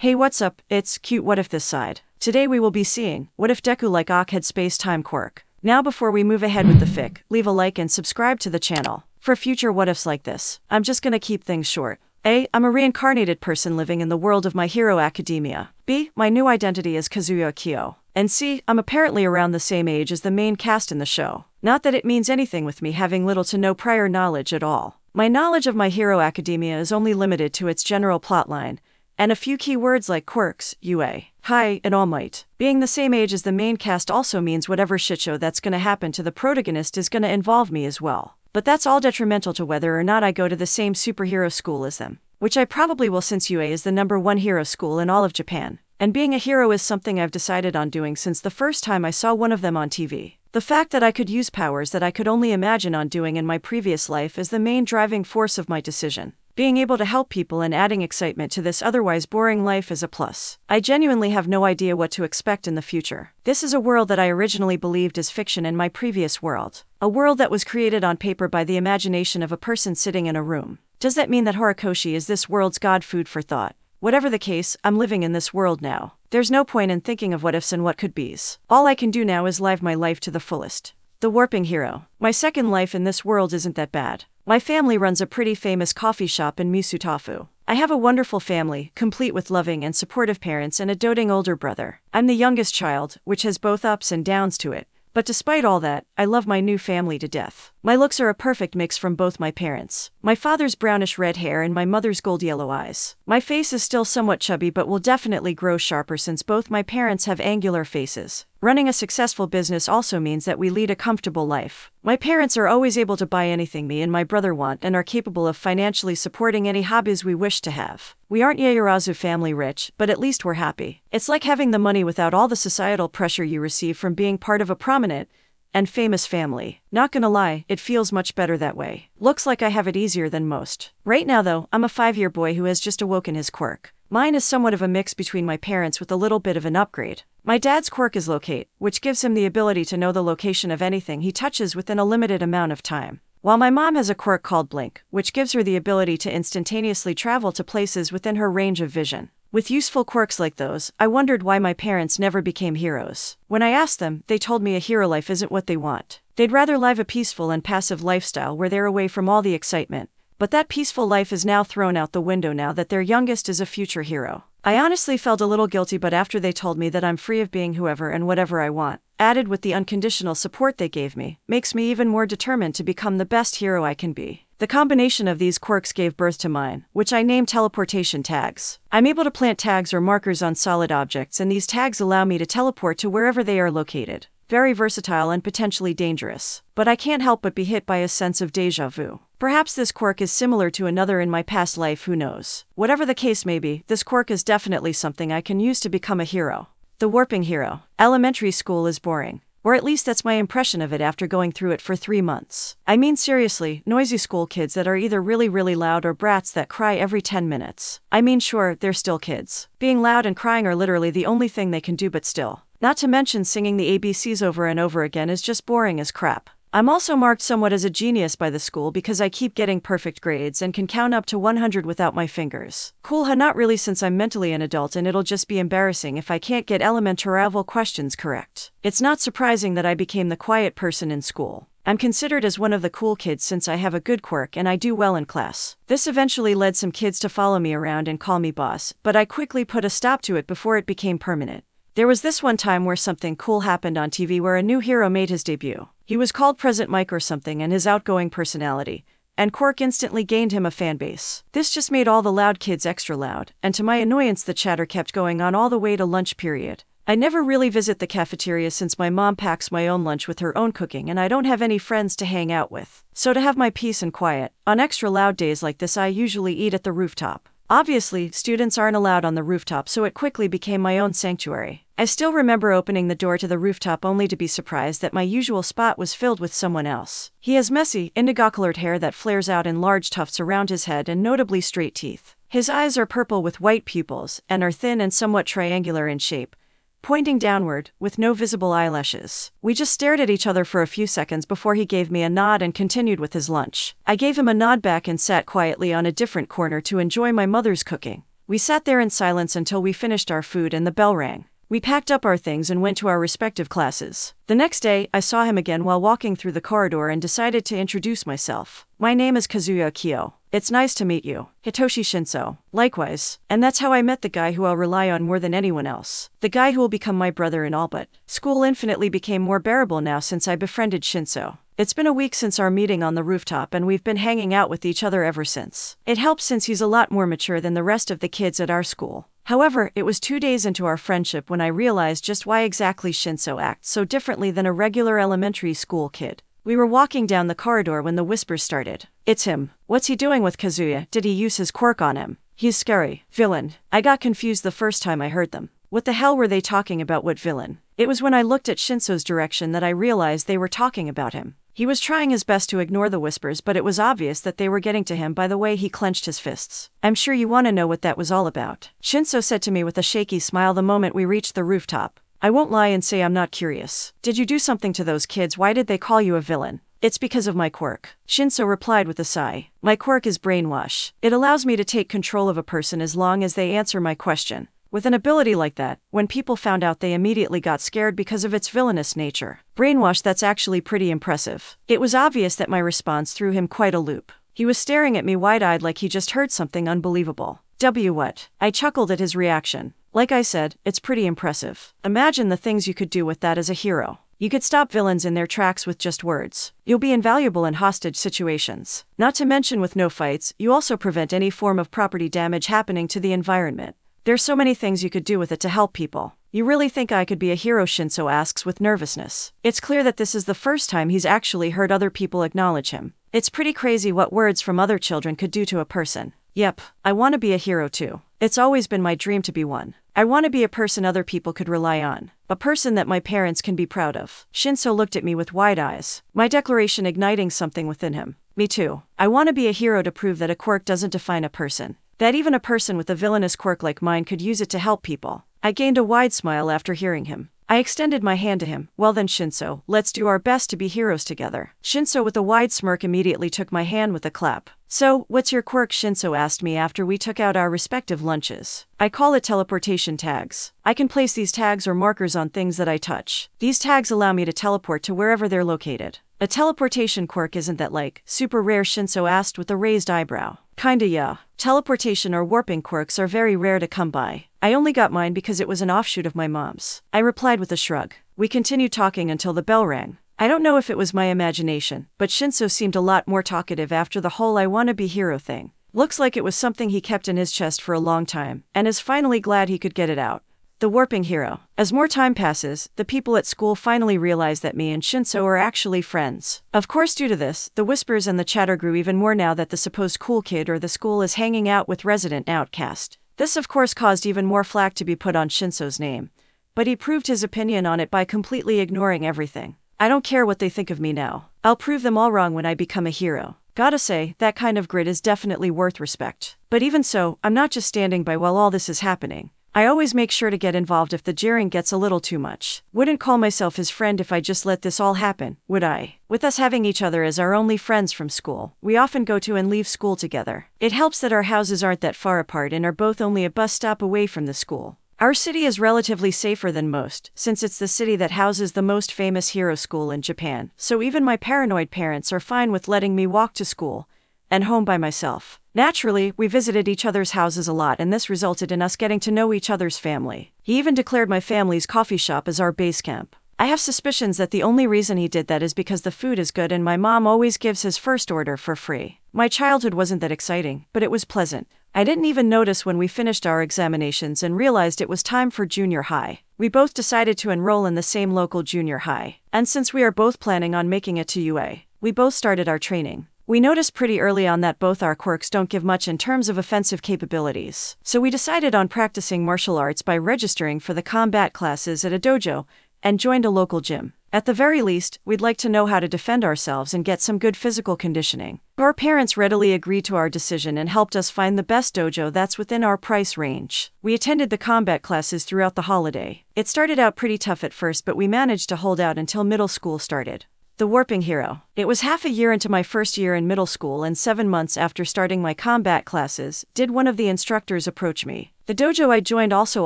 Hey, what's up? It's Cute What If this side. Today we will be seeing, what if Deku like Ak had space-time quirk? Now before we move ahead with the fic, leave a like and subscribe to the channel. For future what ifs like this, I'm just gonna keep things short. A. I'm a reincarnated person living in the world of My Hero Academia. B. My new identity is Kazuya Kyo. And C. I'm apparently around the same age as the main cast in the show. Not that it means anything with me having little to no prior knowledge at all. My knowledge of My Hero Academia is only limited to its general plotline, and a few key words like quirks, UA, hi, and All Might. Being the same age as the main cast also means whatever shitshow that's gonna happen to the protagonist is gonna involve me as well. But that's all detrimental to whether or not I go to the same superhero school as them. Which I probably will, since UA is the #1 hero school in all of Japan. And being a hero is something I've decided on doing since the first time I saw one of them on TV. The fact that I could use powers that I could only imagine on doing in my previous life is the main driving force of my decision. Being able to help people and adding excitement to this otherwise boring life is a plus. I genuinely have no idea what to expect in the future. This is a world that I originally believed is fiction in my previous world. A world that was created on paper by the imagination of a person sitting in a room. Does that mean that Horikoshi is this world's god? Food for thought. Whatever the case, I'm living in this world now. There's no point in thinking of what ifs and what could be's. All I can do now is live my life to the fullest. The Warping Hero. My second life in this world isn't that bad. My family runs a pretty famous coffee shop in Misutafu. I have a wonderful family, complete with loving and supportive parents and a doting older brother. I'm the youngest child, which has both ups and downs to it. But despite all that, I love my new family to death. My looks are a perfect mix from both my parents. My father's brownish red hair and my mother's gold yellow eyes. My face is still somewhat chubby but will definitely grow sharper since both my parents have angular faces. Running a successful business also means that we lead a comfortable life. My parents are always able to buy anything me and my brother want and are capable of financially supporting any hobbies we wish to have. We aren't Yaoyorozu family rich, but at least we're happy. It's like having the money without all the societal pressure you receive from being part of a prominent and famous family. Not gonna lie, it feels much better that way. Looks like I have it easier than most. Right now though, I'm a 5-year boy who has just awoken his quirk. Mine is somewhat of a mix between my parents with a little bit of an upgrade. My dad's quirk is Locate, which gives him the ability to know the location of anything he touches within a limited amount of time. While my mom has a quirk called Blink, which gives her the ability to instantaneously travel to places within her range of vision. With useful quirks like those, I wondered why my parents never became heroes. When I asked them, they told me a hero life isn't what they want. They'd rather live a peaceful and passive lifestyle where they're away from all the excitement. But that peaceful life is now thrown out the window now that their youngest is a future hero. I honestly felt a little guilty, but after they told me that I'm free of being whoever and whatever I want, added with the unconditional support they gave me, makes me even more determined to become the best hero I can be. The combination of these quirks gave birth to mine, which I named teleportation tags. I'm able to plant tags or markers on solid objects, and these tags allow me to teleport to wherever they are located. Very versatile and potentially dangerous. But I can't help but be hit by a sense of déjà vu. Perhaps this quirk is similar to another in my past life, who knows? Whatever the case may be, this quirk is definitely something I can use to become a hero. The Warping Hero. Elementary school is boring. Or at least that's my impression of it after going through it for 3 months. I mean seriously, noisy school kids that are either really loud or brats that cry every 10 minutes. I mean sure, they're still kids. Being loud and crying are literally the only thing they can do, but still. Not to mention singing the ABCs over and over again is just boring as crap. I'm also marked somewhat as a genius by the school because I keep getting perfect grades and can count up to 100 without my fingers. Cool, not really, since I'm mentally an adult and it'll just be embarrassing if I can't get elementary level questions correct. It's not surprising that I became the quiet person in school. I'm considered as one of the cool kids since I have a good quirk and I do well in class. This eventually led some kids to follow me around and call me boss, but I quickly put a stop to it before it became permanent. There was this one time where something cool happened on TV where a new hero made his debut. He was called Present Mike or something, and his outgoing personality and quirk instantly gained him a fan base. This just made all the loud kids extra loud, and to my annoyance the chatter kept going on all the way to lunch period. I never really visit the cafeteria since my mom packs my own lunch with her own cooking and I don't have any friends to hang out with. So to have my peace and quiet, on extra loud days like this I usually eat at the rooftop. Obviously, students aren't allowed on the rooftop, so it quickly became my own sanctuary. I still remember opening the door to the rooftop only to be surprised that my usual spot was filled with someone else. He has messy, indigo-colored hair that flares out in large tufts around his head and notably straight teeth. His eyes are purple with white pupils and are thin and somewhat triangular in shape, pointing downward, with no visible eyelashes. We just stared at each other for a few seconds before he gave me a nod and continued with his lunch. I gave him a nod back and sat quietly on a different corner to enjoy my mother's cooking. We sat there in silence until we finished our food and the bell rang. We packed up our things and went to our respective classes. The next day, I saw him again while walking through the corridor and decided to introduce myself. My name is Kazuya Akio. It's nice to meet you. Hitoshi Shinso. Likewise. And that's how I met the guy who I'll rely on more than anyone else. The guy who will become my brother and all, but school infinitely became more bearable now since I befriended Shinso. It's been a week since our meeting on the rooftop and we've been hanging out with each other ever since. It helps since he's a lot more mature than the rest of the kids at our school. However, it was 2 days into our friendship when I realized just why exactly Shinso acts so differently than a regular elementary school kid. We were walking down the corridor when the whispers started. It's him. What's he doing with Kazuya? Did he use his quirk on him? He's scary. Villain. I got confused the first time I heard them. What the hell were they talking about? What villain? It was when I looked at Shinso's direction that I realized they were talking about him. He was trying his best to ignore the whispers, but it was obvious that they were getting to him by the way he clenched his fists. I'm sure you want to know what that was all about, Shinso said to me with a shaky smile the moment we reached the rooftop. I won't lie and say I'm not curious. Did you do something to those kids? Why did they call you a villain? It's because of my quirk, Shinso replied with a sigh. My quirk is brainwash. It allows me to take control of a person as long as they answer my question. With an ability like that, when people found out they immediately got scared because of its villainous nature. Brainwash, that's actually pretty impressive. It was obvious that my response threw him quite a loop. He was staring at me wide-eyed like he just heard something unbelievable. What? I chuckled at his reaction. Like I said, it's pretty impressive. Imagine the things you could do with that as a hero. You could stop villains in their tracks with just words. You'll be invaluable in hostage situations. Not to mention with no fights, you also prevent any form of property damage happening to the environment. There's so many things you could do with it to help people. You really think I could be a hero? Shinso asks with nervousness. It's clear that this is the first time he's actually heard other people acknowledge him. It's pretty crazy what words from other children could do to a person. Yep, I want to be a hero too. It's always been my dream to be one. I want to be a person other people could rely on. A person that my parents can be proud of. Shinso looked at me with wide eyes, my declaration igniting something within him. Me too. I want to be a hero to prove that a quirk doesn't define a person. That even a person with a villainous quirk like mine could use it to help people. I gained a wide smile after hearing him. I extended my hand to him. Well then, Shinso, let's do our best to be heroes together. Shinso with a wide smirk immediately took my hand with a clap. So, what's your quirk? Shinso asked me after we took out our respective lunches. I call it teleportation tags. I can place these tags or markers on things that I touch. These tags allow me to teleport to wherever they're located. A teleportation quirk, isn't that like super rare? Shinso asked with a raised eyebrow. Kinda yeah. Teleportation or warping quirks are very rare to come by. I only got mine because it was an offshoot of my mom's. I replied with a shrug. We continued talking until the bell rang. I don't know if it was my imagination, but Shinso seemed a lot more talkative after the whole I wanna be hero thing. Looks like it was something he kept in his chest for a long time, and is finally glad he could get it out. The warping hero. As more time passes, the people at school finally realize that me and Shinso are actually friends. Of course, due to this, the whispers and the chatter grew even more now that the supposed cool kid or the school is hanging out with resident outcast. This of course caused even more flack to be put on Shinso's name. But he proved his opinion on it by completely ignoring everything. I don't care what they think of me now. I'll prove them all wrong when I become a hero. Gotta say, that kind of grit is definitely worth respect. But even so, I'm not just standing by while all this is happening. I always make sure to get involved if the jeering gets a little too much. Wouldn't call myself his friend if I just let this all happen, would I? With us having each other as our only friends from school, we often go to and leave school together. It helps that our houses aren't that far apart and are both only a bus stop away from the school. Our city is relatively safer than most, since it's the city that houses the most famous hero school in Japan, so even my paranoid parents are fine with letting me walk to school and home by myself. Naturally, we visited each other's houses a lot, and this resulted in us getting to know each other's family. He even declared my family's coffee shop as our base camp. I have suspicions that the only reason he did that is because the food is good and my mom always gives his first order for free. My childhood wasn't that exciting, but it was pleasant. I didn't even notice when we finished our examinations and realized it was time for junior high. We both decided to enroll in the same local junior high, and since we are both planning on making it to UA, we both started our training. We noticed pretty early on that both our quirks don't give much in terms of offensive capabilities, so we decided on practicing martial arts by registering for the combat classes at a dojo and joined a local gym. At the very least, we'd like to know how to defend ourselves and get some good physical conditioning. Our parents readily agreed to our decision and helped us find the best dojo that's within our price range. We attended the combat classes throughout the holiday. It started out pretty tough at first, but we managed to hold out until middle school started. The Warping Hero. It was half a year into my first year in middle school and 7 months after starting my combat classes, did one of the instructors approach me. The dojo I joined also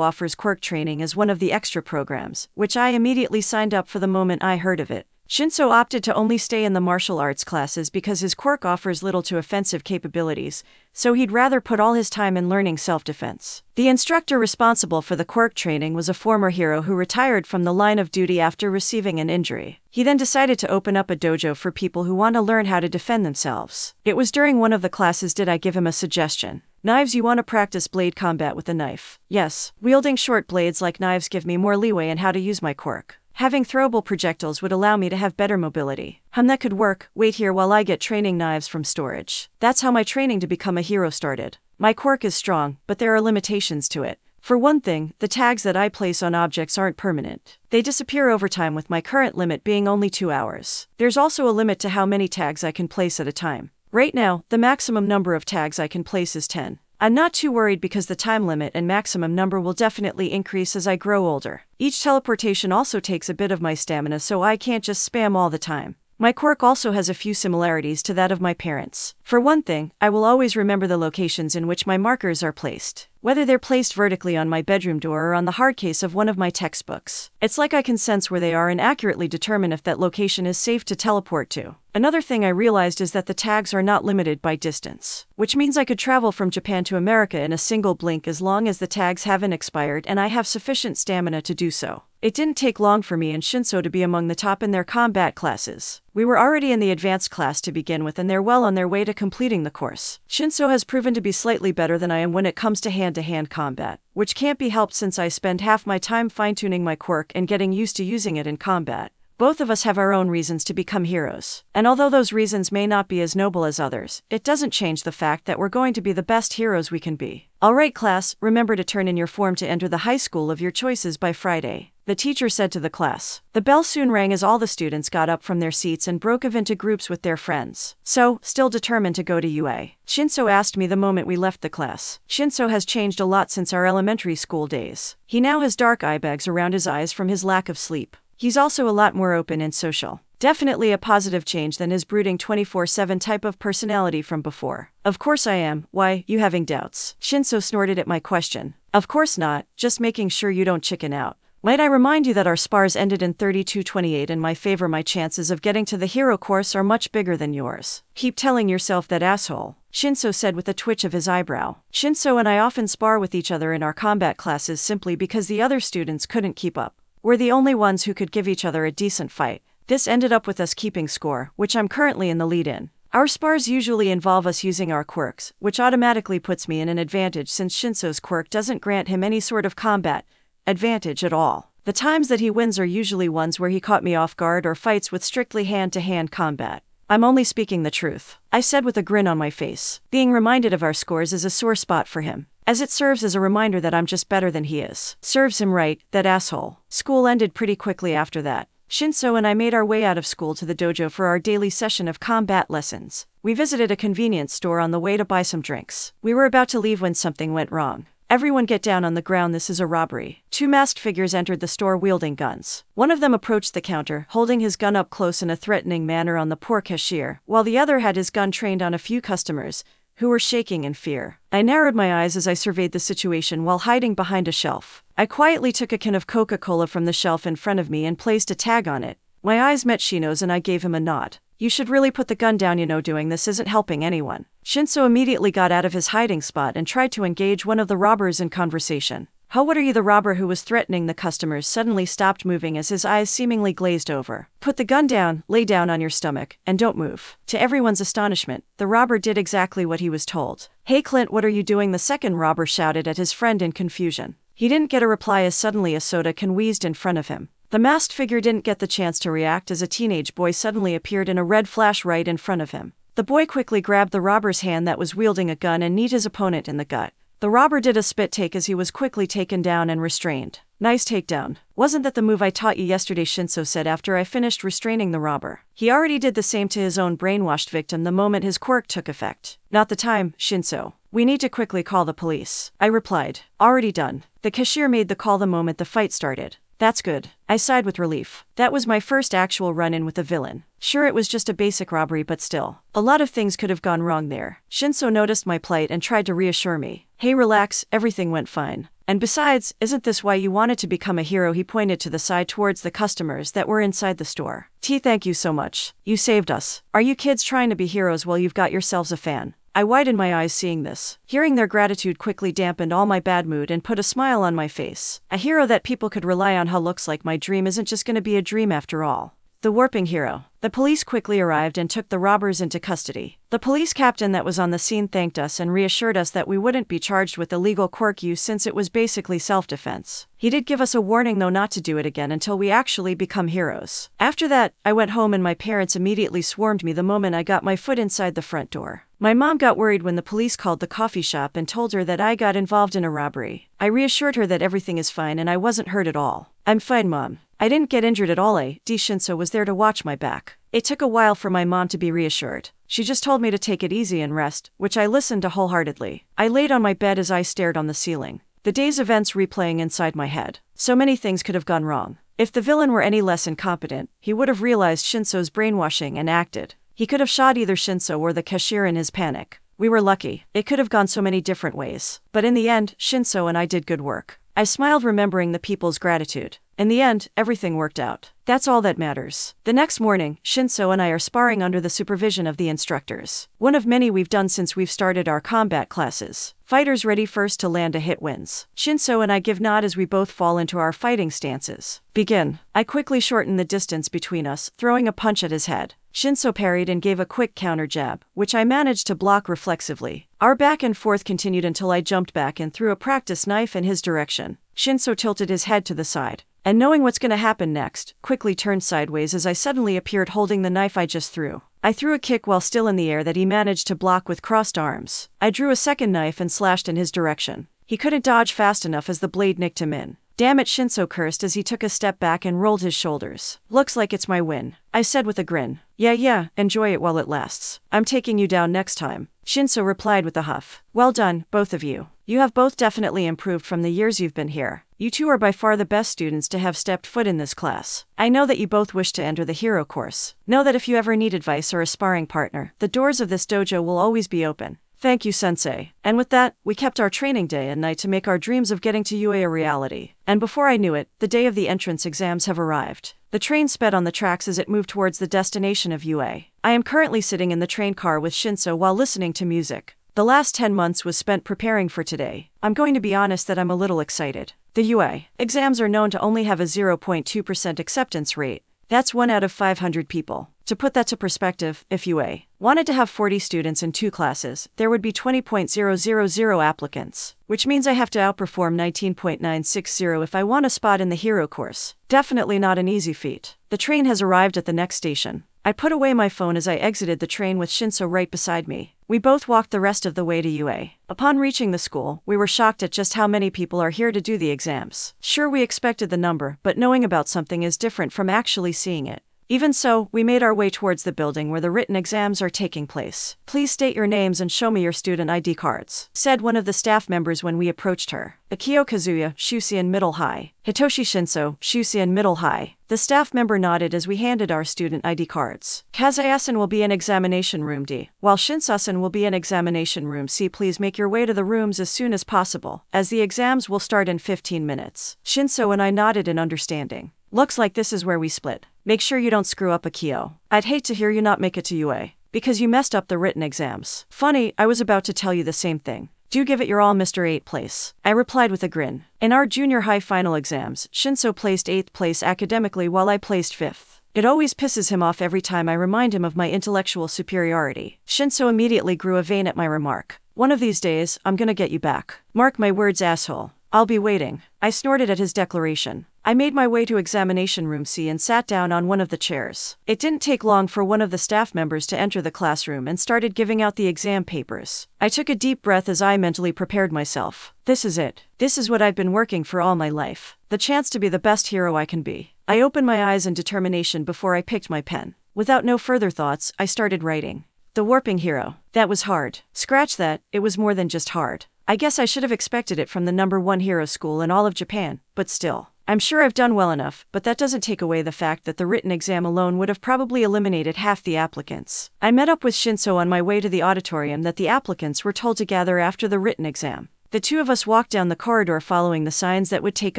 offers quirk training as one of the extra programs, which I immediately signed up for the moment I heard of it. Shinso opted to only stay in the martial arts classes because his quirk offers little to offensive capabilities, so he'd rather put all his time in learning self-defense. The instructor responsible for the quirk training was a former hero who retired from the line of duty after receiving an injury. He then decided to open up a dojo for people who want to learn how to defend themselves. It was during one of the classes did I give him a suggestion. Knives, you want to practice blade combat with a knife? Yes, wielding short blades like knives give me more leeway in how to use my quirk. Having throwable projectiles would allow me to have better mobility. That could work. Wait here while I get training knives from storage. That's how my training to become a hero started. My quirk is strong, but there are limitations to it. For one thing, the tags that I place on objects aren't permanent. They disappear over time, with my current limit being only 2 hours. There's also a limit to how many tags I can place at a time. Right now, the maximum number of tags I can place is 10. I'm not too worried because the time limit and maximum number will definitely increase as I grow older. Each teleportation also takes a bit of my stamina, so I can't just spam all the time. My quirk also has a few similarities to that of my parents. For one thing, I will always remember the locations in which my markers are placed, whether they're placed vertically on my bedroom door or on the hard case of one of my textbooks. It's like I can sense where they are and accurately determine if that location is safe to teleport to. Another thing I realized is that the tags are not limited by distance, which means I could travel from Japan to America in a single blink as long as the tags haven't expired and I have sufficient stamina to do so. It didn't take long for me and Shinso to be among the top in their combat classes. We were already in the advanced class to begin with, and they're well on their way to completing the course. Shinso has proven to be slightly better than I am when it comes to hand-to-hand combat, which can't be helped since I spend half my time fine-tuning my quirk and getting used to using it in combat. Both of us have our own reasons to become heroes, and although those reasons may not be as noble as others, it doesn't change the fact that we're going to be the best heroes we can be. Alright class, remember to turn in your form to enter the high school of your choices by Friday, the teacher said to the class. The bell soon rang as all the students got up from their seats and broke off into groups with their friends. So, still determined to go to UA? Shinso asked me the moment we left the class. Shinso has changed a lot since our elementary school days. He now has dark eye bags around his eyes from his lack of sleep. He's also a lot more open and social. Definitely a positive change than his brooding 24/7 type of personality from before. Of course I am. Why, you having doubts? Shinso snorted at my question. Of course not, just making sure you don't chicken out. Might I remind you that our spars ended in 32-28 in my favor. My chances of getting to the hero course are much bigger than yours. Keep telling yourself that, asshole, Shinso said with a twitch of his eyebrow. Shinso and I often spar with each other in our combat classes simply because the other students couldn't keep up. We're the only ones who could give each other a decent fight. This ended up with us keeping score, which I'm currently in the lead in. Our spars usually involve us using our quirks, which automatically puts me in an advantage since Shinso's quirk doesn't grant him any sort of combat advantage at all. The times that he wins are usually ones where he caught me off guard or fights with strictly hand-to-hand combat. I'm only speaking the truth, I said with a grin on my face. Being reminded of our scores is a sore spot for him, as it serves as a reminder that I'm just better than he is. Serves him right, that asshole. School ended pretty quickly after that. Shinso and I made our way out of school to the dojo for our daily session of combat lessons. We visited a convenience store on the way to buy some drinks. We were about to leave when something went wrong. Everyone get down on the ground, this is a robbery. 2 masked figures entered the store wielding guns. One of them approached the counter, holding his gun up close in a threatening manner on the poor cashier, while the other had his gun trained on a few customers, who were shaking in fear. I narrowed my eyes as I surveyed the situation while hiding behind a shelf. I quietly took a can of Coca-Cola from the shelf in front of me and placed a tag on it. My eyes met Shino's and I gave him a nod. You should really put the gun down, doing this isn't helping anyone. Shinso immediately got out of his hiding spot and tried to engage one of the robbers in conversation. How, what are you? The robber who was threatening the customers suddenly stopped moving as his eyes seemingly glazed over. Put the gun down, lay down on your stomach, and don't move. To everyone's astonishment, the robber did exactly what he was told. Hey Clint, what are you doing? The second robber shouted at his friend in confusion. He didn't get a reply as suddenly a soda can wheezed in front of him. The masked figure didn't get the chance to react as a teenage boy suddenly appeared in a red flash right in front of him. The boy quickly grabbed the robber's hand that was wielding a gun and kneed his opponent in the gut. The robber did a spit take as he was quickly taken down and restrained. Nice takedown. Wasn't that the move I taught you yesterday? Shinso said after I finished restraining the robber. He already did the same to his own brainwashed victim the moment his quirk took effect. Not the time, Shinso. We need to quickly call the police, I replied. Already done. The cashier made the call the moment the fight started. That's good. I sighed with relief. That was my first actual run-in with a villain. Sure, it was just a basic robbery, but still. A lot of things could have gone wrong there. Shinso noticed my plight and tried to reassure me. Hey, relax, everything went fine. And besides, isn't this why you wanted to become a hero? He pointed to the side towards the customers that were inside the store. Thank you so much. You saved us. Are you kids trying to be heroes while you've got yourselves a fan? I widened my eyes seeing this. Hearing their gratitude quickly dampened all my bad mood and put a smile on my face. A hero that people could rely on. How looks like my dream isn't just gonna be a dream after all. The warping hero. The police quickly arrived and took the robbers into custody. The police captain that was on the scene thanked us and reassured us that we wouldn't be charged with illegal quirk use since it was basically self-defense. He did give us a warning though not to do it again until we actually become heroes. After that, I went home and my parents immediately swarmed me the moment I got my foot inside the front door. My mom got worried when the police called the coffee shop and told her that I got involved in a robbery. I reassured her that everything is fine and I wasn't hurt at all. I'm fine, Mom. I didn't get injured at all. Shinso was there to watch my back. It took a while for my mom to be reassured. She just told me to take it easy and rest, which I listened to wholeheartedly. I laid on my bed as I stared on the ceiling. The day's events replaying inside my head. So many things could have gone wrong. If the villain were any less incompetent, he would have realized Shinso's brainwashing and acted. He could have shot either Shinso or the cashier in his panic. We were lucky. It could have gone so many different ways. But in the end, Shinso and I did good work. I smiled remembering the people's gratitude. In the end, everything worked out. That's all that matters. The next morning, Shinso and I are sparring under the supervision of the instructors. One of many we've done since we've started our combat classes. Fighters ready first to land a hit wins. Shinso and I give nod as we both fall into our fighting stances. Begin. I quickly shortened the distance between us, throwing a punch at his head. Shinso parried and gave a quick counter jab, which I managed to block reflexively. Our back and forth continued until I jumped back and threw a practice knife in his direction. Shinso tilted his head to the side, and knowing what's gonna happen next, quickly turned sideways as I suddenly appeared holding the knife I just threw. I threw a kick while still in the air that he managed to block with crossed arms. I drew a second knife and slashed in his direction. He couldn't dodge fast enough as the blade nicked him in. Damn it, Shinso cursed as he took a step back and rolled his shoulders. Looks like it's my win, I said with a grin. Yeah, enjoy it while it lasts. I'm taking you down next time. Shinso replied with a huff. Well done, both of you. You have both definitely improved from the years you've been here. You two are by far the best students to have stepped foot in this class. I know that you both wish to enter the hero course. Know that if you ever need advice or a sparring partner, the doors of this dojo will always be open. Thank you, Sensei. And with that, we kept our training day and night to make our dreams of getting to UA a reality. And before I knew it, the day of the entrance exams have arrived. The train sped on the tracks as it moved towards the destination of UA. I am currently sitting in the train car with Shinso while listening to music. The last 10 months was spent preparing for today. I'm going to be honest that I'm a little excited. The UA exams are known to only have a 0.2% acceptance rate. That's 1 out of 500 people. To put that to perspective, if UA wanted to have 40 students in 2 classes, there would be 20.000 applicants, which means I have to outperform 19.960 if I want a spot in the hero course. Definitely not an easy feat. The train has arrived at the next station. I put away my phone as I exited the train with Shinso right beside me. We both walked the rest of the way to UA. Upon reaching the school, we were shocked at just how many people are here to do the exams. Sure, we expected the number, but knowing about something is different from actually seeing it. Even so, we made our way towards the building where the written exams are taking place. Please state your names and show me your student ID cards, said one of the staff members when we approached her. Akio Kazuya, Shusein Middle High. Hitoshi Shinso, Shusein Middle High. The staff member nodded as we handed our student ID cards. Kazuya-san will be in examination room D, while Shinso-san will be in examination room C. Please make your way to the rooms as soon as possible, as the exams will start in 15 minutes. Shinso and I nodded in understanding. Looks like this is where we split. Make sure you don't screw up, Akio. I'd hate to hear you not make it to UA, because you messed up the written exams. Funny, I was about to tell you the same thing. Do give it your all, Mr. 8th place. I replied with a grin. In our junior high final exams, Shinso placed 8th place academically while I placed 5th. It always pisses him off every time I remind him of my intellectual superiority. Shinso immediately grew a vein at my remark. One of these days, I'm gonna get you back. Mark my words, asshole. I'll be waiting. I snorted at his declaration. I made my way to examination room C and sat down on one of the chairs. It didn't take long for one of the staff members to enter the classroom and started giving out the exam papers. I took a deep breath as I mentally prepared myself. This is it. This is what I've been working for all my life. The chance to be the best hero I can be. I opened my eyes in determination before I picked my pen. Without no further thoughts, I started writing. The warping hero. That was hard. Scratch that, it was more than just hard. I guess I should have expected it from the #1 hero school in all of Japan, but still. I'm sure I've done well enough, but that doesn't take away the fact that the written exam alone would have probably eliminated half the applicants. I met up with Shinso on my way to the auditorium that the applicants were told to gather after the written exam. The two of us walked down the corridor following the signs that would take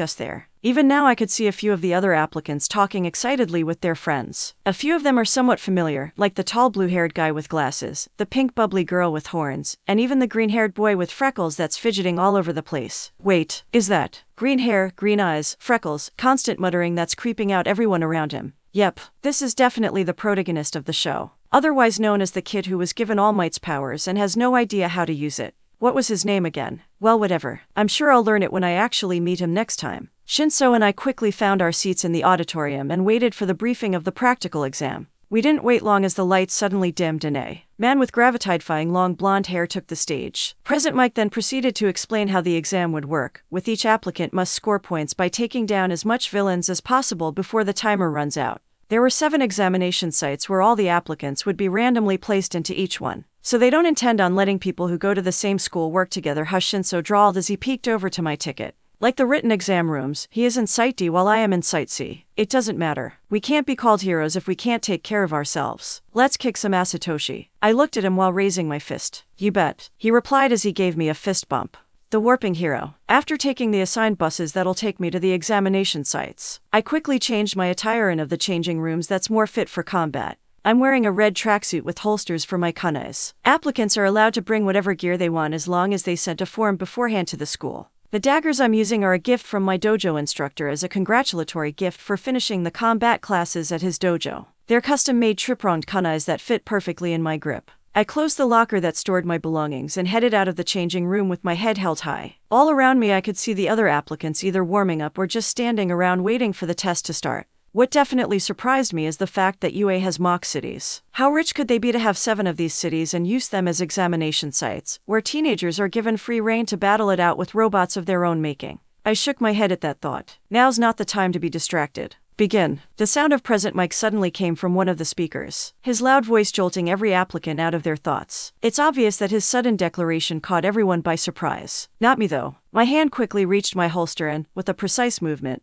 us there. Even now I could see a few of the other applicants talking excitedly with their friends. A few of them are somewhat familiar, like the tall blue-haired guy with glasses, the pink bubbly girl with horns, and even the green-haired boy with freckles that's fidgeting all over the place. Wait, is that green hair, green eyes, freckles, constant muttering that's creeping out everyone around him? Yep, this is definitely the protagonist of the show. Otherwise known as the kid who was given All Might's powers and has no idea how to use it. What was his name again? Well, whatever. I'm sure I'll learn it when I actually meet him next time. Shinso and I quickly found our seats in the auditorium and waited for the briefing of the practical exam. We didn't wait long as the lights suddenly dimmed and a man with gravitifying long blonde hair took the stage. President Mike then proceeded to explain how the exam would work, with each applicant must score points by taking down as much villains as possible before the timer runs out. There were 7 examination sites where all the applicants would be randomly placed into each one. So they don't intend on letting people who go to the same school work together, Shinso drawled as he peeked over to my ticket. Like the written exam rooms, he is in Site D while I am in Site C. It doesn't matter. We can't be called heroes if we can't take care of ourselves. Let's kick some ass, Satoshi. I looked at him while raising my fist. You bet, he replied as he gave me a fist bump. The warping hero. After taking the assigned buses that'll take me to the examination sites, I quickly changed my attire in of the changing rooms that's more fit for combat. I'm wearing a red tracksuit with holsters for my kunais. Applicants are allowed to bring whatever gear they want as long as they sent a form beforehand to the school. The daggers I'm using are a gift from my dojo instructor as a congratulatory gift for finishing the combat classes at his dojo. They're custom-made trip-pronged kunais that fit perfectly in my grip. I closed the locker that stored my belongings and headed out of the changing room with my head held high. All around me I could see the other applicants either warming up or just standing around waiting for the test to start. What definitely surprised me is the fact that UA has mock cities. How rich could they be to have 7 of these cities and use them as examination sites, where teenagers are given free rein to battle it out with robots of their own making? I shook my head at that thought. Now's not the time to be distracted. Begin. The sound of President Mike suddenly came from one of the speakers, his loud voice jolting every applicant out of their thoughts. It's obvious that his sudden declaration caught everyone by surprise. Not me though. My hand quickly reached my holster and, with a precise movement,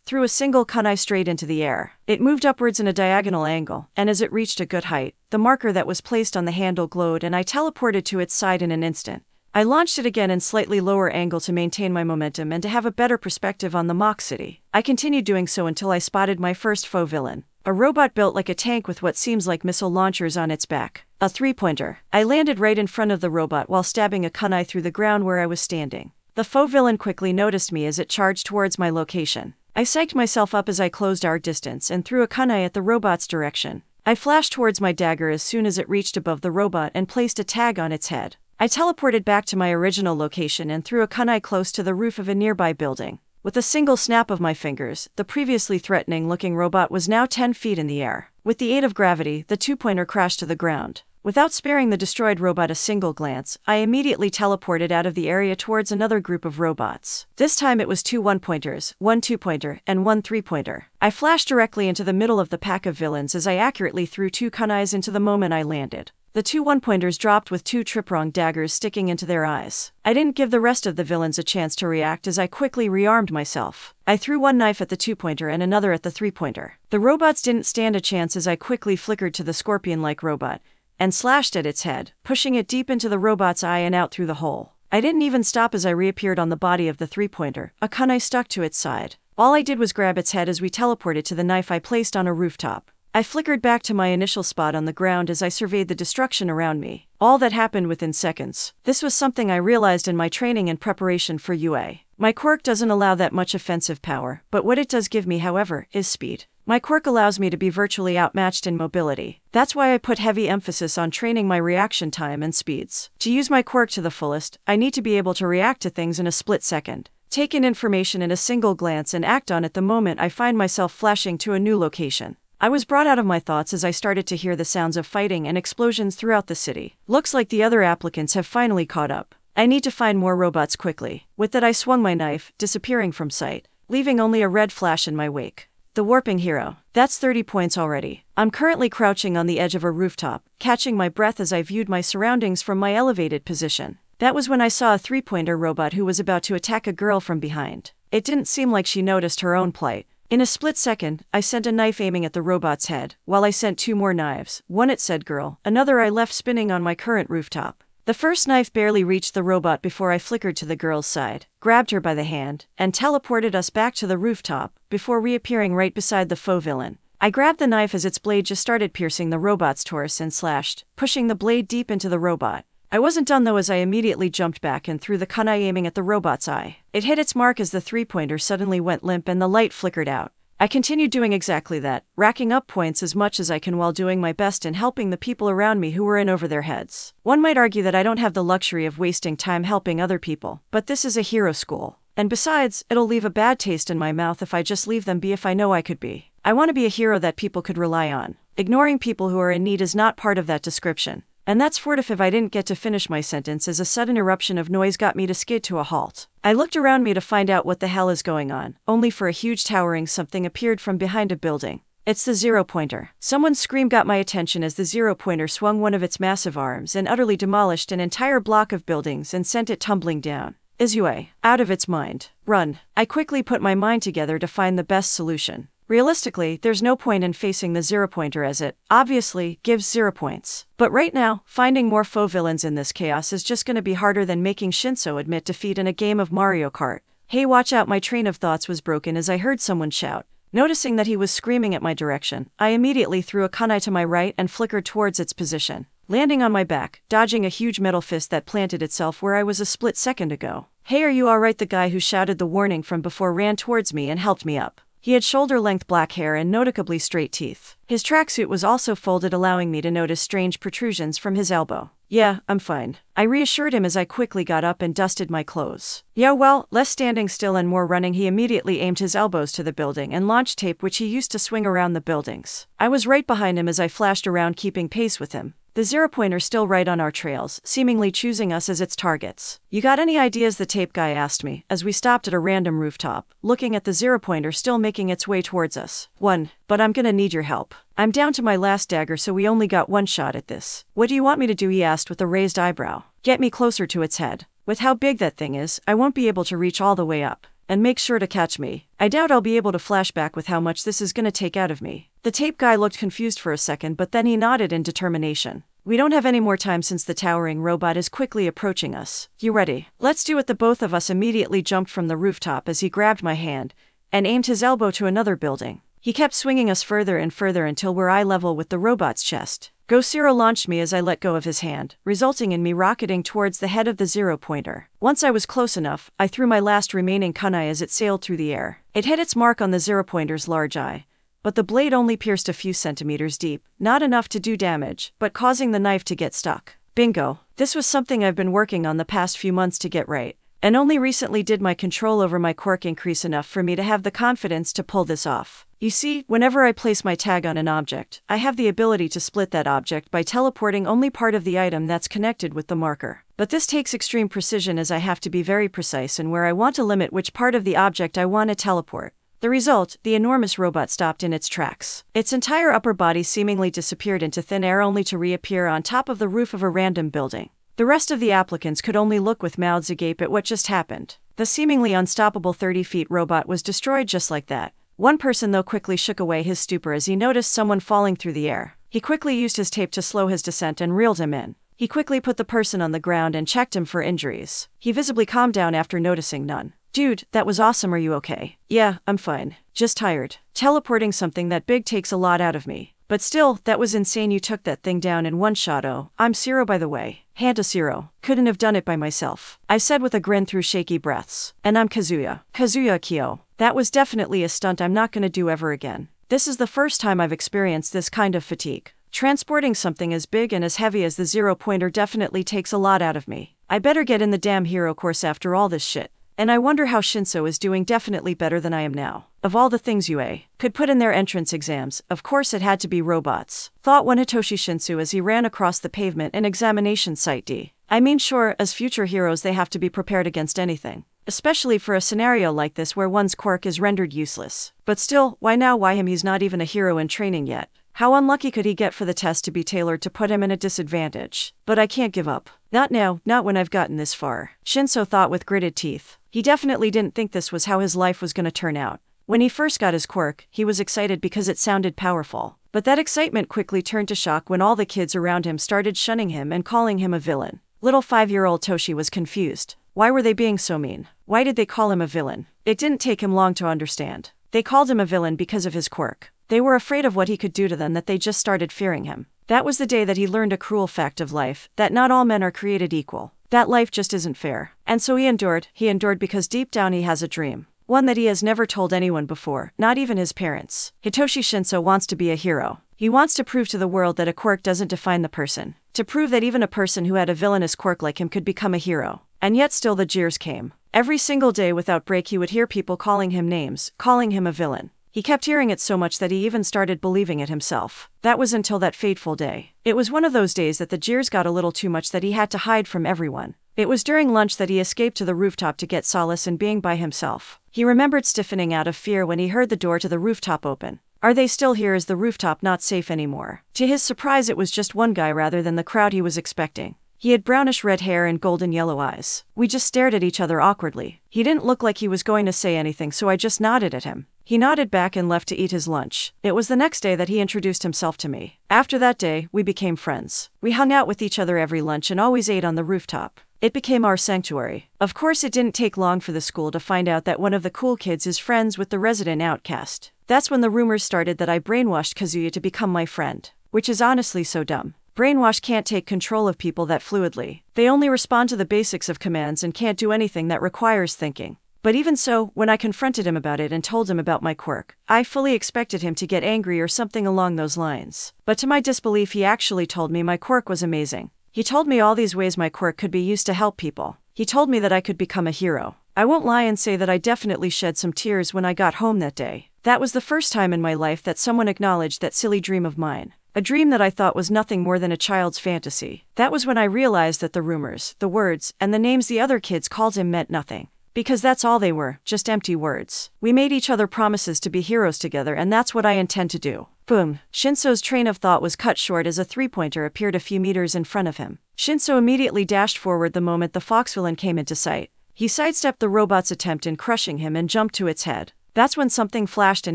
threw a single kunai straight into the air. It moved upwards in a diagonal angle, and as it reached a good height, the marker that was placed on the handle glowed and I teleported to its side in an instant. I launched it again in slightly lower angle to maintain my momentum and to have a better perspective on the mock city. I continued doing so until I spotted my first foe villain. A robot built like a tank with what seems like missile launchers on its back. A 3-pointer. I landed right in front of the robot while stabbing a kunai through the ground where I was standing. The foe villain quickly noticed me as it charged towards my location. I psyched myself up as I closed our distance and threw a kunai at the robot's direction. I flashed towards my dagger as soon as it reached above the robot and placed a tag on its head. I teleported back to my original location and threw a kunai close to the roof of a nearby building. With a single snap of my fingers, the previously threatening-looking robot was now 10 feet in the air. With the aid of gravity, the 2-pointer crashed to the ground. Without sparing the destroyed robot a single glance, I immediately teleported out of the area towards another group of robots. This time it was 2 1-pointers, 1 2-pointer, and 1 3-pointer. I flashed directly into the middle of the pack of villains as I accurately threw 2 kunais into the moment I landed. The 2 1-pointers dropped with 2 trip-pronged daggers sticking into their eyes. I didn't give the rest of the villains a chance to react as I quickly rearmed myself. I threw 1 knife at the 2-pointer and another at the 3-pointer. The robots didn't stand a chance as I quickly flickered to the scorpion-like robot and slashed at its head, pushing it deep into the robot's eye and out through the hole. I didn't even stop as I reappeared on the body of the 3-pointer, a kunai stuck to its side. All I did was grab its head as we teleported to the knife I placed on a rooftop. I flickered back to my initial spot on the ground as I surveyed the destruction around me. All that happened within seconds. This was something I realized in my training and preparation for UA. My quirk doesn't allow that much offensive power, but what it does give me, however, is speed. My quirk allows me to be virtually outmatched in mobility. That's why I put heavy emphasis on training my reaction time and speeds. To use my quirk to the fullest, I need to be able to react to things in a split second, take in information in a single glance and act on it the moment I find myself flashing to a new location. I was brought out of my thoughts as I started to hear the sounds of fighting and explosions throughout the city. Looks like the other applicants have finally caught up. I need to find more robots quickly. With that I swung my knife, disappearing from sight, leaving only a red flash in my wake. The warping hero. That's 30 points already. I'm currently crouching on the edge of a rooftop, catching my breath as I viewed my surroundings from my elevated position. That was when I saw a 3-pointer robot who was about to attack a girl from behind. It didn't seem like she noticed her own plight. In a split second, I sent a knife aiming at the robot's head, while I sent 2 more knives, one at said girl, another I left spinning on my current rooftop. The first knife barely reached the robot before I flickered to the girl's side, grabbed her by the hand, and teleported us back to the rooftop, before reappearing right beside the faux villain. I grabbed the knife as its blade just started piercing the robot's torso and slashed, pushing the blade deep into the robot. I wasn't done though, as I immediately jumped back and threw the kunai aiming at the robot's eye. It hit its mark as the 3-pointer suddenly went limp and the light flickered out. I continued doing exactly that, racking up points as much as I can while doing my best and helping the people around me who were in over their heads. One might argue that I don't have the luxury of wasting time helping other people, but this is a hero school. And besides, it'll leave a bad taste in my mouth if I just leave them be if I know I could be. I want to be a hero that people could rely on. Ignoring people who are in need is not part of that description. And that's if I didn't get to finish my sentence as a sudden eruption of noise got me to skid to a halt. I looked around me to find out what the hell is going on, only for a huge towering something appeared from behind a building. It's the 0-pointer. Someone's scream got my attention as the 0-pointer swung one of its massive arms and utterly demolished an entire block of buildings and sent it tumbling down. Izue, out of its mind. Run. I quickly put my mind together to find the best solution. Realistically, there's no point in facing the 0-pointer as it, obviously, gives 0 points. But right now, finding more faux villains in this chaos is just gonna be harder than making Shinso admit defeat in a game of Mario Kart. Hey, watch out, my train of thoughts was broken as I heard someone shout. Noticing that he was screaming at my direction, I immediately threw a kunai to my right and flickered towards its position, landing on my back, dodging a huge metal fist that planted itself where I was a split second ago. Hey, are you alright? The guy who shouted the warning from before ran towards me and helped me up. He had shoulder-length black hair and noticeably straight teeth. His tracksuit was also folded, allowing me to notice strange protrusions from his elbow. Yeah, I'm fine. I reassured him as I quickly got up and dusted my clothes. Yeah, well, less standing still and more running. He immediately aimed his elbows to the building and launched tape which he used to swing around the buildings. I was right behind him as I flashed around, keeping pace with him. The 0-pointer still right on our trails, seemingly choosing us as its targets. You got any ideas? The tape guy asked me, as we stopped at a random rooftop, looking at the 0-pointer still making its way towards us. One, but I'm gonna need your help. I'm down to my last dagger, so we only got one shot at this. What do you want me to do? He asked with a raised eyebrow. Get me closer to its head. With how big that thing is, I won't be able to reach all the way up. And make sure to catch me. I doubt I'll be able to flash back with how much this is gonna take out of me. The tape guy looked confused for a second, but then he nodded in determination. We don't have any more time since the towering robot is quickly approaching us. You ready? Let's do it. The both of us immediately jumped from the rooftop as he grabbed my hand and aimed his elbow to another building. He kept swinging us further and further until we're eye level with the robot's chest. Go Zero launched me as I let go of his hand, resulting in me rocketing towards the head of the 0-pointer. Once I was close enough, I threw my last remaining kunai as it sailed through the air. It hit its mark on the 0-pointer's large eye, but the blade only pierced a few centimeters deep, not enough to do damage, but causing the knife to get stuck. Bingo. This was something I've been working on the past few months to get right, and only recently did my control over my quirk increase enough for me to have the confidence to pull this off. You see, whenever I place my tag on an object, I have the ability to split that object by teleporting only part of the item that's connected with the marker. But this takes extreme precision as I have to be very precise in where I want to limit which part of the object I want to teleport. The result, the enormous robot stopped in its tracks. Its entire upper body seemingly disappeared into thin air only to reappear on top of the roof of a random building. The rest of the applicants could only look with mouths agape at what just happened. The seemingly unstoppable 30-feet robot was destroyed just like that. One person though quickly shook away his stupor as he noticed someone falling through the air. He quickly used his tape to slow his descent and reeled him in. He quickly put the person on the ground and checked him for injuries. He visibly calmed down after noticing none. Dude, that was awesome. Are you okay? Yeah, I'm fine. Just tired. Teleporting something that big takes a lot out of me. But still, that was insane. You took that thing down in one shot. Oh, I'm Zero by the way. Hand to Zero. Couldn't have done it by myself. I said with a grin through shaky breaths. And I'm Kazuya. Kazuya Kyo. That was definitely a stunt I'm not gonna do ever again. This is the first time I've experienced this kind of fatigue. Transporting something as big and as heavy as the 0-pointer definitely takes a lot out of me. I better get in the damn hero course after all this shit. And I wonder how Shinso is doing. Definitely better than I am now. Of all the things UA could put in their entrance exams, of course it had to be robots, thought one Hitoshi Shinsu as he ran across the pavement in examination site D. I mean sure, as future heroes they have to be prepared against anything. Especially for a scenario like this where one's quirk is rendered useless. But still, why now? Why him? He's not even a hero in training yet. How unlucky could he get for the test to be tailored to put him in a disadvantage? But I can't give up. Not now, not when I've gotten this far. Shinso thought with gritted teeth. He definitely didn't think this was how his life was going to turn out. When he first got his quirk, he was excited because it sounded powerful. But that excitement quickly turned to shock when all the kids around him started shunning him and calling him a villain. Little 5-year-old Toshi was confused. Why were they being so mean? Why did they call him a villain? It didn't take him long to understand. They called him a villain because of his quirk. They were afraid of what he could do to them, that they just started fearing him. That was the day that he learned a cruel fact of life, that not all men are created equal. That life just isn't fair. And so he endured because deep down he has a dream. One that he has never told anyone before, not even his parents. Hitoshi Shinso wants to be a hero. He wants to prove to the world that a quirk doesn't define the person. To prove that even a person who had a villainous quirk like him could become a hero. And yet still the jeers came. Every single day without break he would hear people calling him names, calling him a villain. He kept hearing it so much that he even started believing it himself. That was until that fateful day. It was one of those days that the jeers got a little too much, that he had to hide from everyone. It was during lunch that he escaped to the rooftop to get solace in being by himself. He remembered stiffening out of fear when he heard the door to the rooftop open. Are they still here? Is the rooftop not safe anymore? To his surprise, it was just one guy rather than the crowd he was expecting. He had brownish red hair and golden yellow eyes. We just stared at each other awkwardly. He didn't look like he was going to say anything, so I just nodded at him. He nodded back and left to eat his lunch. It was the next day that he introduced himself to me. After that day, we became friends. We hung out with each other every lunch and always ate on the rooftop. It became our sanctuary. Of course, it didn't take long for the school to find out that one of the cool kids is friends with the resident outcast. That's when the rumors started that I brainwashed Kazuya to become my friend. Which is honestly so dumb. Brainwash can't take control of people that fluidly. They only respond to the basics of commands and can't do anything that requires thinking. But even so, when I confronted him about it and told him about my quirk, I fully expected him to get angry or something along those lines. But to my disbelief, he actually told me my quirk was amazing. He told me all these ways my quirk could be used to help people. He told me that I could become a hero. I won't lie and say that I definitely shed some tears when I got home that day. That was the first time in my life that someone acknowledged that silly dream of mine. A dream that I thought was nothing more than a child's fantasy. That was when I realized that the rumors, the words, and the names the other kids called him meant nothing. Because that's all they were, just empty words. We made each other promises to be heroes together, and that's what I intend to do. Boom. Shinso's train of thought was cut short as a three-pointer appeared a few meters in front of him. Shinso immediately dashed forward the moment the fox villain came into sight. He sidestepped the robot's attempt in crushing him and jumped to its head. That's when something flashed in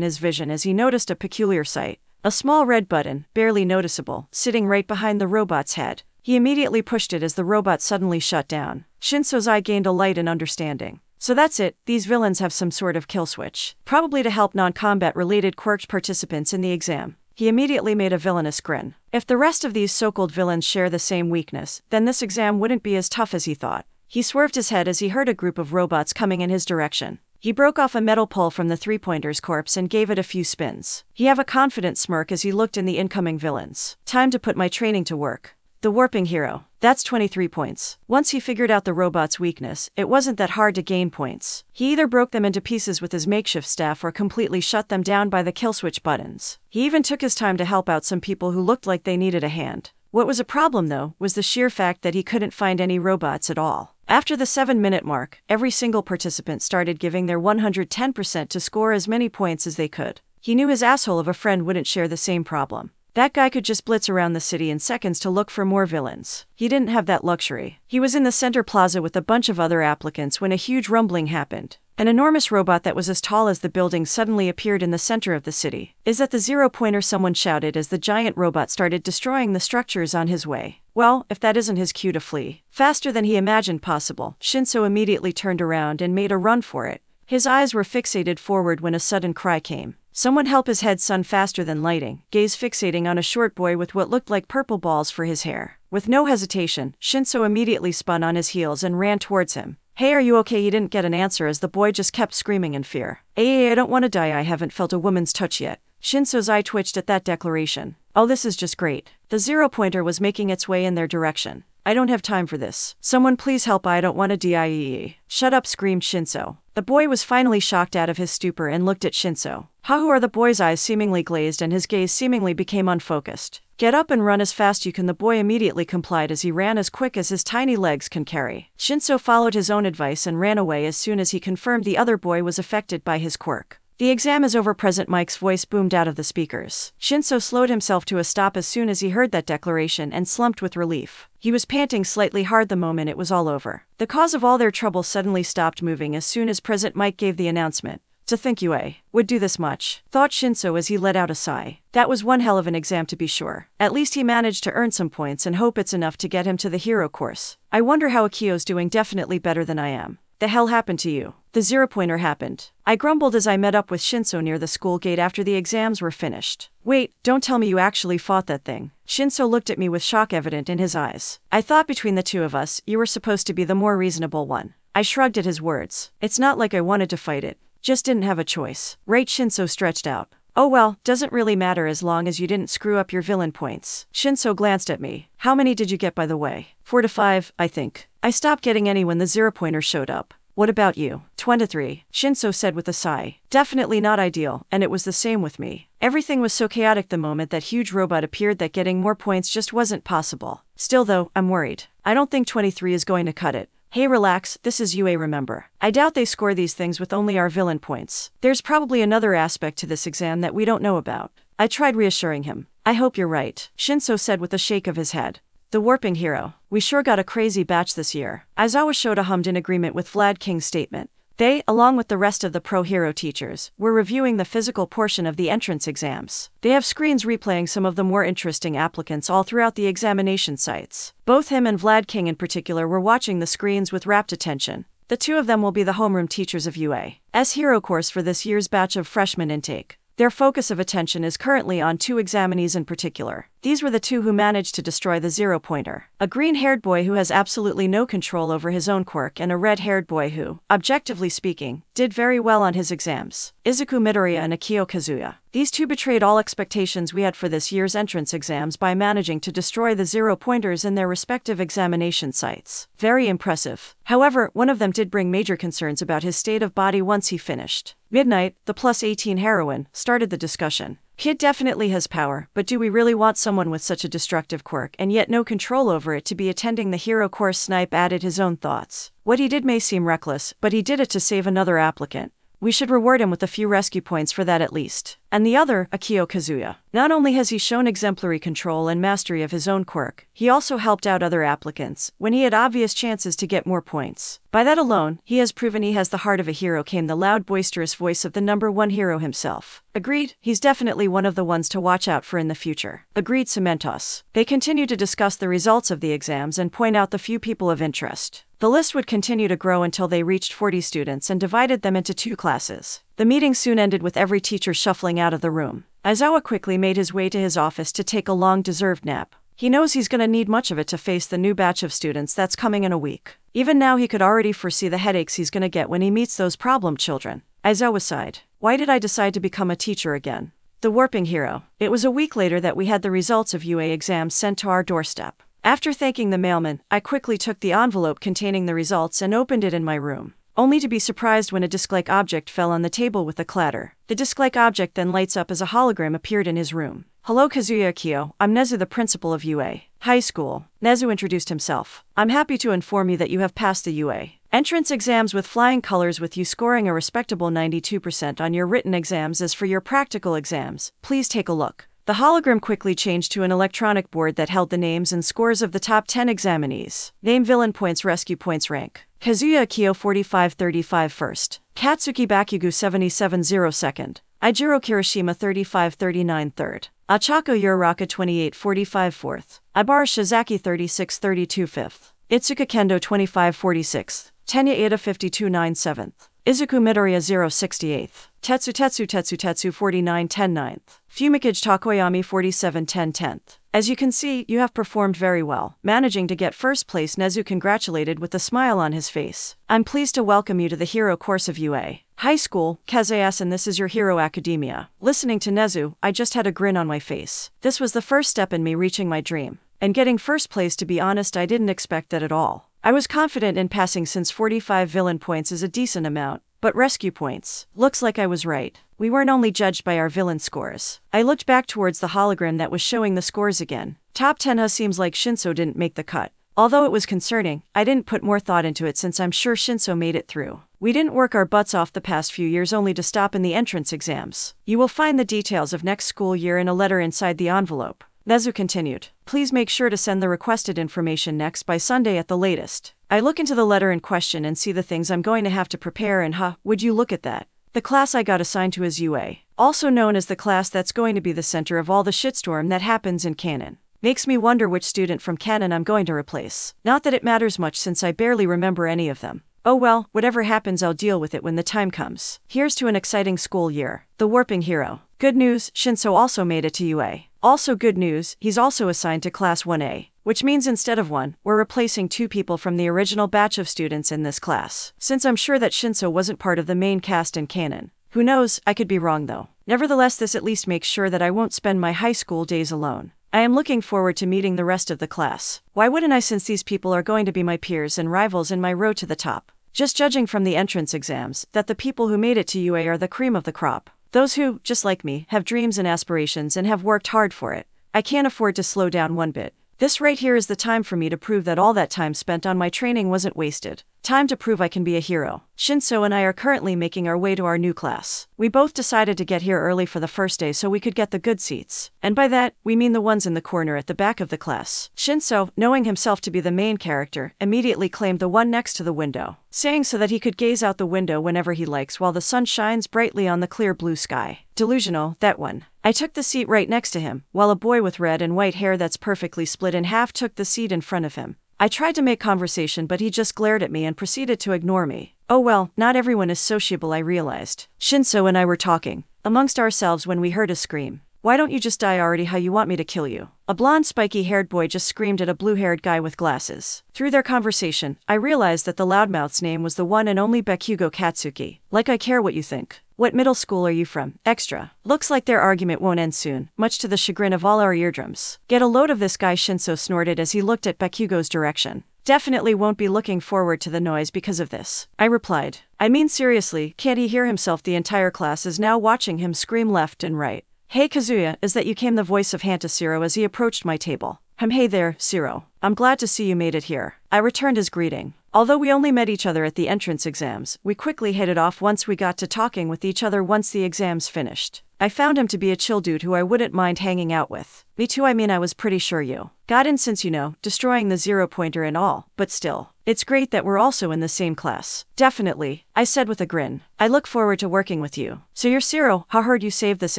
his vision as he noticed a peculiar sight. A small red button, barely noticeable, sitting right behind the robot's head. He immediately pushed it as the robot suddenly shut down. Shinso's eye gained a light and understanding. So that's it, these villains have some sort of kill switch. Probably to help non-combat related quirked participants in the exam. He immediately made a villainous grin. If the rest of these so-called villains share the same weakness, then this exam wouldn't be as tough as he thought. He swerved his head as he heard a group of robots coming in his direction. He broke off a metal pole from the three-pointer's corpse and gave it a few spins. He had a confident smirk as he looked in the incoming villains. Time to put my training to work. The warping hero. That's 23 points. Once he figured out the robot's weakness, it wasn't that hard to gain points. He either broke them into pieces with his makeshift staff or completely shut them down by the kill switch buttons. He even took his time to help out some people who looked like they needed a hand. What was a problem though, was the sheer fact that he couldn't find any robots at all. After the 7-minute mark, every single participant started giving their 110% to score as many points as they could. He knew his asshole of a friend wouldn't share the same problem. That guy could just blitz around the city in seconds to look for more villains. He didn't have that luxury. He was in the center plaza with a bunch of other applicants when a huge rumbling happened. An enormous robot that was as tall as the building suddenly appeared in the center of the city. Is that the 0-pointer? Someone shouted as the giant robot started destroying the structures on his way. Well, if that isn't his cue to flee. Faster than he imagined possible, Shinso immediately turned around and made a run for it. His eyes were fixated forward when a sudden cry came. Someone help his head son faster than lighting, gaze fixating on a short boy with what looked like purple balls for his hair. With no hesitation, Shinso immediately spun on his heels and ran towards him. Hey, are you okay? He didn't get an answer as the boy just kept screaming in fear. I don't want to die. I haven't felt a woman's touch yet. Shinso's eye twitched at that declaration. Oh, this is just great. The 0-pointer was making its way in their direction. I don't have time for this. Someone please help. I don't want to die. Shut up, screamed Shinso. The boy was finally shocked out of his stupor and looked at Shinso. The boy's eyes seemingly glazed and his gaze seemingly became unfocused. Get up and run as fast you can. The boy immediately complied as he ran as quick as his tiny legs can carry. Shinso followed his own advice and ran away as soon as he confirmed the other boy was affected by his quirk. The exam is over. President Mike's voice boomed out of the speakers. Shinso slowed himself to a stop as soon as he heard that declaration and slumped with relief. He was panting slightly hard the moment it was all over. The cause of all their trouble suddenly stopped moving as soon as President Mike gave the announcement. To think UA would do this much, thought Shinso as he let out a sigh. That was one hell of an exam to be sure. At least he managed to earn some points and hope it's enough to get him to the hero course. I wonder how Akio's doing. Definitely better than I am. The hell happened to you? The 0-pointer happened. I grumbled as I met up with Shinso near the school gate after the exams were finished. Wait, don't tell me you actually fought that thing. Shinso looked at me with shock evident in his eyes. I thought between the two of us, you were supposed to be the more reasonable one. I shrugged at his words. It's not like I wanted to fight it. Just didn't have a choice. Right? Shinso stretched out. Oh well, doesn't really matter as long as you didn't screw up your villain points. Shinso glanced at me. How many did you get by the way? 4 to 5, I think. I stopped getting any when the 0-pointer showed up. What about you? 23, Shinso said with a sigh. Definitely not ideal, and it was the same with me. Everything was so chaotic the moment that huge robot appeared that getting more points just wasn't possible. Still though, I'm worried. I don't think 23 is going to cut it. Hey relax, this is UA remember. I doubt they score these things with only our villain points. There's probably another aspect to this exam that we don't know about. I tried reassuring him. I hope you're right, Shinso said with a shake of his head. The warping hero. We sure got a crazy batch this year. Aizawa Shota hummed in agreement with Vlad King's statement. They, along with the rest of the pro-hero teachers, were reviewing the physical portion of the entrance exams. They have screens replaying some of the more interesting applicants all throughout the examination sites. Both him and Vlad King in particular were watching the screens with rapt attention. The two of them will be the homeroom teachers of UA's hero course for this year's batch of freshman intake. Their focus of attention is currently on 2 examinees in particular. These were the 2 who managed to destroy the 0-pointer. A green-haired boy who has absolutely no control over his own quirk and a red-haired boy who, objectively speaking, did very well on his exams. Izuku Midoriya and Akio Kazuya. These 2 betrayed all expectations we had for this year's entrance exams by managing to destroy the 0-pointers in their respective examination sites. Very impressive. However, one of them did bring major concerns about his state of body once he finished. Midnight, the +18 heroine, started the discussion. Kid definitely has power, but do we really want someone with such a destructive quirk and yet no control over it to be attending the hero course? Snipe added his own thoughts. What he did may seem reckless, but he did it to save another applicant. We should reward him with a few rescue points for that at least. And the other, Akio Kazuya. Not only has he shown exemplary control and mastery of his own quirk, he also helped out other applicants when he had obvious chances to get more points. By that alone, he has proven he has the heart of a hero. Came the loud, boisterous voice of the #1 hero himself. Agreed, he's definitely one of the ones to watch out for in the future. Agreed, Cementos. They continued to discuss the results of the exams and point out the few people of interest. The list would continue to grow until they reached 40 students and divided them into 2 classes. The meeting soon ended with every teacher shuffling out of the room. Aizawa quickly made his way to his office to take a long-deserved nap. He knows he's gonna need much of it to face the new batch of students that's coming in a week. Even now he could already foresee the headaches he's gonna get when he meets those problem children. Aizawa sighed. Why did I decide to become a teacher again? The warping hero. It was a week later that we had the results of UA exams sent to our doorstep. After thanking the mailman, I quickly took the envelope containing the results and opened it in my room, only to be surprised when a disc-like object fell on the table with a clatter. The disc-like object then lights up as a hologram appeared in his room. Hello Kazuya Akio, I'm Nezu, the principal of UA High School. Nezu introduced himself. I'm happy to inform you that you have passed the UA entrance exams with flying colors, with you scoring a respectable 92% on your written exams. As for your practical exams, please take a look. The hologram quickly changed to an electronic board that held the names and scores of the top 10 examinees. Name, villain points, rescue points, rank. Kazuya Akio 4535 first. Katsuki Bakugu 77-0 second. Ijiro Kirishima 3539 third. Achako Uraraka 2845 fourth. Ibara Shizaki 3632 fifth. Itsuka Kendo 2546th. Tenya Ida 52-9 7th. Izuku Midoriya 068th. Tetsu 49-10 9th. Fumikage Takoyami 47-10 10th. As you can see, you have performed very well, managing to get first place. Nezu congratulated with a smile on his face. I'm pleased to welcome you to the hero course of UA High School, Kazayas, and this is your Hero Academia. Listening to Nezu, I just had a grin on my face. This was the first step in me reaching my dream. And getting first place, to be honest, I didn't expect that at all. I was confident in passing since 45 villain points is a decent amount. But rescue points. Looks like I was right. We weren't only judged by our villain scores. I looked back towards the hologram that was showing the scores again. Top 10 seems like Shinso didn't make the cut. Although it was concerning, I didn't put more thought into it since I'm sure Shinso made it through. We didn't work our butts off the past few years only to stop in the entrance exams. You will find the details of next school year in a letter inside the envelope. Nezu continued. Please make sure to send the requested information next by Sunday at the latest. I look into the letter in question and see the things I'm going to have to prepare and would you look at that? The class I got assigned to is UA, also known as the class that's going to be the center of all the shitstorm that happens in canon. Makes me wonder which student from canon I'm going to replace. Not that it matters much since I barely remember any of them. Oh well, whatever happens I'll deal with it when the time comes. Here's to an exciting school year. The Warping Hero. Good news, Shinso also made it to UA. Also good news, he's also assigned to Class 1A, which means instead of one, we're replacing 2 people from the original batch of students in this class. Since I'm sure that Shinso wasn't part of the main cast in canon. Who knows, I could be wrong though. Nevertheless, this at least makes sure that I won't spend my high school days alone. I am looking forward to meeting the rest of the class. Why wouldn't I, since these people are going to be my peers and rivals in my road to the top? Just judging from the entrance exams, that the people who made it to UA are the cream of the crop. Those who, just like me, have dreams and aspirations and have worked hard for it. I can't afford to slow down one bit. This right here is the time for me to prove that all that time spent on my training wasn't wasted. Time to prove I can be a hero. Shinso and I are currently making our way to our new class. We both decided to get here early for the first day so we could get the good seats. And by that, we mean the ones in the corner at the back of the class. Shinso, knowing himself to be the main character, immediately claimed the one next to the window, saying so that he could gaze out the window whenever he likes while the sun shines brightly on the clear blue sky. Delusional, that one. I took the seat right next to him, while a boy with red and white hair that's perfectly split in half took the seat in front of him. I tried to make conversation but he just glared at me and proceeded to ignore me. Oh well, not everyone is sociable, I realized. Shinso and I were talking amongst ourselves when we heard a scream. Why don't you just die already? How you want me to kill you? A blonde spiky-haired boy just screamed at a blue-haired guy with glasses. Through their conversation, I realized that the loudmouth's name was the one and only Bakugo Katsuki. Like I care what you think. What middle school are you from? Extra. Looks like their argument won't end soon, much to the chagrin of all our eardrums. Get a load of this guy, Shinso snorted as he looked at Bakugo's direction. Definitely won't be looking forward to the noise because of this. I replied. I mean seriously, can't he hear himself? The entire class is now watching him scream left and right. Hey Kazuya, is that you? Came the voice of Hanta Siro as he approached my table. Hey there, Siro. I'm glad to see you made it here. I returned his greeting. Although we only met each other at the entrance exams, we quickly hit it off once we got to talking with each other once the exams finished. I found him to be a chill dude who I wouldn't mind hanging out with. Me too, I mean I was pretty sure you got in since destroying the 0-pointer and all, but still. It's great that we're also in the same class. Definitely, I said with a grin. I look forward to working with you. So you're Siro, I heard you saved this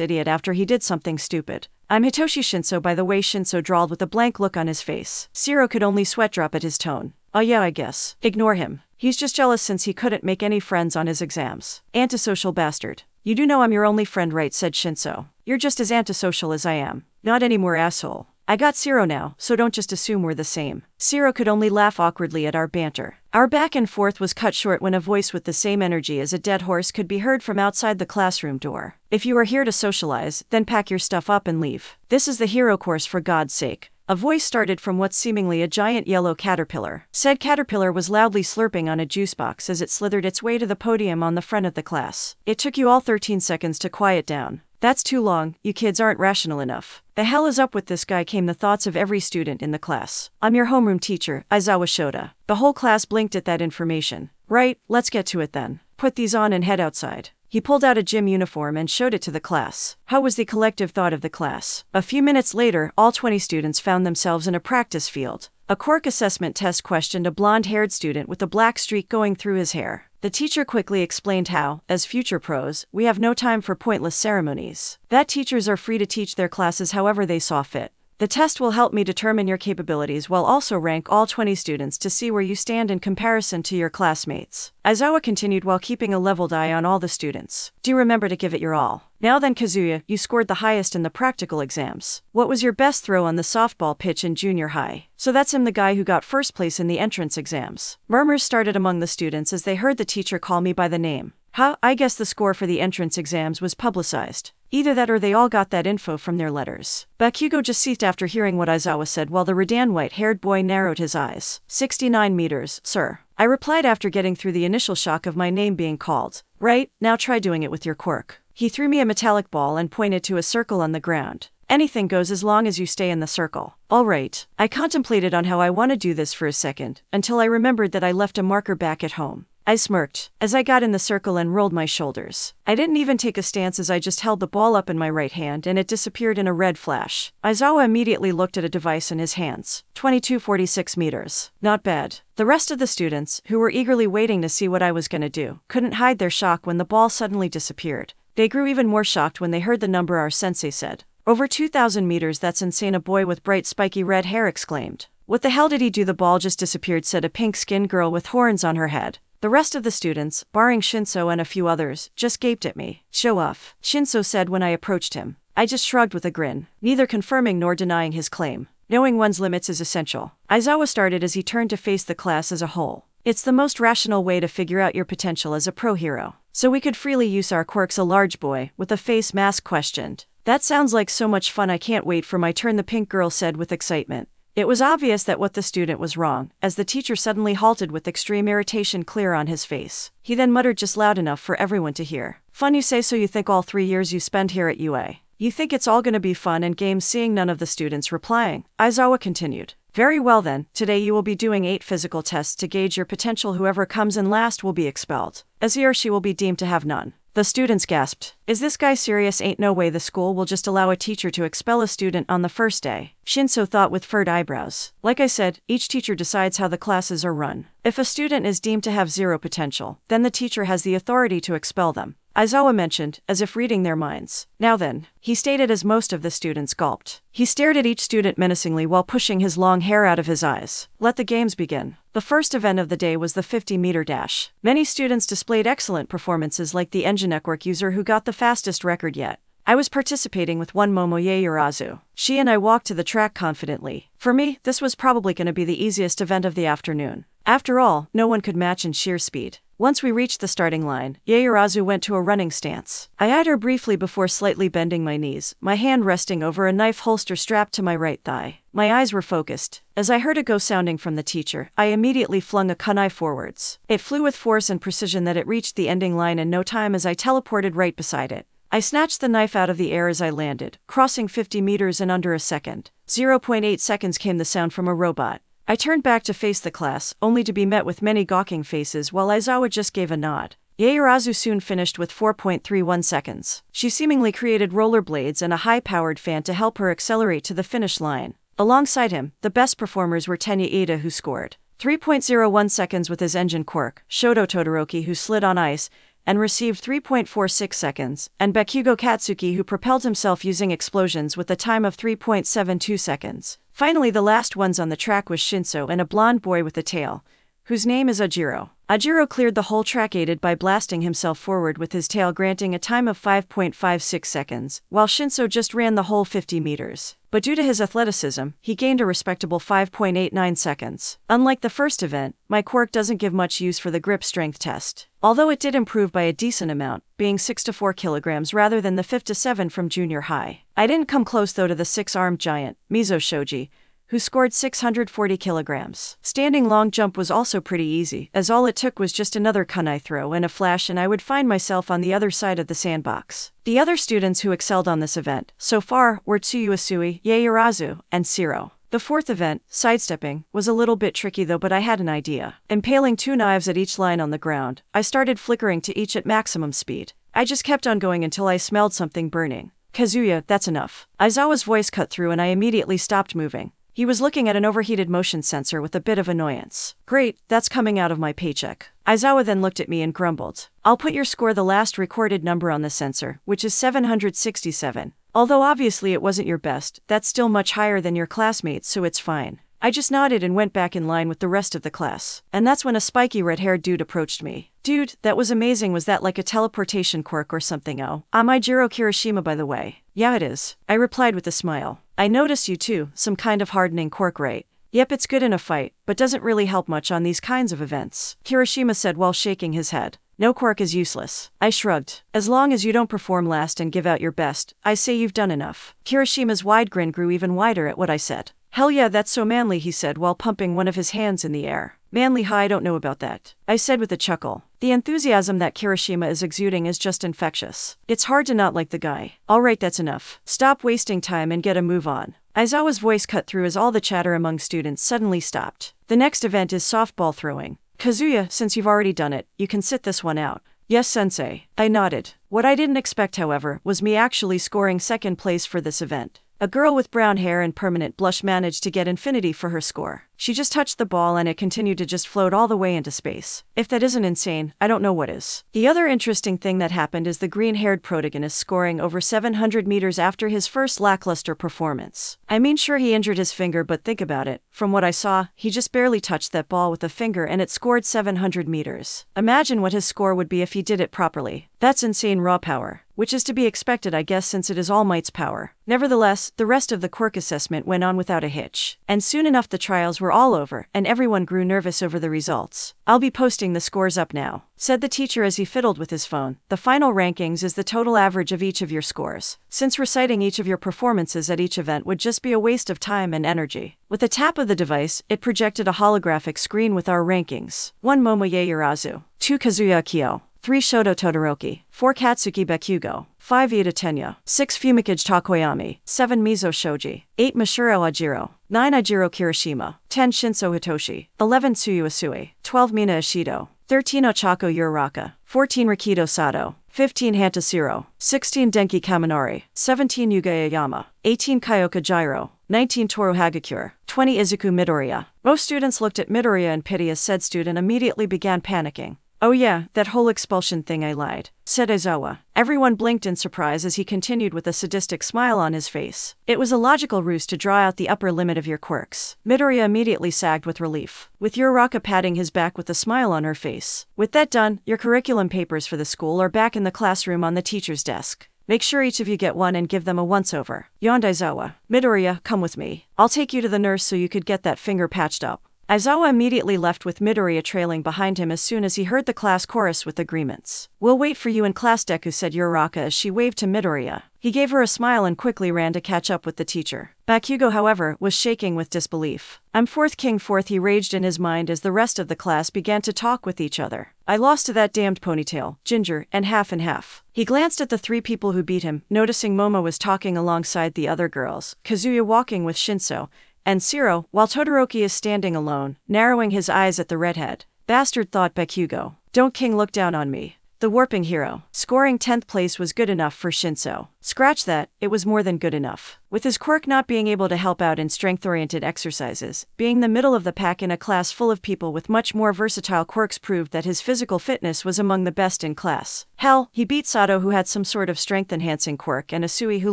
idiot after he did something stupid. I'm Hitoshi Shinso, by the way, Shinso drawled with a blank look on his face. Siro could only sweat drop at his tone. Oh yeah, I guess. Ignore him. He's just jealous since he couldn't make any friends on his exams. Antisocial bastard. You do know I'm your only friend, right? Said Shinso. You're just as antisocial as I am. Not anymore, asshole. I got Siro now, so don't just assume we're the same. Siro could only laugh awkwardly at our banter. Our back and forth was cut short when a voice with the same energy as a dead horse could be heard from outside the classroom door. If you are here to socialize, then pack your stuff up and leave. This is the hero course, for God's sake. A voice started from what's seemingly a giant yellow caterpillar. Said caterpillar was loudly slurping on a juice box as it slithered its way to the podium on the front of the class. It took you all 13 seconds to quiet down. That's too long, you kids aren't rational enough. The hell is up with this guy, came the thoughts of every student in the class. I'm your homeroom teacher, Aizawa Shota. The whole class blinked at that information. Right, let's get to it then. Put these on and head outside. He pulled out a gym uniform and showed it to the class. How was the collective thought of the class? A few minutes later, all 20 students found themselves in a practice field. A quirk assessment test questioned a blonde-haired student with a black streak going through his hair. The teacher quickly explained how, as future pros, we have no time for pointless ceremonies. That teachers are free to teach their classes however they saw fit. The test will help me determine your capabilities while also rank all 20 students to see where you stand in comparison to your classmates. Aizawa continued while keeping a leveled eye on all the students. Do remember to give it your all. Now then Kazuya, you scored the highest in the practical exams. What was your best throw on the softball pitch in junior high? So that's him, the guy who got first place in the entrance exams. Murmurs started among the students as they heard the teacher call me by the name. I guess the score for the entrance exams was publicized. Either that or they all got that info from their letters. Bakugo just seethed after hearing what Aizawa said while the Redan white-haired boy narrowed his eyes. 69 meters, sir. I replied after getting through the initial shock of my name being called. Right, now try doing it with your quirk. He threw me a metallic ball and pointed to a circle on the ground. Anything goes as long as you stay in the circle. All right. I contemplated on how I want to do this for a second, until I remembered that I left a marker back at home. I smirked as I got in the circle and rolled my shoulders. I didn't even take a stance as I just held the ball up in my right hand and it disappeared in a red flash. Aizawa immediately looked at a device in his hands. 2246 meters. Not bad. The rest of the students, who were eagerly waiting to see what I was gonna do, couldn't hide their shock when the ball suddenly disappeared. They grew even more shocked when they heard the number our sensei said. Over 2,000 meters, that's insane, a boy with bright spiky red hair exclaimed. What the hell did he do? The ball just disappeared, said a pink-skinned girl with horns on her head. The rest of the students, barring Shinso and a few others, just gaped at me. Show off, Shinso said when I approached him. I just shrugged with a grin, neither confirming nor denying his claim. Knowing one's limits is essential. Aizawa started as he turned to face the class as a whole. It's the most rational way to figure out your potential as a pro hero. So we could freely use our quirks. A large boy, with a face mask, questioned. That sounds like so much fun, I can't wait for my turn, the pink girl said with excitement. It was obvious that what the student was wrong, as the teacher suddenly halted with extreme irritation clear on his face. He then muttered just loud enough for everyone to hear. Fun, you say? So you think all 3 years you spend here at UA, you think it's all gonna be fun and games? Seeing none of the students replying, Aizawa continued. Very well then, today you will be doing 8 physical tests to gauge your potential. Whoever comes in last will be expelled, as he or she will be deemed to have none. The students gasped. Is this guy serious? Ain't no way the school will just allow a teacher to expel a student on the first day. Shinso thought with furrowed eyebrows. Like I said, each teacher decides how the classes are run. If a student is deemed to have 0 potential, then the teacher has the authority to expel them. Aizawa mentioned, as if reading their minds. Now then, he stated as most of the students gulped. He stared at each student menacingly while pushing his long hair out of his eyes. Let the games begin. The first event of the day was the 50-meter dash. Many students displayed excellent performances, like the Engine Network user who got the fastest record yet. I was participating with one Momo Yaoyorozu. She and I walked to the track confidently. For me, this was probably going to be the easiest event of the afternoon. After all, no one could match in sheer speed. Once we reached the starting line, Yaoyorozu went to a running stance. I eyed her briefly before slightly bending my knees, my hand resting over a knife holster strapped to my right thigh. My eyes were focused. As I heard a go sounding from the teacher, I immediately flung a kunai forwards. It flew with force and precision that it reached the ending line in no time as I teleported right beside it. I snatched the knife out of the air as I landed, crossing 50 meters in under a second. 0.8 seconds came the sound from a robot. I turned back to face the class, only to be met with many gawking faces while Aizawa just gave a nod. Yaoyorozu soon finished with 4.31 seconds. She seemingly created rollerblades and a high-powered fan to help her accelerate to the finish line. Alongside him, the best performers were Tenya Ida, who scored 3.01 seconds with his engine quirk, Shoto Todoroki, who slid on ice and received 3.46 seconds, and Bakugo Katsuki, who propelled himself using explosions with a time of 3.72 seconds. Finally, the last ones on the track was Shinso and a blonde boy with a tail, whose name is Ajiro. Ajiro cleared the whole track aided by blasting himself forward with his tail, granting a time of 5.56 seconds, while Shinso just ran the whole 50 meters. But due to his athleticism, he gained a respectable 5.89 seconds. Unlike the first event, my quirk doesn't give much use for the grip strength test, although it did improve by a decent amount, being 6 to 4 kilograms rather than the 5 to 7 from junior high. I didn't come close though to the 6-armed giant, Mizo Shoji, who scored 640 kilograms. Standing long jump was also pretty easy, as all it took was just another kunai throw and a flash and I would find myself on the other side of the sandbox. The other students who excelled on this event, so far, were Tsuyu Usui, Yaoyorozu, and Siro. The fourth event, sidestepping, was a little bit tricky though, but I had an idea. Impaling 2 knives at each line on the ground, I started flickering to each at maximum speed. I just kept on going until I smelled something burning. Kazuya, that's enough. Aizawa's voice cut through and I immediately stopped moving. He was looking at an overheated motion sensor with a bit of annoyance. Great, that's coming out of my paycheck. Aizawa then looked at me and grumbled. I'll put your score, the last recorded number on the sensor, which is 767. Although obviously it wasn't your best, that's still much higher than your classmates, so it's fine. I just nodded and went back in line with the rest of the class. And that's when a spiky red-haired dude approached me. Dude, that was amazing. Was that like a teleportation quirk or something? Oh, I'm Jiro Kirishima, by the way. Yeah, it is, I replied with a smile. I noticed you too, some kind of hardening quirk, right? Yep, it's good in a fight, but doesn't really help much on these kinds of events, Kirishima said while shaking his head. No quirk is useless. I shrugged. As long as you don't perform last and give out your best, I say you've done enough. Kirishima's wide grin grew even wider at what I said. Hell yeah, that's so manly, he said while pumping one of his hands in the air. Manly ha, I don't know about that, I said with a chuckle. The enthusiasm that Kirishima is exuding is just infectious. It's hard to not like the guy. Alright, that's enough. Stop wasting time and get a move on. Aizawa's voice cut through as all the chatter among students suddenly stopped. The next event is softball throwing. Kazuya, since you've already done it, you can sit this one out. Yes, sensei. I nodded. What I didn't expect, however, was me actually scoring second place for this event. A girl with brown hair and permanent blush managed to get infinity for her score. She just touched the ball and it continued to just float all the way into space. If that isn't insane, I don't know what is. The other interesting thing that happened is the green-haired protagonist scoring over 700 meters after his first lackluster performance. I mean, sure, he injured his finger, but think about it. From what I saw, he just barely touched that ball with a finger and it scored 700 meters. Imagine what his score would be if he did it properly. That's insane raw power. Which is to be expected, I guess, since it is All Might's power. Nevertheless, the rest of the quirk assessment went on without a hitch. And soon enough the trials were all over, and everyone grew nervous over the results. I'll be posting the scores up now, said the teacher as he fiddled with his phone. The final rankings is the total average of each of your scores, since reciting each of your performances at each event would just be a waste of time and energy. With a tap of the device, it projected a holographic screen with our rankings. 1 Momoye Urazu, 2 Kazuya Akio, 3 Shoto Todoroki, 4 Katsuki Bakugo, 5 Ida Tenya, 6 Fumikage Takoyami, 7 Mizo Shoji, 8 Mashiro Ajiro, 9 Ajiro Kirishima, 10 Shinso Hitoshi, 11 Tsuyu Asui, 12 Mina Ishido, 13 Ochako Uraraka, 14 Rikido Sato, 15 Hantasiro, 16 Denki Kaminari, 17 Yuga Aoyama, 18 Kyoka Jiro, 19 Toru Hagakure, 20 Izuku Midoriya. Most students looked at Midoriya in pity as said student immediately began panicking. Oh yeah, that whole expulsion thing, I lied, said Aizawa. Everyone blinked in surprise as he continued with a sadistic smile on his face. It was a logical ruse to draw out the upper limit of your quirks. Midoriya immediately sagged with relief, with Uraraka patting his back with a smile on her face. With that done, your curriculum papers for the school are back in the classroom on the teacher's desk. Make sure each of you get one and give them a once-over, yawned Aizawa. Midoriya, come with me. I'll take you to the nurse so you could get that finger patched up. Aizawa immediately left with Midoriya trailing behind him as soon as he heard the class chorus with agreements. We'll wait for you in class, Deku, said Uraraka as she waved to Midoriya. He gave her a smile and quickly ran to catch up with the teacher. Bakugo, however, was shaking with disbelief. I'm fourth king fourth, he raged in his mind as the rest of the class began to talk with each other. I lost to that damned ponytail, Ginger, and half. He glanced at the 3 people who beat him, noticing Momo was talking alongside the other girls, Kazuya walking with Shinso, and Siro, while Todoroki is standing alone, narrowing his eyes at the redhead. Bastard, thought Bakugo. Don't King look down on me. The warping hero. Scoring 10th place was good enough for Shinso. Scratch that, it was more than good enough. With his quirk not being able to help out in strength-oriented exercises, being the middle of the pack in a class full of people with much more versatile quirks proved that his physical fitness was among the best in class. Hell, he beat Sato, who had some sort of strength-enhancing quirk, and Asui, who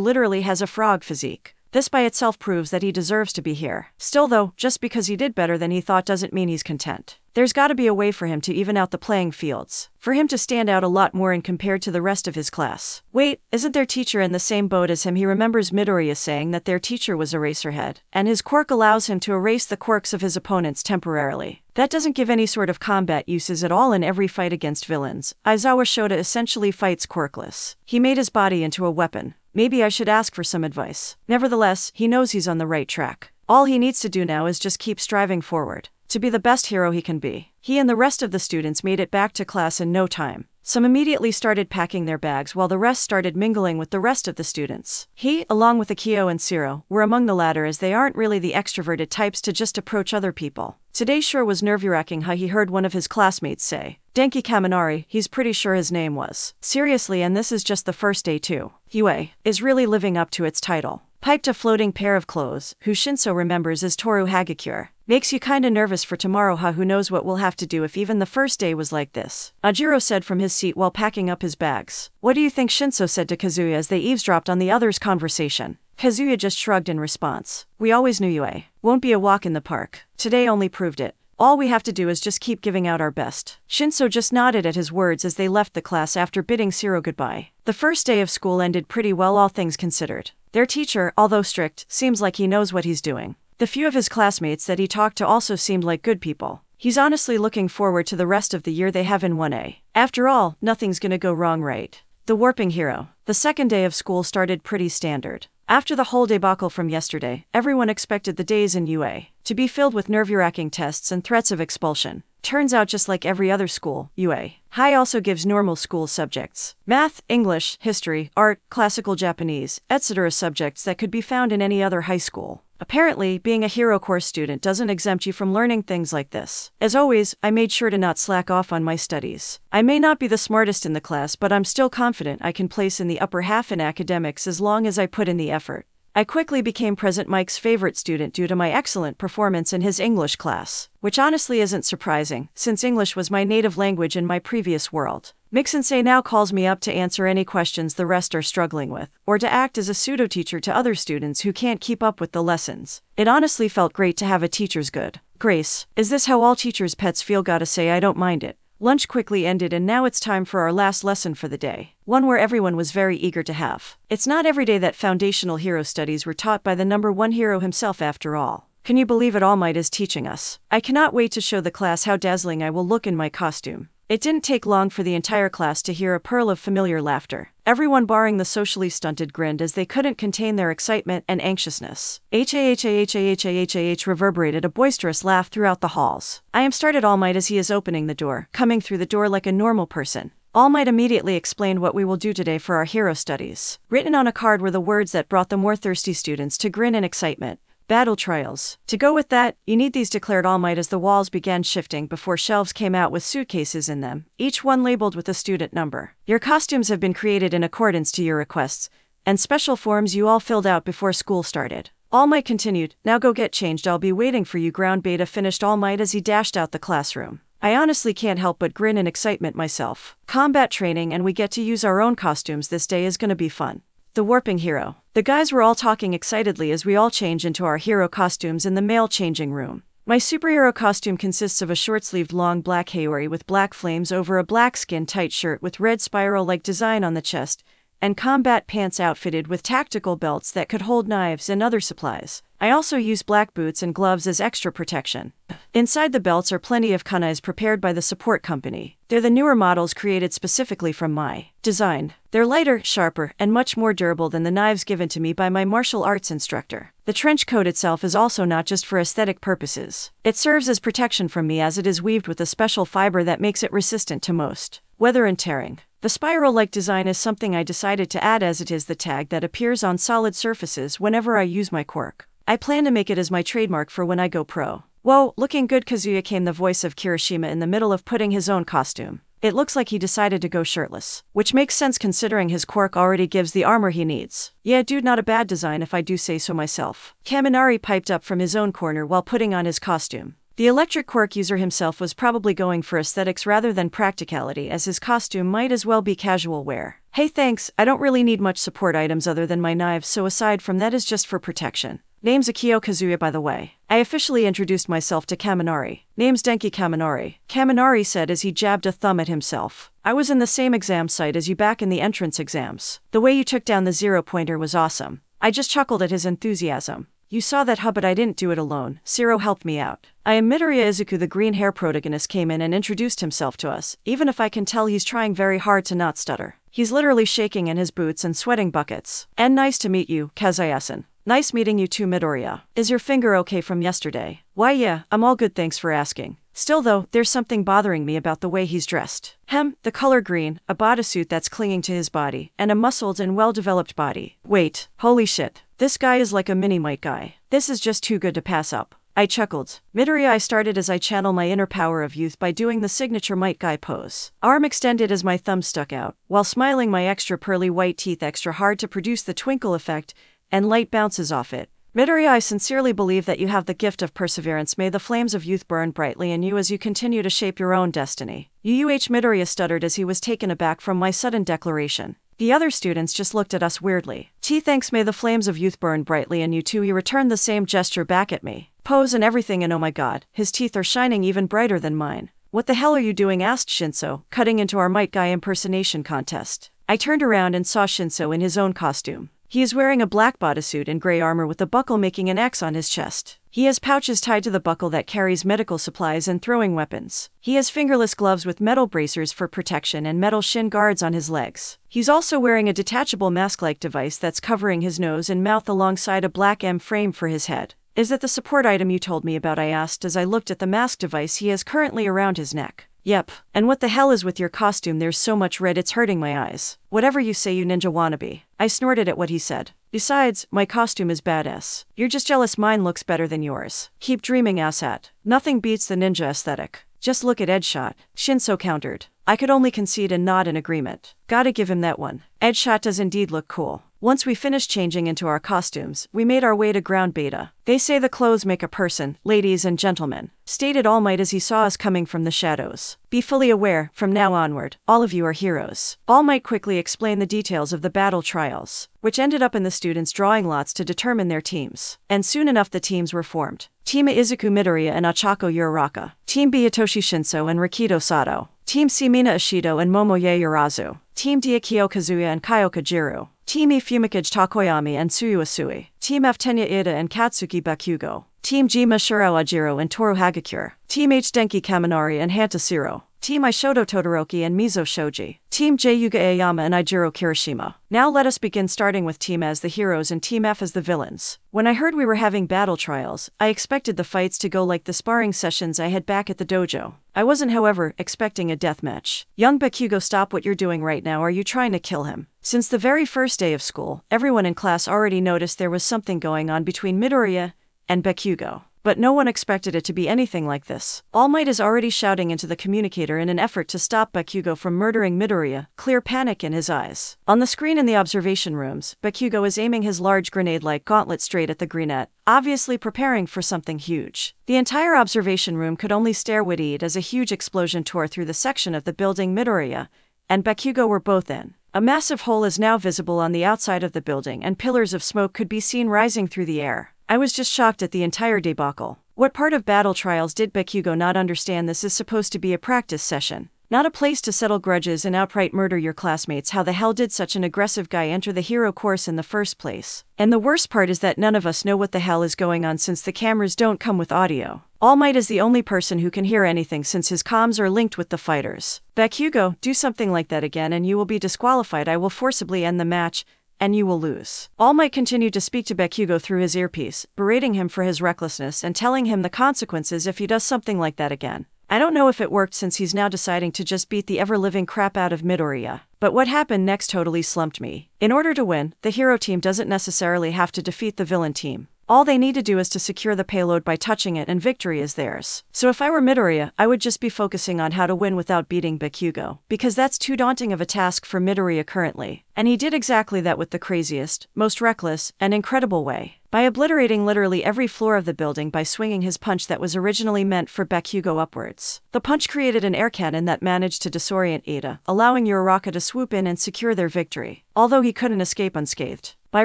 literally has a frog physique. This by itself proves that he deserves to be here. Still though, just because he did better than he thought doesn't mean he's content. There's gotta be a way for him to even out the playing fields. For him to stand out a lot more in compared to the rest of his class. Wait, isn't their teacher in the same boat as him? He remembers Midoriya saying that their teacher was Eraserhead, and his quirk allows him to erase the quirks of his opponents temporarily. That doesn't give any sort of combat uses at all in every fight against villains. Aizawa Shota essentially fights quirkless. He made his body into a weapon. Maybe I should ask for some advice. Nevertheless, he knows he's on the right track. All he needs to do now is just keep striving forward, to be the best hero he can be. He and the rest of the students made it back to class in no time. Some immediately started packing their bags while the rest started mingling with the rest of the students. He, along with Akio and Siro, were among the latter as they aren't really the extroverted types to just approach other people. Today sure was nerve-wracking how he heard one of his classmates say, Denki Kaminari, he's pretty sure his name was. Seriously, and this is just the first day too. Yue is really living up to its title. Piped a floating pair of clothes, who Shinso remembers as Toru Hagakure. Makes you kinda nervous for tomorrow, who knows what we'll have to do if even the first day was like this. Ajiro said from his seat while packing up his bags. What do you think? Shinso said to Kazuya as they eavesdropped on the others' conversation. Kazuya just shrugged in response. We always knew Yue won't be a walk in the park. Today only proved it. All we have to do is just keep giving out our best. Shinso just nodded at his words as they left the class after bidding Siro goodbye. The first day of school ended pretty well, all things considered. Their teacher, although strict, seems like he knows what he's doing. The few of his classmates that he talked to also seemed like good people. He's honestly looking forward to the rest of the year they have in 1A. After all, nothing's gonna go wrong, right? The warping hero. The second day of school started pretty standard. After the whole debacle from yesterday, everyone expected the days in UA to be filled with nerve-wracking tests and threats of expulsion. Turns out just like every other school, UA High also gives normal school subjects. Math, English, history, art, classical Japanese, etc. subjects that could be found in any other high school. Apparently, being a hero course student doesn't exempt you from learning things like this. As always, I made sure to not slack off on my studies. I may not be the smartest in the class, but I'm still confident I can place in the upper half in academics as long as I put in the effort. I quickly became Present Mike's favorite student due to my excellent performance in his English class, which honestly isn't surprising, since English was my native language in my previous world. Mick-sensei now calls me up to answer any questions the rest are struggling with, or to act as a pseudo-teacher to other students who can't keep up with the lessons. It honestly felt great to have a teacher's good grace. Is this how all teachers' pets feel? Gotta say I don't mind it. Lunch quickly ended and now it's time for our last lesson for the day, one where everyone was very eager to have. It's not every day that foundational hero studies were taught by the #1 hero himself after all. Can you believe it? All Might is teaching us. I cannot wait to show the class how dazzling I will look in my costume. It didn't take long for the entire class to hear a pearl of familiar laughter. Everyone barring the socially stunted grinned as they couldn't contain their excitement and anxiousness. H reverberated a boisterous laugh throughout the halls. I am started All Might as he is opening the door, coming through the door like a normal person. All Might immediately explained what we will do today for our hero studies. Written on a card were the words that brought the more thirsty students to grin in excitement. Battle trials. To go with that, you need these, declared All Might as the walls began shifting before shelves came out with suitcases in them, each one labeled with a student number. Your costumes have been created in accordance to your requests, and special forms you all filled out before school started. All Might continued, now go get changed, I'll be waiting for you. Ground Beta finished All Might as he dashed out the classroom. I honestly can't help but grin in excitement myself. Combat training and we get to use our own costumes this day is gonna be fun. The Warping Hero. The guys were all talking excitedly as we all change into our hero costumes in the male changing room. My superhero costume consists of a short-sleeved long black haori with black flames over a black skin-tight shirt with red spiral-like design on the chest, and combat pants outfitted with tactical belts that could hold knives and other supplies. I also use black boots and gloves as extra protection. Inside the belts are plenty of kunais prepared by the support company. They're the newer models created specifically from my design. They're lighter, sharper, and much more durable than the knives given to me by my martial arts instructor. The trench coat itself is also not just for aesthetic purposes. It serves as protection from me as it is weaved with a special fiber that makes it resistant to most weather and tearing. The spiral-like design is something I decided to add as it is the tag that appears on solid surfaces whenever I use my quirk. I plan to make it as my trademark for when I go pro. Whoa, looking good. Kazuya came the voice of Kirishima in the middle of putting his own costume. It looks like he decided to go shirtless, which makes sense considering his quirk already gives the armor he needs. Yeah dude, not a bad design if I do say so myself. Kaminari piped up from his own corner while putting on his costume. The electric quirk user himself was probably going for aesthetics rather than practicality, as his costume might as well be casual wear. Hey thanks, I don't really need much support items other than my knives, so aside from that is just for protection. Name's Akio Kazuya, by the way. I officially introduced myself to Kaminari. Name's Denki Kaminari. Kaminari said as he jabbed a thumb at himself. I was in the same exam site as you back in the entrance exams. The way you took down the 0-pointer was awesome. I just chuckled at his enthusiasm. You saw that, huh? But I didn't do it alone. Zero helped me out. I am Midoriya Izuku. The green hair protagonist came in and introduced himself to us, even if I can tell he's trying very hard to not stutter. He's literally shaking in his boots and sweating buckets. And nice to meet you, Kazuya-san. Nice meeting you too, Midoriya. Is your finger okay from yesterday? Why yeah, I'm all good, thanks for asking. Still though, there's something bothering me about the way he's dressed. The color green, a bodysuit that's clinging to his body, and a muscled and well-developed body. Wait, holy shit. This guy is like a mini-Might guy. This is just too good to pass up. I chuckled. Midoriya, I started as I channel my inner power of youth by doing the signature Might guy pose. Arm extended as my thumb stuck out, while smiling my extra pearly white teeth extra hard to produce the twinkle effect, and light bounces off it. Midoriya, I sincerely believe that you have the gift of perseverance. May the flames of youth burn brightly in you as you continue to shape your own destiny. Midoriya stuttered as he was taken aback from my sudden declaration. The other students just looked at us weirdly. Thanks, may the flames of youth burn brightly in you too. He returned the same gesture back at me. Pose and everything, and oh my god, his teeth are shining even brighter than mine. What the hell are you doing? Asked Shinso, cutting into our Might guy impersonation contest. I turned around and saw Shinso in his own costume. He is wearing a black bodysuit and gray armor with a buckle making an X on his chest. He has pouches tied to the buckle that carries medical supplies and throwing weapons. He has fingerless gloves with metal bracers for protection and metal shin guards on his legs. He's also wearing a detachable mask-like device that's covering his nose and mouth alongside a black M frame for his head. Is that the support item you told me about? I asked as I looked at the mask device he has currently around his neck. Yep. And what the hell is with your costume? There's so much red it's hurting my eyes. Whatever you say, you ninja wannabe. I snorted at what he said. Besides, my costume is badass. You're just jealous mine looks better than yours. Keep dreaming, asshat. Nothing beats the ninja aesthetic. Just look at Edgeshot. Shinso countered. I could only concede and nod in agreement. Gotta give him that one. Edgeshot does indeed look cool. Once we finished changing into our costumes, we made our way to Ground Beta. They say the clothes make a person, ladies and gentlemen, stated All Might as he saw us coming from the shadows. Be fully aware, from now onward, all of you are heroes. All Might quickly explained the details of the battle trials, which ended up in the students drawing lots to determine their teams. And soon enough the teams were formed. Team A Izuku Midoriya and Ochako Uraraka. Team B Hitoshi Shinso and Rikido Sato. Team C Mina Ishido and Momoye Urazu. Team D Akio Kazuya and Kyoka Jiru. Team E Fumikage Takoyami and Tsuyu Asui. Team F Tenya Ida and Katsuki Bakugo. Team G Mashiro Ajiro and Toru Hagakure. Team H Denki Kaminari and Hanta Shiro. Team I Shoto Todoroki and Mizo Shoji. Team J Yuga Aoyama and Ijiro Kirishima. Now let us begin, starting with Team A as the heroes and Team F as the villains. When I heard we were having battle trials, I expected the fights to go like the sparring sessions I had back at the dojo. I wasn't, however, expecting a deathmatch. Young Bakugo, stop what you're doing right now. Are you trying to kill him? Since the very first day of school, everyone in class already noticed there was something going on between Midoriya and Bakugo. But no one expected it to be anything like this. All Might is already shouting into the communicator in an effort to stop Bakugo from murdering Midoriya, clear panic in his eyes. On the screen in the observation rooms, Bakugo is aiming his large grenade-like gauntlet straight at the Greenette, obviously preparing for something huge. The entire observation room could only stare wide-eyed as a huge explosion tore through the section of the building Midoriya and Bakugo were both in. A massive hole is now visible on the outside of the building and pillars of smoke could be seen rising through the air. I was just shocked at the entire debacle. What part of battle trials did Bakugo not understand? This is supposed to be a practice session, not a place to settle grudges and outright murder your classmates. How the hell did such an aggressive guy enter the hero course in the first place? And the worst part is that none of us know what the hell is going on since the cameras don't come with audio. All Might is the only person who can hear anything since his comms are linked with the fighters. Bakugo, do something like that again and you will be disqualified. I will forcibly end the match, and you will lose. All Might continued to speak to Bakugo through his earpiece, berating him for his recklessness and telling him the consequences if he does something like that again. I don't know if it worked since he's now deciding to just beat the ever-living crap out of Midoriya. But what happened next totally slumped me. In order to win, the hero team doesn't necessarily have to defeat the villain team. All they need to do is to secure the payload by touching it and victory is theirs. So if I were Midoriya, I would just be focusing on how to win without beating Bakugo, because that's too daunting of a task for Midoriya currently. And he did exactly that with the craziest, most reckless, and incredible way. By obliterating literally every floor of the building by swinging his punch that was originally meant for Bakugo upwards. The punch created an air cannon that managed to disorient Ida, allowing Uraraka to swoop in and secure their victory, although he couldn't escape unscathed. By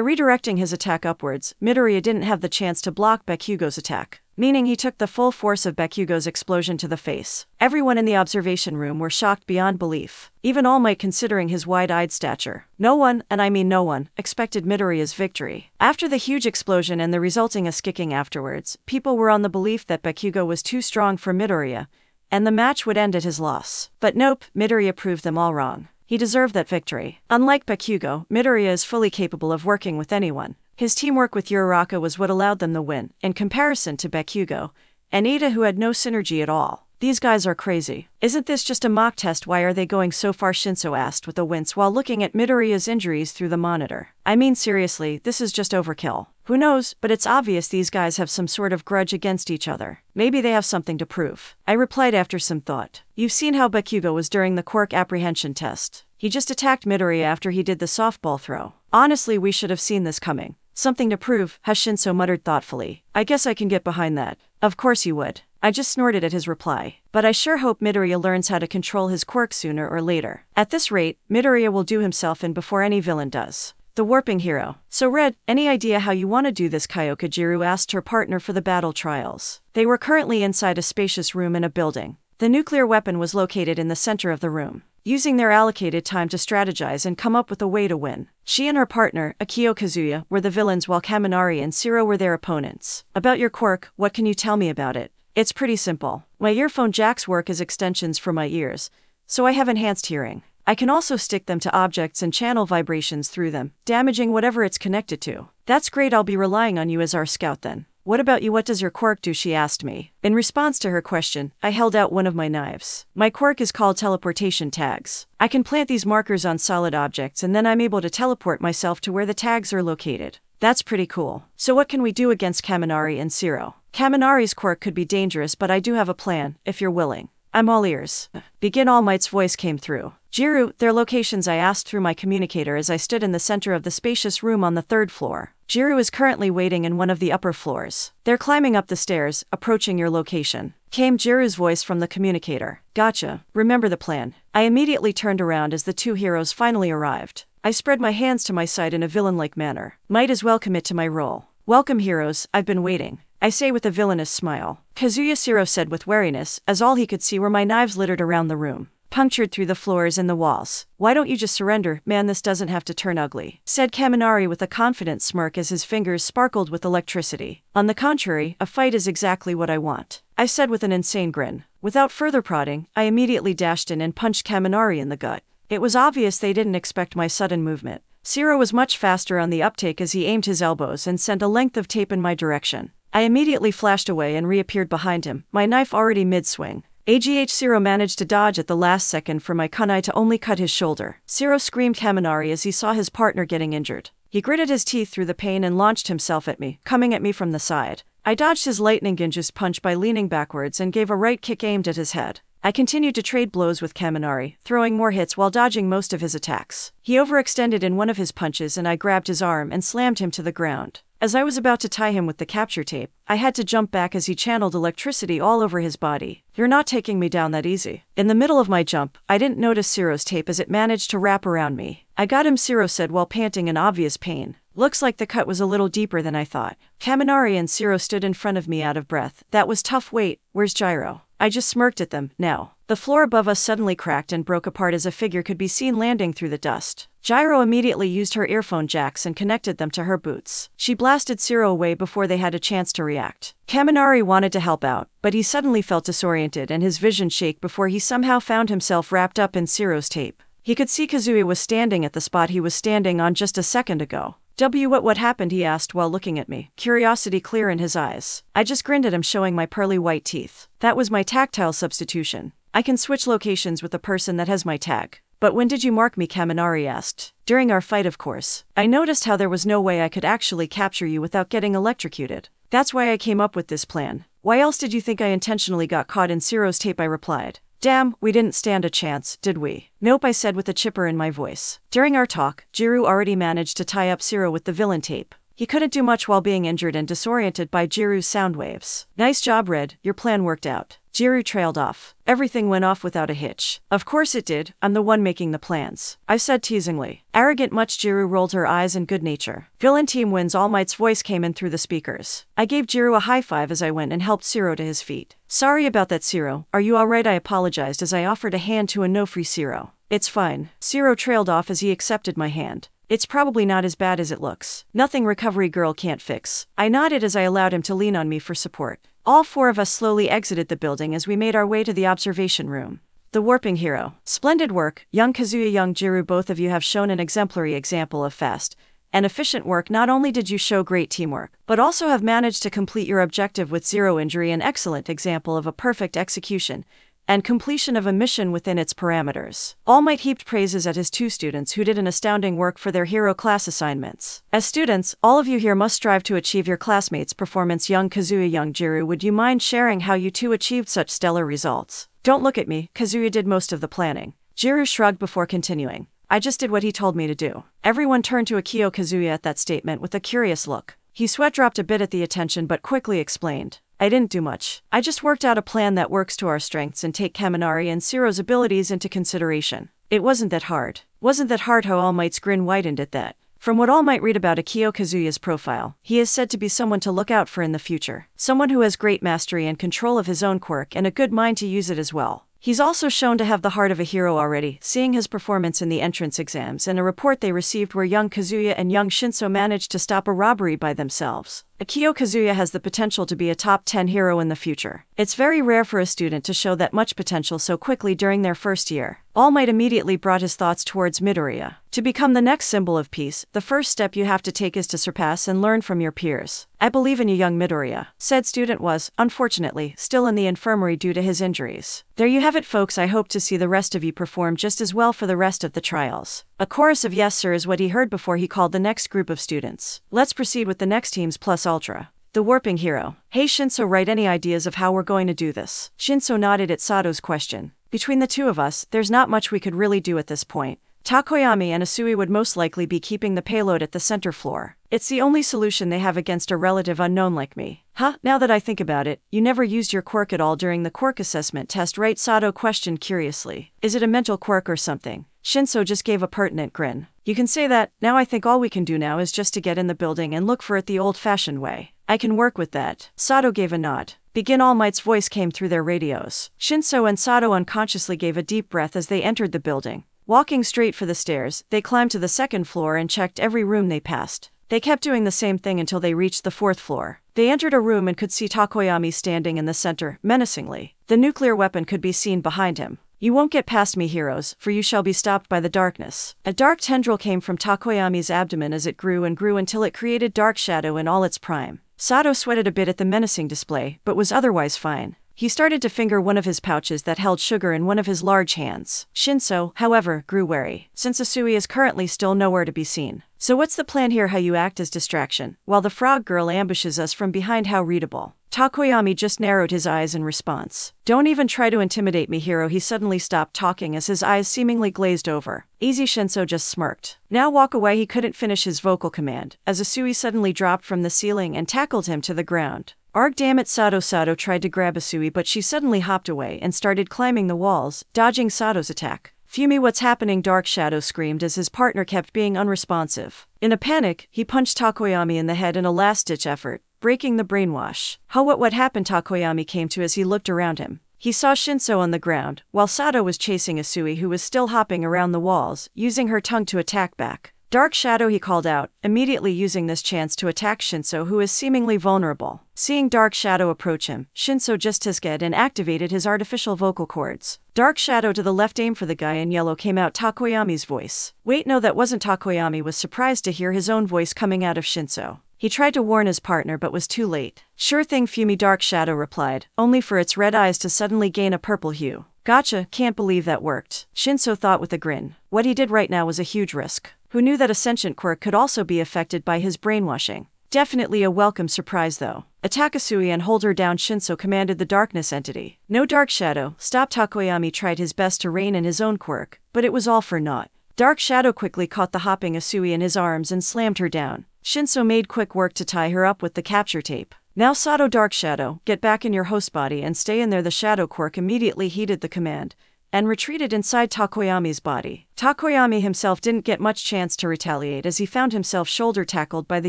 redirecting his attack upwards, Midoriya didn't have the chance to block Bakugo's attack, meaning he took the full force of Bakugo's explosion to the face. Everyone in the observation room were shocked beyond belief, even All Might considering his wide-eyed stature. No one, and I mean no one, expected Midoriya's victory. After the huge explosion and the resulting kicking afterwards, people were on the belief that Bakugo was too strong for Midoriya, and the match would end at his loss. But nope, Midoriya proved them all wrong. He deserved that victory. Unlike Bakugo, Midoriya is fully capable of working with anyone. His teamwork with Uraraka was what allowed them the win, in comparison to Bakugo and Ida, who had no synergy at all. These guys are crazy. Isn't this just a mock test? Why are they going so far? Shinso asked with a wince while looking at Midoriya's injuries through the monitor. I mean seriously, this is just overkill. Who knows, but it's obvious these guys have some sort of grudge against each other. Maybe they have something to prove. I replied after some thought. You've seen how Bakugo was during the quirk apprehension test. He just attacked Midoriya after he did the softball throw. Honestly, we should have seen this coming. Something to prove, Shinso muttered thoughtfully. I guess I can get behind that. Of course you would. I just snorted at his reply. But I sure hope Midoriya learns how to control his quirk sooner or later. At this rate, Midoriya will do himself in before any villain does. The warping hero. So Red, any idea how you want to do this? Kyoka Jiru asked her partner for the battle trials. They were currently inside a spacious room in a building. The nuclear weapon was located in the center of the room, using their allocated time to strategize and come up with a way to win. She and her partner, Akio Kazuya, were the villains while Kaminari and Shiro were their opponents. About your quirk, what can you tell me about it? It's pretty simple. My earphone jacks work as extensions for my ears, so I have enhanced hearing. I can also stick them to objects and channel vibrations through them, damaging whatever it's connected to. That's great, I'll be relying on you as our scout then. What about you, what does your quirk do, she asked me. In response to her question, I held out one of my knives. My quirk is called teleportation tags. I can plant these markers on solid objects and then I'm able to teleport myself to where the tags are located. That's pretty cool. So what can we do against Kaminari and Shiro? Kaminari's quirk could be dangerous, but I do have a plan, if you're willing. I'm all ears. Begin, All Might's voice came through. Jiru, their locations, I asked through my communicator as I stood in the center of the spacious room on the 3rd floor. Jiru is currently waiting in one of the upper floors. They're climbing up the stairs, approaching your location. Came Jiru's voice from the communicator. Gotcha. Remember the plan. I immediately turned around as the two heroes finally arrived. I spread my hands to my side in a villain-like manner. Might as well commit to my role. Welcome, heroes, I've been waiting, I say with a villainous smile. Kazuya Shiro said with wariness, as all he could see were my knives littered around the room, punctured through the floors and the walls. Why don't you just surrender, man, this doesn't have to turn ugly, said Kaminari with a confident smirk as his fingers sparkled with electricity. On the contrary, a fight is exactly what I want, I said with an insane grin. Without further prodding, I immediately dashed in and punched Kaminari in the gut. It was obvious they didn't expect my sudden movement. Shiro was much faster on the uptake as he aimed his elbows and sent a length of tape in my direction. I immediately flashed away and reappeared behind him, my knife already mid-swing. Shiro managed to dodge at the last second for my kunai to only cut his shoulder. Shiro screamed Kaminari as he saw his partner getting injured. He gritted his teeth through the pain and launched himself at me, coming at me from the side. I dodged his lightning ninja's punch by leaning backwards and gave a right kick aimed at his head. I continued to trade blows with Kaminari, throwing more hits while dodging most of his attacks. He overextended in one of his punches and I grabbed his arm and slammed him to the ground. As I was about to tie him with the capture tape, I had to jump back as he channeled electricity all over his body. You're not taking me down that easy. In the middle of my jump, I didn't notice Shiro's tape as it managed to wrap around me. I got him, Shiro said while panting in obvious pain. Looks like the cut was a little deeper than I thought. Kaminari and Shiro stood in front of me out of breath. That was tough. Wait, where's Gyro? I just smirked at them. Now. The floor above us suddenly cracked and broke apart as a figure could be seen landing through the dust. Gyro immediately used her earphone jacks and connected them to her boots. She blasted Shiro away before they had a chance to react. Kaminari wanted to help out, but he suddenly felt disoriented and his vision shake before he somehow found himself wrapped up in Shiro's tape. He could see Kazuya was standing at the spot he was standing on just a second ago. What happened, he asked while looking at me, curiosity clear in his eyes. I just grinned at him, showing my pearly white teeth. That was my tactile substitution. I can switch locations with a person that has my tag. But when did you mark me, Kaminari asked. During our fight, of course. I noticed how there was no way I could actually capture you without getting electrocuted. That's why I came up with this plan. Why else did you think I intentionally got caught in Shiro's tape, I replied. Damn, we didn't stand a chance, did we? Nope, I said with a chipper in my voice. During our talk, Jiru already managed to tie up Shiro with the villain tape. He couldn't do much while being injured and disoriented by Jiru's sound waves. Nice job, Red, your plan worked out. Jiru trailed off. Everything went off without a hitch. Of course it did, I'm the one making the plans, I said teasingly. Arrogant much, Jiru rolled her eyes in good nature. Villain team wins, All Might's voice came in through the speakers. I gave Jiru a high five as I went and helped Shiro to his feet. Sorry about that, Shiro. Are you alright? I apologized as I offered a hand to a no-free Shiro. It's fine. Shiro trailed off as he accepted my hand. It's probably not as bad as it looks. Nothing recovery girl can't fix. I nodded as I allowed him to lean on me for support. All four of us slowly exited the building as we made our way to the observation room. The Warping Hero. Splendid work, young Kazuya, young Jiru. Both of you have shown an exemplary example of fast and efficient work. Not only did you show great teamwork, but also have managed to complete your objective with zero injury. An excellent example of a perfect execution and completion of a mission within its parameters. All Might heaped praises at his two students who did an astounding work for their hero class assignments. As students, all of you here must strive to achieve your classmates' performance. Young Kazuya, young Jiru, would you mind sharing how you two achieved such stellar results? Don't look at me, Kazuya did most of the planning. Jiru shrugged before continuing. I just did what he told me to do. Everyone turned to Akio Kazuya at that statement with a curious look. He sweat dropped a bit at the attention but quickly explained. I didn't do much. I just worked out a plan that works to our strengths and take Kaminari and Shiro's abilities into consideration. It wasn't that hard. Wasn't that hard? How All Might's grin widened at that. From what All Might read about Akio Kazuya's profile, he is said to be someone to look out for in the future. Someone who has great mastery and control of his own quirk and a good mind to use it as well. He's also shown to have the heart of a hero already, seeing his performance in the entrance exams and a report they received where young Kazuya and young Shinso managed to stop a robbery by themselves. Akio Kazuya has the potential to be a top 10 hero in the future. It's very rare for a student to show that much potential so quickly during their first year. All Might immediately brought his thoughts towards Midoriya. To become the next symbol of peace, the first step you have to take is to surpass and learn from your peers. I believe in you, young Midoriya. Said student was, unfortunately, still in the infirmary due to his injuries. There you have it, folks. I hope to see the rest of you perform just as well for the rest of the trials. A chorus of yes sir is what he heard before he called the next group of students. Let's proceed with the next teams plus Ultra. The Warping Hero. Hey Shinso, write any ideas of how we're going to do this? Shinso nodded at Sato's question. Between the two of us, there's not much we could really do at this point. Takoyami and Asui would most likely be keeping the payload at the center floor. It's the only solution they have against a relative unknown like me. Huh, now that I think about it, you never used your quirk at all during the quirk assessment test, right? Sato questioned curiously. Is it a mental quirk or something? Shinso just gave a pertinent grin. You can say that. Now I think all we can do now is just to get in the building and look for it the old-fashioned way. I can work with that. Sato gave a nod. Begin. All Might's voice came through their radios. Shinso and Sato unconsciously gave a deep breath as they entered the building. Walking straight for the stairs, they climbed to the second floor and checked every room they passed. They kept doing the same thing until they reached the fourth floor. They entered a room and could see Takoyami standing in the center, menacingly. The nuclear weapon could be seen behind him. You won't get past me, heroes, for you shall be stopped by the darkness. A dark tendril came from Takoyami's abdomen as it grew and grew until it created Dark Shadow in all its prime. Sato sweated a bit at the menacing display, but was otherwise fine. He started to finger one of his pouches that held sugar in one of his large hands. Shinso, however, grew wary, since Asui is currently still nowhere to be seen. So what's the plan here? How you act as distraction, while the frog girl ambushes us from behind? How readable. Takoyami just narrowed his eyes in response. Don't even try to intimidate me, hero. He suddenly stopped talking as his eyes seemingly glazed over. Easy. Shinso just smirked. Now walk away. He couldn't finish his vocal command, as Asui suddenly dropped from the ceiling and tackled him to the ground. Arg, damn it. Sato tried to grab Asui, but she suddenly hopped away and started climbing the walls, dodging Sato's attack. Fumi, what's happening? Dark Shadow screamed as his partner kept being unresponsive. In a panic, he punched Takoyami in the head in a last-ditch effort, breaking the brainwash. What happened? Takoyami came to as he looked around him. He saw Shinso on the ground, while Sato was chasing Asui, who was still hopping around the walls, using her tongue to attack back. Dark Shadow, he called out, immediately using this chance to attack Shinso, who is seemingly vulnerable. Seeing Dark Shadow approach him, Shinso just hissed and activated his artificial vocal cords. Dark Shadow to the left, aim for the guy in yellow, came out Takoyami's voice. Wait, no, that wasn't. Takoyami was surprised to hear his own voice coming out of Shinso. He tried to warn his partner but was too late. Sure thing, Fumi, Dark Shadow replied, only for its red eyes to suddenly gain a purple hue. Gotcha, can't believe that worked. Shinso thought with a grin. What he did right now was a huge risk. Who knew that a sentient quirk could also be affected by his brainwashing? Definitely a welcome surprise though. Attack Asui and hold her down, Shinso commanded the darkness entity. No, Dark Shadow, stop. Takoyami tried his best to rein in his own quirk, but it was all for naught. Dark Shadow quickly caught the hopping Asui in his arms and slammed her down. Shinso made quick work to tie her up with the capture tape. Now Sato, Dark Shadow, get back in your host body and stay in there. The shadow quirk immediately heeded the command and retreated inside Takoyami's body. Takoyami himself didn't get much chance to retaliate as he found himself shoulder tackled by the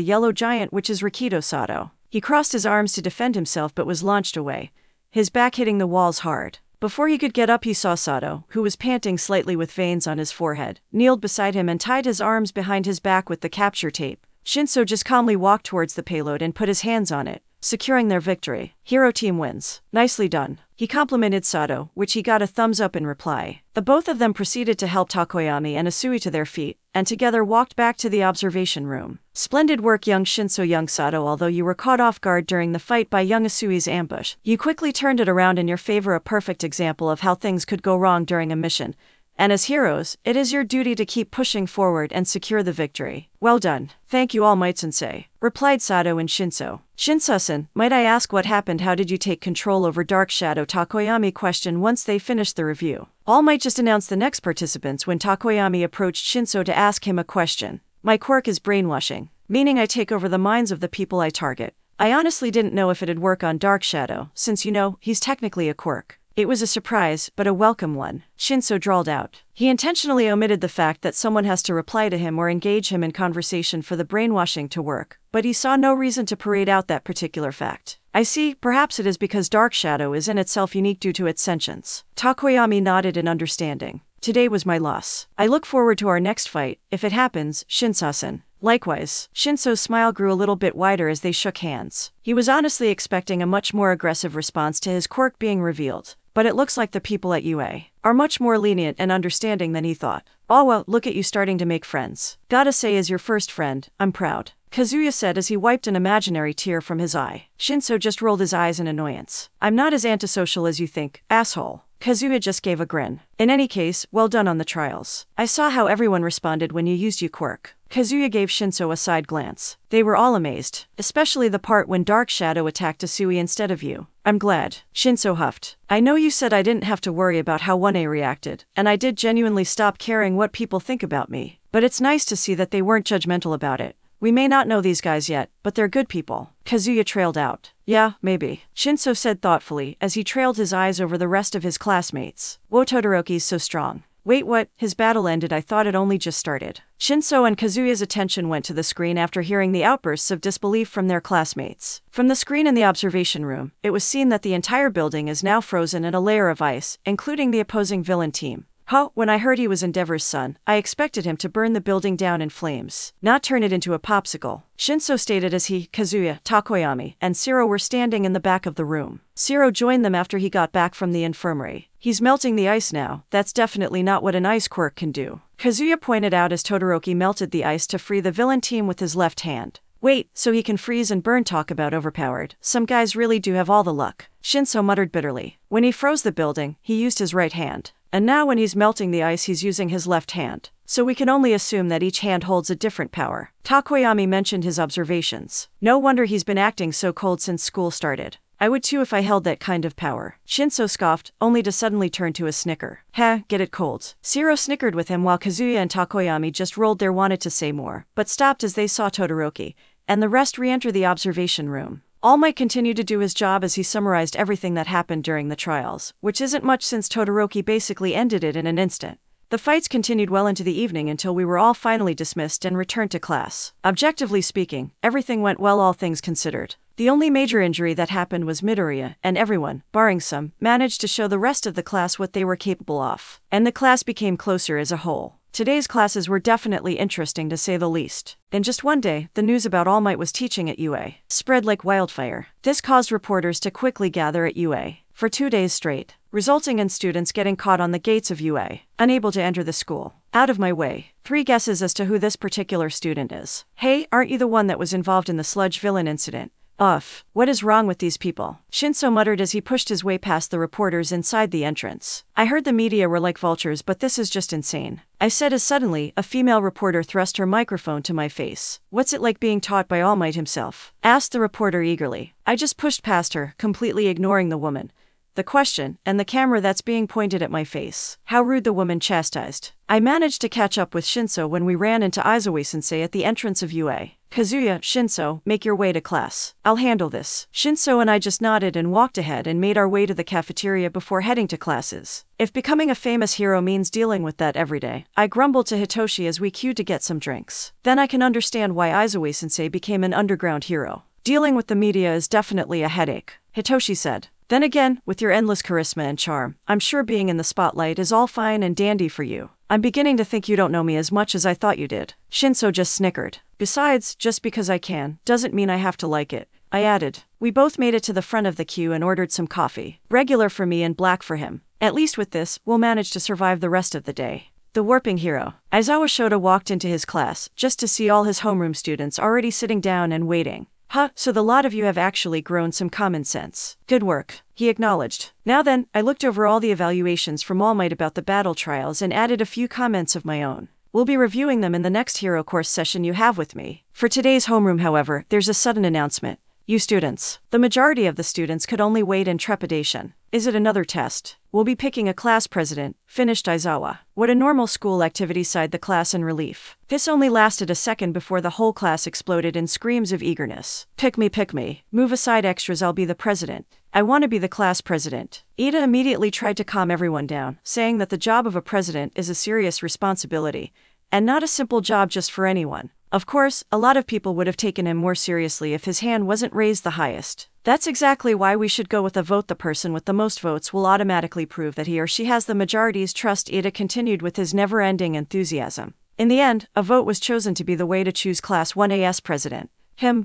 yellow giant, which is Rikido Sato. He crossed his arms to defend himself but was launched away, his back hitting the walls hard. Before he could get up, he saw Sato, who was panting slightly with veins on his forehead, kneeled beside him and tied his arms behind his back with the capture tape. Shinso just calmly walked towards the payload and put his hands on it, securing their victory. Hero team wins. Nicely done. He complimented Sato, which he got a thumbs up in reply. The both of them proceeded to help Takoyami and Asui to their feet, and together walked back to the observation room. Splendid work, young Shinso. Young Sato, although you were caught off guard during the fight by young Asui's ambush, you quickly turned it around in your favor, a perfect example of how things could go wrong during a mission. And as heroes, it is your duty to keep pushing forward and secure the victory. Well done. Thank you, All Might Sensei, replied Sato and Shinso. Shinso-san, might I ask what happened? How did you take control over Dark Shadow? Takoyami questioned once they finished the review. All Might just announced the next participants when Takoyami approached Shinso to ask him a question. My quirk is brainwashing, meaning I take over the minds of the people I target. I honestly didn't know if it'd work on Dark Shadow, since he's technically a quirk. It was a surprise, but a welcome one, Shinso drawled out. He intentionally omitted the fact that someone has to reply to him or engage him in conversation for the brainwashing to work, but he saw no reason to parade out that particular fact. I see, perhaps it is because Dark Shadow is in itself unique due to its sentience. Takoyami nodded in understanding. Today was my loss. I look forward to our next fight, if it happens, Shinso-san. Likewise, Shinso's smile grew a little bit wider as they shook hands. He was honestly expecting a much more aggressive response to his quirk being revealed, but it looks like the people at UA are much more lenient and understanding than he thought. Oh well, look at you starting to make friends. Gotta say, as your first friend, I'm proud, Kazuya said as he wiped an imaginary tear from his eye. Shinso just rolled his eyes in annoyance. I'm not as antisocial as you think, asshole. Kazuya just gave a grin. In any case, well done on the trials. I saw how everyone responded when you used your quirk. Kazuya gave Shinso a side glance. They were all amazed, especially the part when Dark Shadow attacked Asui instead of you. I'm glad, Shinso huffed. I know you said I didn't have to worry about how 1A reacted, and I did genuinely stop caring what people think about me. But it's nice to see that they weren't judgmental about it. We may not know these guys yet, but they're good people. Kazuya trailed out. Yeah, maybe, Shinso said thoughtfully as he trailed his eyes over the rest of his classmates. Whoa, Todoroki's so strong. Wait, what? His battle ended? I thought it only just started. Shinso and Kazuya's attention went to the screen after hearing the outbursts of disbelief from their classmates. From the screen in the observation room, it was seen that the entire building is now frozen in a layer of ice, including the opposing villain team. Huh, when I heard he was Endeavor's son, I expected him to burn the building down in flames, not turn it into a popsicle, Shinso stated as he, Kazuya, Takoyami, and Shiro were standing in the back of the room. Shiro joined them after he got back from the infirmary. He's melting the ice now. That's definitely not what an ice quirk can do, Kazuya pointed out as Todoroki melted the ice to free the villain team with his left hand. Wait, so he can freeze and burn? Talk about overpowered. Some guys really do have all the luck, Shinso muttered bitterly. When he froze the building, he used his right hand. And now when he's melting the ice he's using his left hand. So we can only assume that each hand holds a different power. Takoyami mentioned his observations. No wonder he's been acting so cold since school started. I would too if I held that kind of power. Shinso scoffed, only to suddenly turn to a snicker. Heh, get it cold. Shiro snickered with him while Kazuya and Takoyami just rolled their wanted to say more, but stopped as they saw Todoroki, and the rest re-enter the observation room. All Might continued to do his job as he summarized everything that happened during the trials, which isn't much since Todoroki basically ended it in an instant. The fights continued well into the evening until we were all finally dismissed and returned to class. Objectively speaking, everything went well, all things considered. The only major injury that happened was Midoriya, and everyone, barring some, managed to show the rest of the class what they were capable of. And the class became closer as a whole. Today's classes were definitely interesting to say the least. In just one day, the news about All Might was teaching at UA spread like wildfire. This caused reporters to quickly gather at UA for 2 days straight, resulting in students getting caught on the gates of UA, unable to enter the school. Out of my way. 3 guesses as to who this particular student is. Hey, aren't you the one that was involved in the sludge villain incident? Uff, what is wrong with these people? Shinso muttered as he pushed his way past the reporters inside the entrance. I heard the media were like vultures, but this is just insane, I said as suddenly, a female reporter thrust her microphone to my face. What's it like being taught by All Might himself? Asked the reporter eagerly. I just pushed past her, completely ignoring the woman, the question, and the camera that's being pointed at my face. How rude, the woman chastised. I managed to catch up with Shinso when we ran into Aizawa-sensei at the entrance of UA. Kazuya, Shinso, make your way to class. I'll handle this. Shinso and I just nodded and walked ahead and made our way to the cafeteria before heading to classes. If becoming a famous hero means dealing with that every day, I grumbled to Hitoshi as we queued to get some drinks. Then I can understand why Aizawa-sensei became an underground hero. Dealing with the media is definitely a headache, Hitoshi said. Then again, with your endless charisma and charm, I'm sure being in the spotlight is all fine and dandy for you. I'm beginning to think you don't know me as much as I thought you did. Shinso just snickered. Besides, just because I can, doesn't mean I have to like it, I added. We both made it to the front of the queue and ordered some coffee. Regular for me and black for him. At least with this, we'll manage to survive the rest of the day. The warping hero. Aizawa Shota walked into his class, just to see all his homeroom students already sitting down and waiting. Huh, so the lot of you have actually grown some common sense. Good work, he acknowledged. Now then, I looked over all the evaluations from All Might about the battle trials and added a few comments of my own. We'll be reviewing them in the next hero course session you have with me. For today's homeroom, however, there's a sudden announcement. You students. The majority of the students could only wait in trepidation. Is it another test? We'll be picking a class president, finished Aizawa. What a normal school activity, sighed the class in relief. This only lasted a second before the whole class exploded in screams of eagerness. Pick me. Move aside, extras, I'll be the president. I want to be the class president. Ida immediately tried to calm everyone down, saying that the job of a president is a serious responsibility, and not a simple job just for anyone. Of course, a lot of people would have taken him more seriously if his hand wasn't raised the highest. That's exactly why we should go with a vote. The person with the most votes will automatically prove that he or she has the majority's trust, Ida continued with his never-ending enthusiasm. In the end, a vote was chosen to be the way to choose Class 1A's president.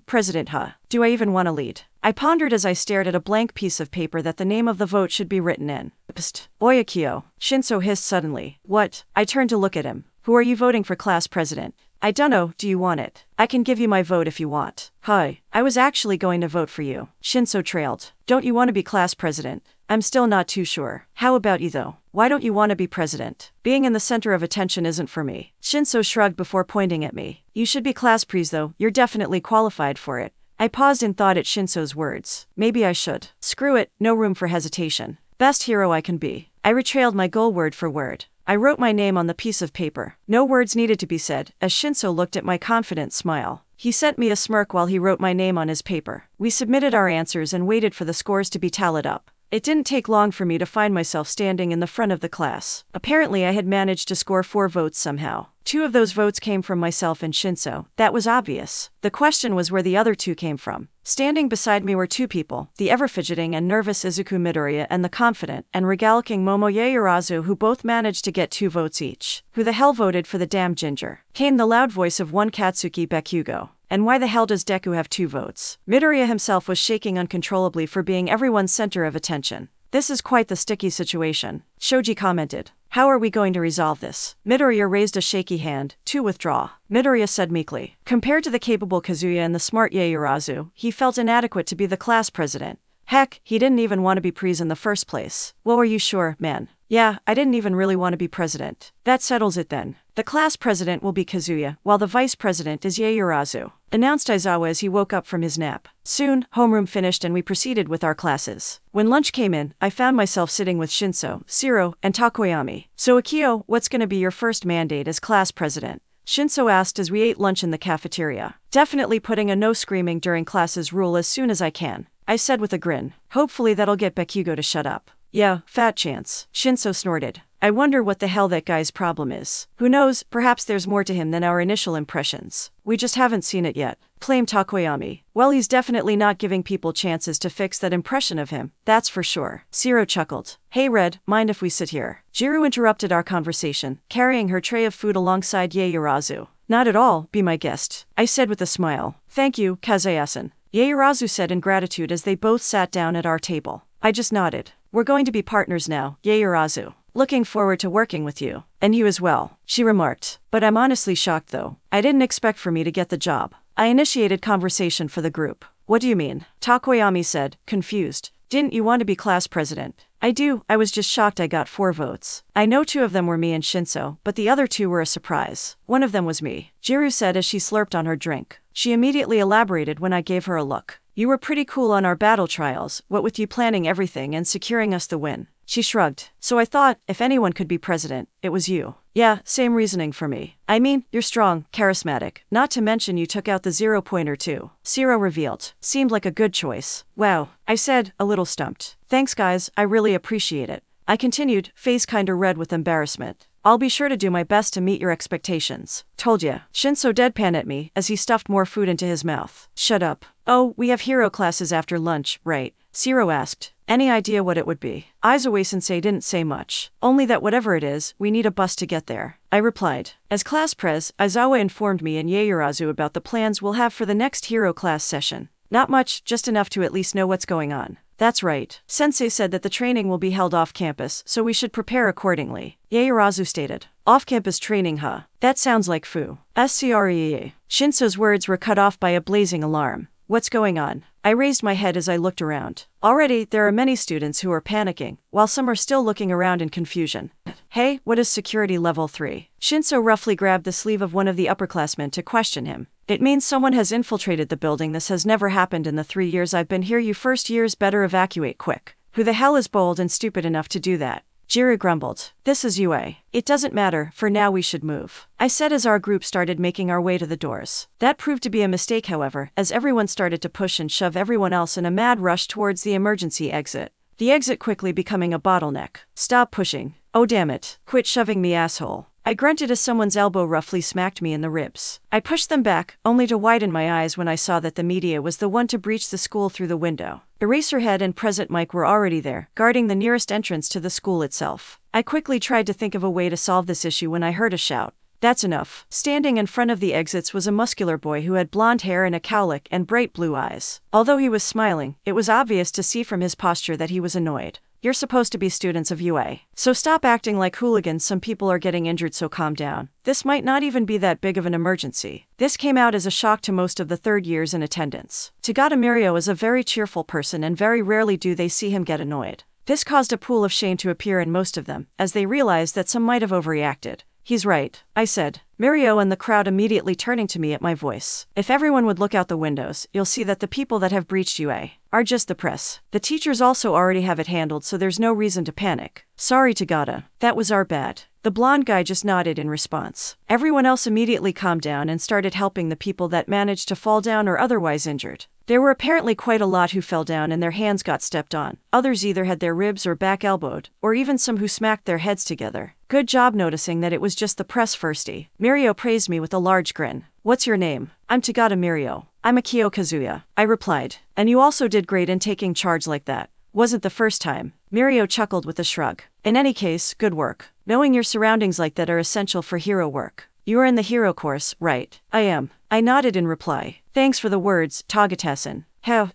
President, huh? Do I even want to lead? I pondered as I stared at a blank piece of paper that the name of the vote should be written in. Psst. Oyakio. Shinso hissed suddenly. What? I turned to look at him. Who are you voting for class president? I dunno, do you want it? I can give you my vote if you want. Hi, I was actually going to vote for you. Shinso trailed. Don't you want to be class president? I'm still not too sure. How about you though? Why don't you want to be president? Being in the center of attention isn't for me. Shinso shrugged before pointing at me. You should be class pres though, you're definitely qualified for it. I paused in thought at Shinso's words. Maybe I should. Screw it, no room for hesitation. Best hero I can be. I retrailed my goal word for word. I wrote my name on the piece of paper. No words needed to be said, as Shinso looked at my confident smile. He sent me a smirk while he wrote my name on his paper. We submitted our answers and waited for the scores to be tallied up. It didn't take long for me to find myself standing in the front of the class. Apparently I had managed to score 4 votes somehow. 2 of those votes came from myself and Shinso. That was obvious. The question was where the other 2 came from. Standing beside me were 2 people, the ever-fidgeting and nervous Izuku Midoriya and the confident and regalking Momo Yaoyorozu, who both managed to get 2 votes each. Who the hell voted for the damn ginger? Came the loud voice of one Katsuki Bakugo. And why the hell does Deku have 2 votes? Midoriya himself was shaking uncontrollably for being everyone's center of attention. This is quite the sticky situation, Shoji commented. How are we going to resolve this? Midoriya raised a shaky hand. To withdraw. Midoriya said meekly. Compared to the capable Kazuya and the smart Yaoyorozu, he felt inadequate to be the class president. Heck, he didn't even want to be pres in the first place. Well, are you sure, man? Yeah, I didn't even really want to be president. That settles it then. The class president will be Kazuya, while the vice president is Yaoyorozu, announced Aizawa as he woke up from his nap. Soon, homeroom finished and we proceeded with our classes. When lunch came in, I found myself sitting with Shinso, Shiro, and Takoyami. So Akio, what's gonna be your first mandate as class president? Shinso asked as we ate lunch in the cafeteria. Definitely putting a no screaming during classes rule as soon as I can, I said with a grin. Hopefully that'll get Bakugo to shut up. Yeah, fat chance, Shinso snorted. I wonder what the hell that guy's problem is. Who knows, perhaps there's more to him than our initial impressions. We just haven't seen it yet, claimed Takoyami. Well, he's definitely not giving people chances to fix that impression of him, that's for sure. Shiro chuckled. Hey Red, mind if we sit here? Jiro interrupted our conversation, carrying her tray of food alongside Yaoyorozu. Not at all, be my guest, I said with a smile. Thank you, Kazuya-san, Yaoyorozu said in gratitude as they both sat down at our table. I just nodded. We're going to be partners now, Yaoyorozu. Looking forward to working with you. And you as well, she remarked. But I'm honestly shocked though. I didn't expect for me to get the job. I initiated conversation for the group. What do you mean? Takoyami said, confused. Didn't you want to be class president? I do, I was just shocked I got 4 votes. I know 2 of them were me and Shinso, but the other 2 were a surprise. One of them was me, Jiro said as she slurped on her drink. She immediately elaborated when I gave her a look. You were pretty cool on our battle trials, what with you planning everything and securing us the win. She shrugged. So I thought, if anyone could be president, it was you. Yeah, same reasoning for me. I mean, you're strong, charismatic, not to mention you took out the 0-pointer too. Shiro revealed. Seemed like a good choice. Wow, I said, a little stumped. Thanks guys, I really appreciate it. I continued, face kinda red with embarrassment. I'll be sure to do my best to meet your expectations. Told ya. Shinso deadpan at me as he stuffed more food into his mouth. Shut up. Oh, we have hero classes after lunch, right? Shiro asked. Any idea what it would be? Aizawa-sensei didn't say much. Only that whatever it is, we need a bus to get there, I replied. As class pres, Aizawa informed me and Yaoyorozu about the plans we'll have for the next hero class session. Not much, just enough to at least know what's going on. That's right. Sensei said that the training will be held off campus, so we should prepare accordingly, Yaoyorozu stated. Off-campus training, huh? That sounds like foo. Screa. Shinso's words were cut off by a blazing alarm. What's going on? I raised my head as I looked around. Already, there are many students who are panicking, while some are still looking around in confusion. Hey, what is security level 3? Shinso roughly grabbed the sleeve of one of the upperclassmen to question him. It means someone has infiltrated the building. This has never happened in the 3 years I've been here. You first years better evacuate quick. Who the hell is bold and stupid enough to do that? Jiru grumbled. This is UA. It doesn't matter, for now we should move, I said as our group started making our way to the doors. That proved to be a mistake, however, as everyone started to push and shove everyone else in a mad rush towards the emergency exit. The exit quickly becoming a bottleneck. Stop pushing. Oh damn it. Quit shoving me, asshole. I grunted as someone's elbow roughly smacked me in the ribs. I pushed them back, only to widen my eyes when I saw that the media was the one to breach the school through the window. Eraserhead and Present Mike were already there, guarding the nearest entrance to the school itself. I quickly tried to think of a way to solve this issue when I heard a shout. That's enough. Standing in front of the exits was a muscular boy who had blonde hair and a cowlick and bright blue eyes. Although he was smiling, it was obvious to see from his posture that he was annoyed. You're supposed to be students of UA, so stop acting like hooligans. Some people are getting injured, so calm down. This might not even be that big of an emergency. This came out as a shock to most of the third years in attendance. Tagada Mirio is a very cheerful person and very rarely do they see him get annoyed. This caused a pool of shame to appear in most of them, as they realized that some might have overreacted. He's right, I said. Mirio and the crowd immediately turning to me at my voice. If everyone would look out the windows, you'll see that the people that have breached UA are just the press. The teachers also already have it handled, so there's no reason to panic. Sorry, Tagada. That was our bad. The blonde guy just nodded in response. Everyone else immediately calmed down and started helping the people that managed to fall down or otherwise injured. There were apparently quite a lot who fell down and their hands got stepped on. Others either had their ribs or back elbowed, or even some who smacked their heads together. Good job noticing that it was just the press firstie. Mirio praised me with a large grin. What's your name? I'm Tagada Mirio. I'm Akio Kazuya, I replied. And you also did great in taking charge like that. Wasn't the first time. Mirio chuckled with a shrug. In any case, good work. Knowing your surroundings like that are essential for hero work. You are in the hero course, right? I am. I nodded in reply. Thanks for the words, Tagata-san.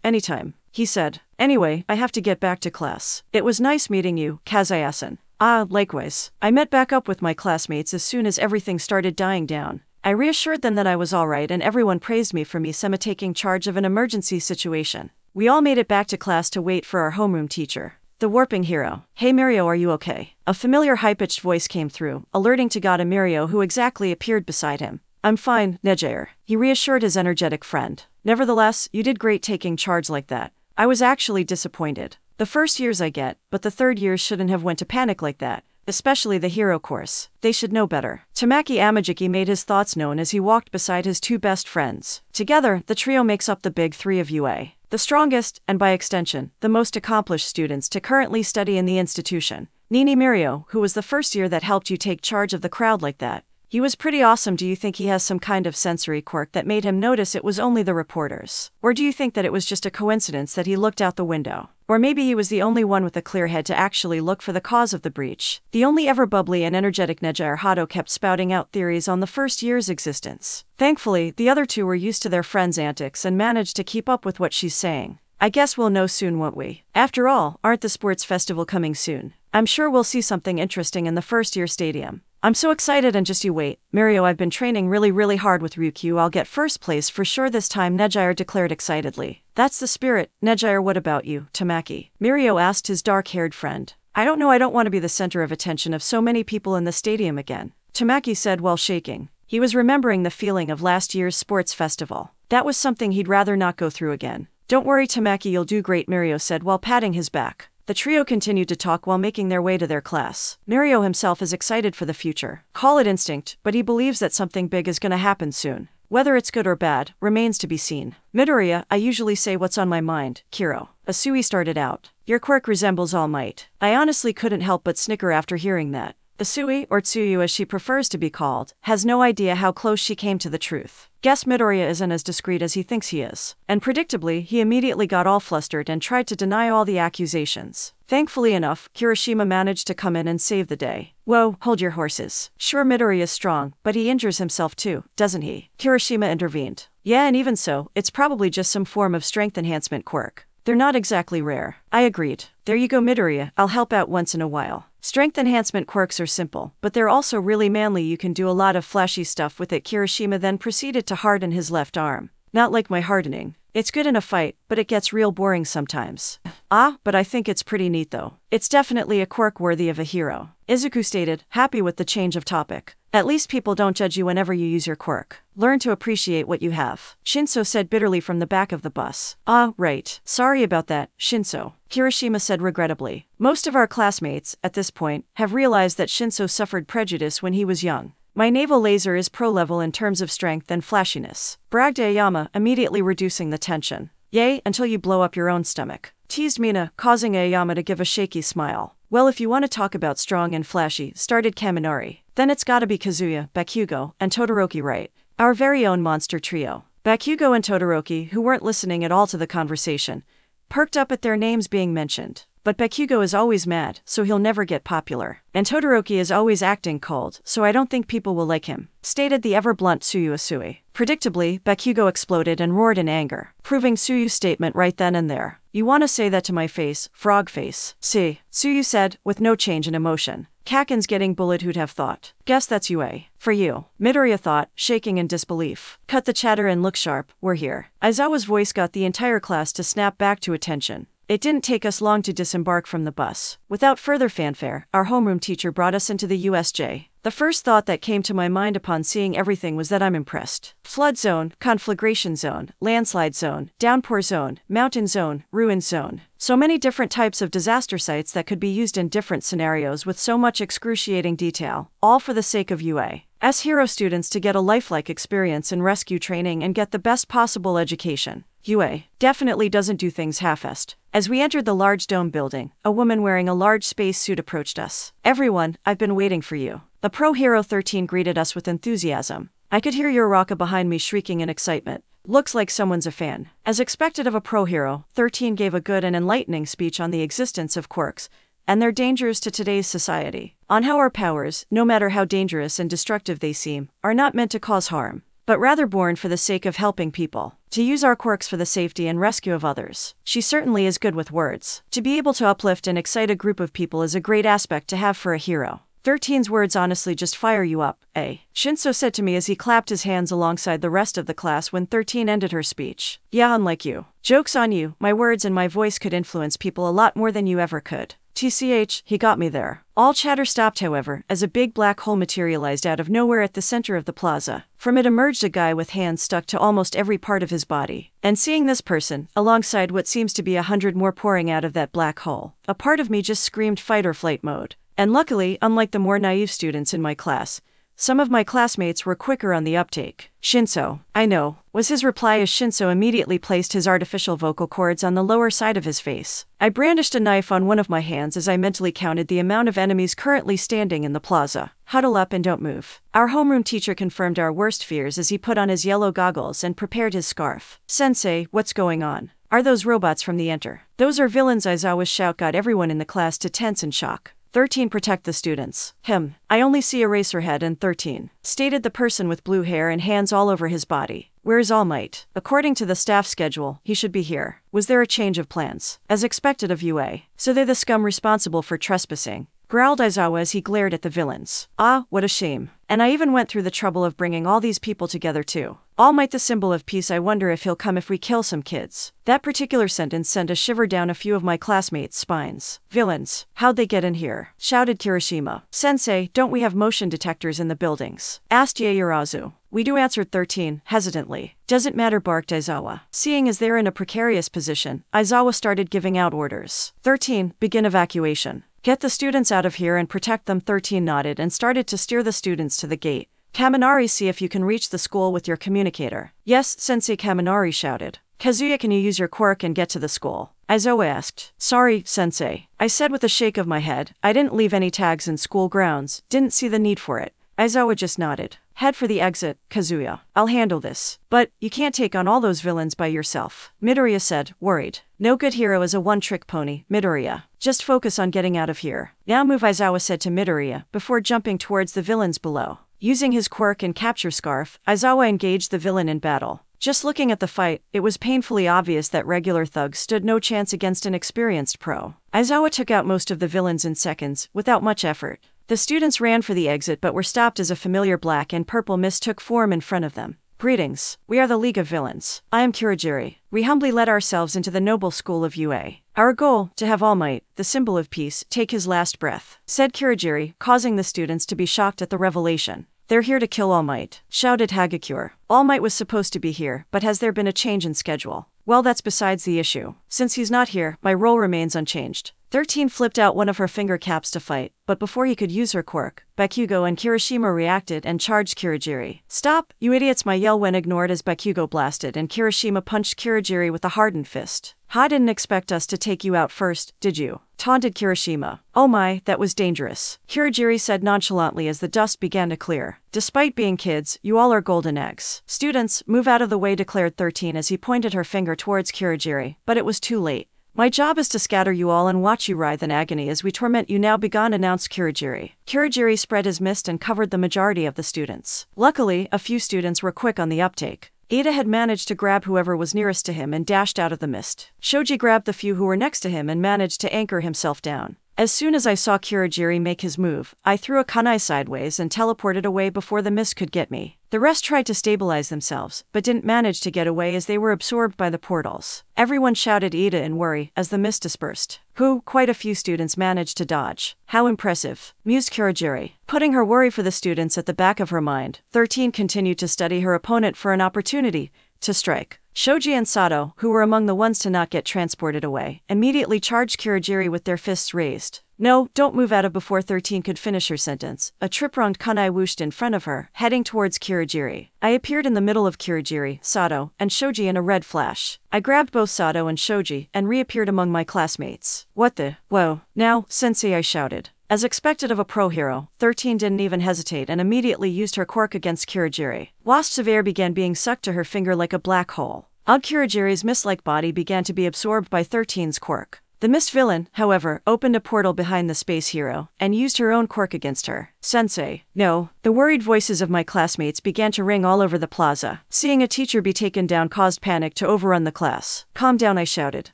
Anytime, he said. Anyway, I have to get back to class. It was nice meeting you, Kazuya-san. Ah, likewise. I met back up with my classmates as soon as everything started dying down. I reassured them that I was alright and everyone praised me for taking charge of an emergency situation. We all made it back to class to wait for our homeroom teacher. The warping hero. Hey Mirio, are you okay? A familiar high-pitched voice came through, alerting Tagada Mirio who exactly appeared beside him. I'm fine, Nejair. He reassured his energetic friend. Nevertheless, you did great taking charge like that. I was actually disappointed. The first years I get, but the third years shouldn't have went to panic like that. Especially the hero course. They should know better. Tamaki Amajiki made his thoughts known as he walked beside his two best friends. Together, the trio makes up the big three of UA. The strongest, and by extension, the most accomplished students to currently study in the institution. Nini Mirio, who was the first year that helped you take charge of the crowd like that. He was pretty awesome. Do you think he has some kind of sensory quirk that made him notice it was only the reporters? Or do you think that it was just a coincidence that he looked out the window? Or maybe he was the only one with a clear head to actually look for the cause of the breach. The only ever bubbly and energetic Nejair Hato kept spouting out theories on the first year's existence. Thankfully, the other two were used to their friend's antics and managed to keep up with what she's saying. I guess we'll know soon, won't we? After all, aren't the sports festival coming soon? I'm sure we'll see something interesting in the first year stadium. I'm so excited, and just you wait. Mirio, I've been training really hard with Ryukyu. I'll get first place for sure this time, Nejair declared excitedly. That's the spirit. Nejair, what about you, Tamaki? Mirio asked his dark-haired friend. I don't know, I don't want to be the center of attention of so many people in the stadium again, Tamaki said while shaking. He was remembering the feeling of last year's sports festival. That was something he'd rather not go through again. Don't worry, Tamaki, you'll do great, Mirio said while patting his back. The trio continued to talk while making their way to their class. Mirio himself is excited for the future. Call it instinct, but he believes that something big is gonna happen soon. Whether it's good or bad, remains to be seen. Midoriya, I usually say what's on my mind, Kiro. Asui started out. Your quirk resembles All Might. I honestly couldn't help but snicker after hearing that. Asui, or Tsuyu as she prefers to be called, has no idea how close she came to the truth. Guess Midoriya isn't as discreet as he thinks he is. And predictably, he immediately got all flustered and tried to deny all the accusations. Thankfully enough, Kirishima managed to come in and save the day. Whoa, hold your horses. Sure, Midoriya is strong, but he injures himself too, doesn't he? Kirishima intervened. Yeah, and even so, it's probably just some form of strength enhancement quirk. They're not exactly rare. I agreed. There you go, Midoriya, I'll help out once in a while. Strength enhancement quirks are simple, but they're also really manly. You can do a lot of flashy stuff with it. Kirishima then proceeded to harden his left arm. Not like my hardening. It's good in a fight, but it gets real boring sometimes. But I think it's pretty neat though. It's definitely a quirk worthy of a hero. Izuku stated, happy with the change of topic. At least people don't judge you whenever you use your quirk. Learn to appreciate what you have. Shinso said bitterly from the back of the bus. Ah, right. Sorry about that, Shinso. Kirishima said regrettably. Most of our classmates, at this point, have realized that Shinso suffered prejudice when he was young. My naval laser is pro-level in terms of strength and flashiness, bragged Aoyama, immediately reducing the tension. Yay, until you blow up your own stomach, teased Mina, causing Aoyama to give a shaky smile. Well, if you want to talk about strong and flashy, started Kaminari, then it's gotta be Kazuya, Bakugo, and Todoroki, right? Our very own monster trio. Bakugo and Todoroki, who weren't listening at all to the conversation, perked up at their names being mentioned. But Bakugo is always mad, so he'll never get popular. And Todoroki is always acting cold, so I don't think people will like him, stated the ever-blunt Tsuyu Usui. Predictably, Bakugo exploded and roared in anger, proving Tsuyu's statement right then and there. You wanna say that to my face, frog face? See, Tsuyu said, with no change in emotion. Kaken's getting bullied, who'd have thought. Guess that's UA. For you. Midoriya thought, shaking in disbelief. Cut the chatter and look sharp, we're here. Aizawa's voice got the entire class to snap back to attention. It didn't take us long to disembark from the bus. Without further fanfare, our homeroom teacher brought us into the USJ. The first thought that came to my mind upon seeing everything was that I'm impressed. Flood zone, conflagration zone, landslide zone, downpour zone, mountain zone, ruin zone. So many different types of disaster sites that could be used in different scenarios with so much excruciating detail, all for the sake of UA. As hero students to get a lifelike experience in rescue training and get the best possible education. UA definitely doesn't do things half-assed. As we entered the large dome building, a woman wearing a large space suit approached us. Everyone, I've been waiting for you. The Pro Hero 13 greeted us with enthusiasm. I could hear Uraraka behind me shrieking in excitement. Looks like someone's a fan. As expected of a Pro Hero, 13 gave a good and enlightening speech on the existence of quirks and their dangers to today's society. On how our powers, no matter how dangerous and destructive they seem, are not meant to cause harm, but rather born for the sake of helping people. To use our quirks for the safety and rescue of others. She certainly is good with words. To be able to uplift and excite a group of people is a great aspect to have for a hero. 13's words honestly just fire you up, eh? Shinso said to me as he clapped his hands alongside the rest of the class when 13 ended her speech. Yeah, unlike you. Joke's on you, my words and my voice could influence people a lot more than you ever could. TCH, he got me there. All chatter stopped, however, as a big black hole materialized out of nowhere at the center of the plaza. From it emerged a guy with hands stuck to almost every part of his body. And seeing this person, alongside what seems to be 100 more pouring out of that black hole, a part of me just screamed fight or flight mode. And luckily, unlike the more naive students in my class, some of my classmates were quicker on the uptake. Shinso, I know, was his reply as Shinso immediately placed his artificial vocal cords on the lower side of his face. I brandished a knife on one of my hands as I mentally counted the amount of enemies currently standing in the plaza. Huddle up and don't move. Our homeroom teacher confirmed our worst fears as he put on his yellow goggles and prepared his scarf. Sensei, what's going on? Are those robots from the Enter? Those are villains. Aizawa's shout got everyone in the class to tense in shock. 13 protect the students. I only see Eraserhead and 13, stated the person with blue hair and hands all over his body. Where's All Might? According to the staff schedule, he should be here. Was there a change of plans? As expected of UA. So they're the scum responsible for trespassing, growled Aizawa as he glared at the villains. Ah, what a shame. And I even went through the trouble of bringing all these people together too. All Might, the symbol of peace. I wonder if he'll come if we kill some kids. That particular sentence sent a shiver down a few of my classmates' spines. Villains. How'd they get in here? Shouted Kirishima. Sensei, don't we have motion detectors in the buildings? Asked Yaoyorozu. We do, answered 13, hesitantly. Doesn't matter, barked Aizawa. Seeing as they're in a precarious position, Aizawa started giving out orders. 13, begin evacuation. Get the students out of here and protect them. 13 nodded and started to steer the students to the gate. Kaminari, see if you can reach the school with your communicator. Yes, Sensei, Kaminari shouted. Kazuya, can you use your quirk and get to the school? Aizawa asked. Sorry, Sensei. I said with a shake of my head. I didn't leave any tags in school grounds, didn't see the need for it. Aizawa just nodded. Head for the exit, Kazuya. I'll handle this. But, you can't take on all those villains by yourself, Midoriya said, worried. No good hero is a one-trick pony, Midoriya. Just focus on getting out of here. Now move, Aizawa said to Midoriya, before jumping towards the villains below. Using his quirk and capture scarf, Aizawa engaged the villain in battle. Just looking at the fight, it was painfully obvious that regular thugs stood no chance against an experienced pro. Aizawa took out most of the villains in seconds, without much effort. The students ran for the exit but were stopped as a familiar black and purple mist took form in front of them. Greetings. We are the League of Villains. I am Kurogiri. We humbly led ourselves into the noble school of UA. Our goal, to have All Might, the symbol of peace, take his last breath, said Kurogiri, causing the students to be shocked at the revelation. They're here to kill All Might, shouted Hagakure. All Might was supposed to be here, but has there been a change in schedule? Well, that's besides the issue. Since he's not here, my role remains unchanged. 13 flipped out one of her finger caps to fight, but before he could use her quirk, Bakugo and Kirishima reacted and charged Kurogiri. Stop, you idiots! My yell went ignored as Bakugo blasted and Kirishima punched Kurogiri with a hardened fist. Ha, didn't expect us to take you out first, did you? Taunted Kirishima. Oh my, that was dangerous, Kurogiri said nonchalantly as the dust began to clear. Despite being kids, you all are golden eggs. Students, move out of the way, declared 13 as he pointed her finger towards Kurogiri, but it was too late. My job is to scatter you all and watch you writhe in agony as we torment you. Now begone, announced Kurogiri. Kurogiri spread his mist and covered the majority of the students. Luckily, a few students were quick on the uptake. Ida had managed to grab whoever was nearest to him and dashed out of the mist. Shoji grabbed the few who were next to him and managed to anchor himself down. As soon as I saw Kurogiri make his move, I threw a kunai sideways and teleported away before the mist could get me. The rest tried to stabilize themselves, but didn't manage to get away as they were absorbed by the portals. Everyone shouted Ida in worry as the mist dispersed. Quite a few students managed to dodge. How impressive, mused Kurogiri. Putting her worry for the students at the back of her mind, 13 continued to study her opponent for an opportunity to strike. Shoji and Sato, who were among the ones to not get transported away, immediately charged Kurogiri with their fists raised. No, don't move out of before 13 could finish her sentence. A trip-wronged kunai whooshed in front of her, heading towards Kurogiri. I appeared in the middle of Kurogiri, Sato, and Shoji in a red flash. I grabbed both Sato and Shoji and reappeared among my classmates. What the? Whoa. Now, sensei, I shouted. As expected of a pro hero, 13 didn't even hesitate and immediately used her quirk against Kurogiri. Wasps of air began being sucked to her finger like a black hole. Kurogiri's mist-like body began to be absorbed by 13's quirk. The mist villain, however, opened a portal behind the space hero and used her own quirk against her. Sensei. No. The worried voices of my classmates began to ring all over the plaza. Seeing a teacher be taken down caused panic to overrun the class. Calm down, I shouted.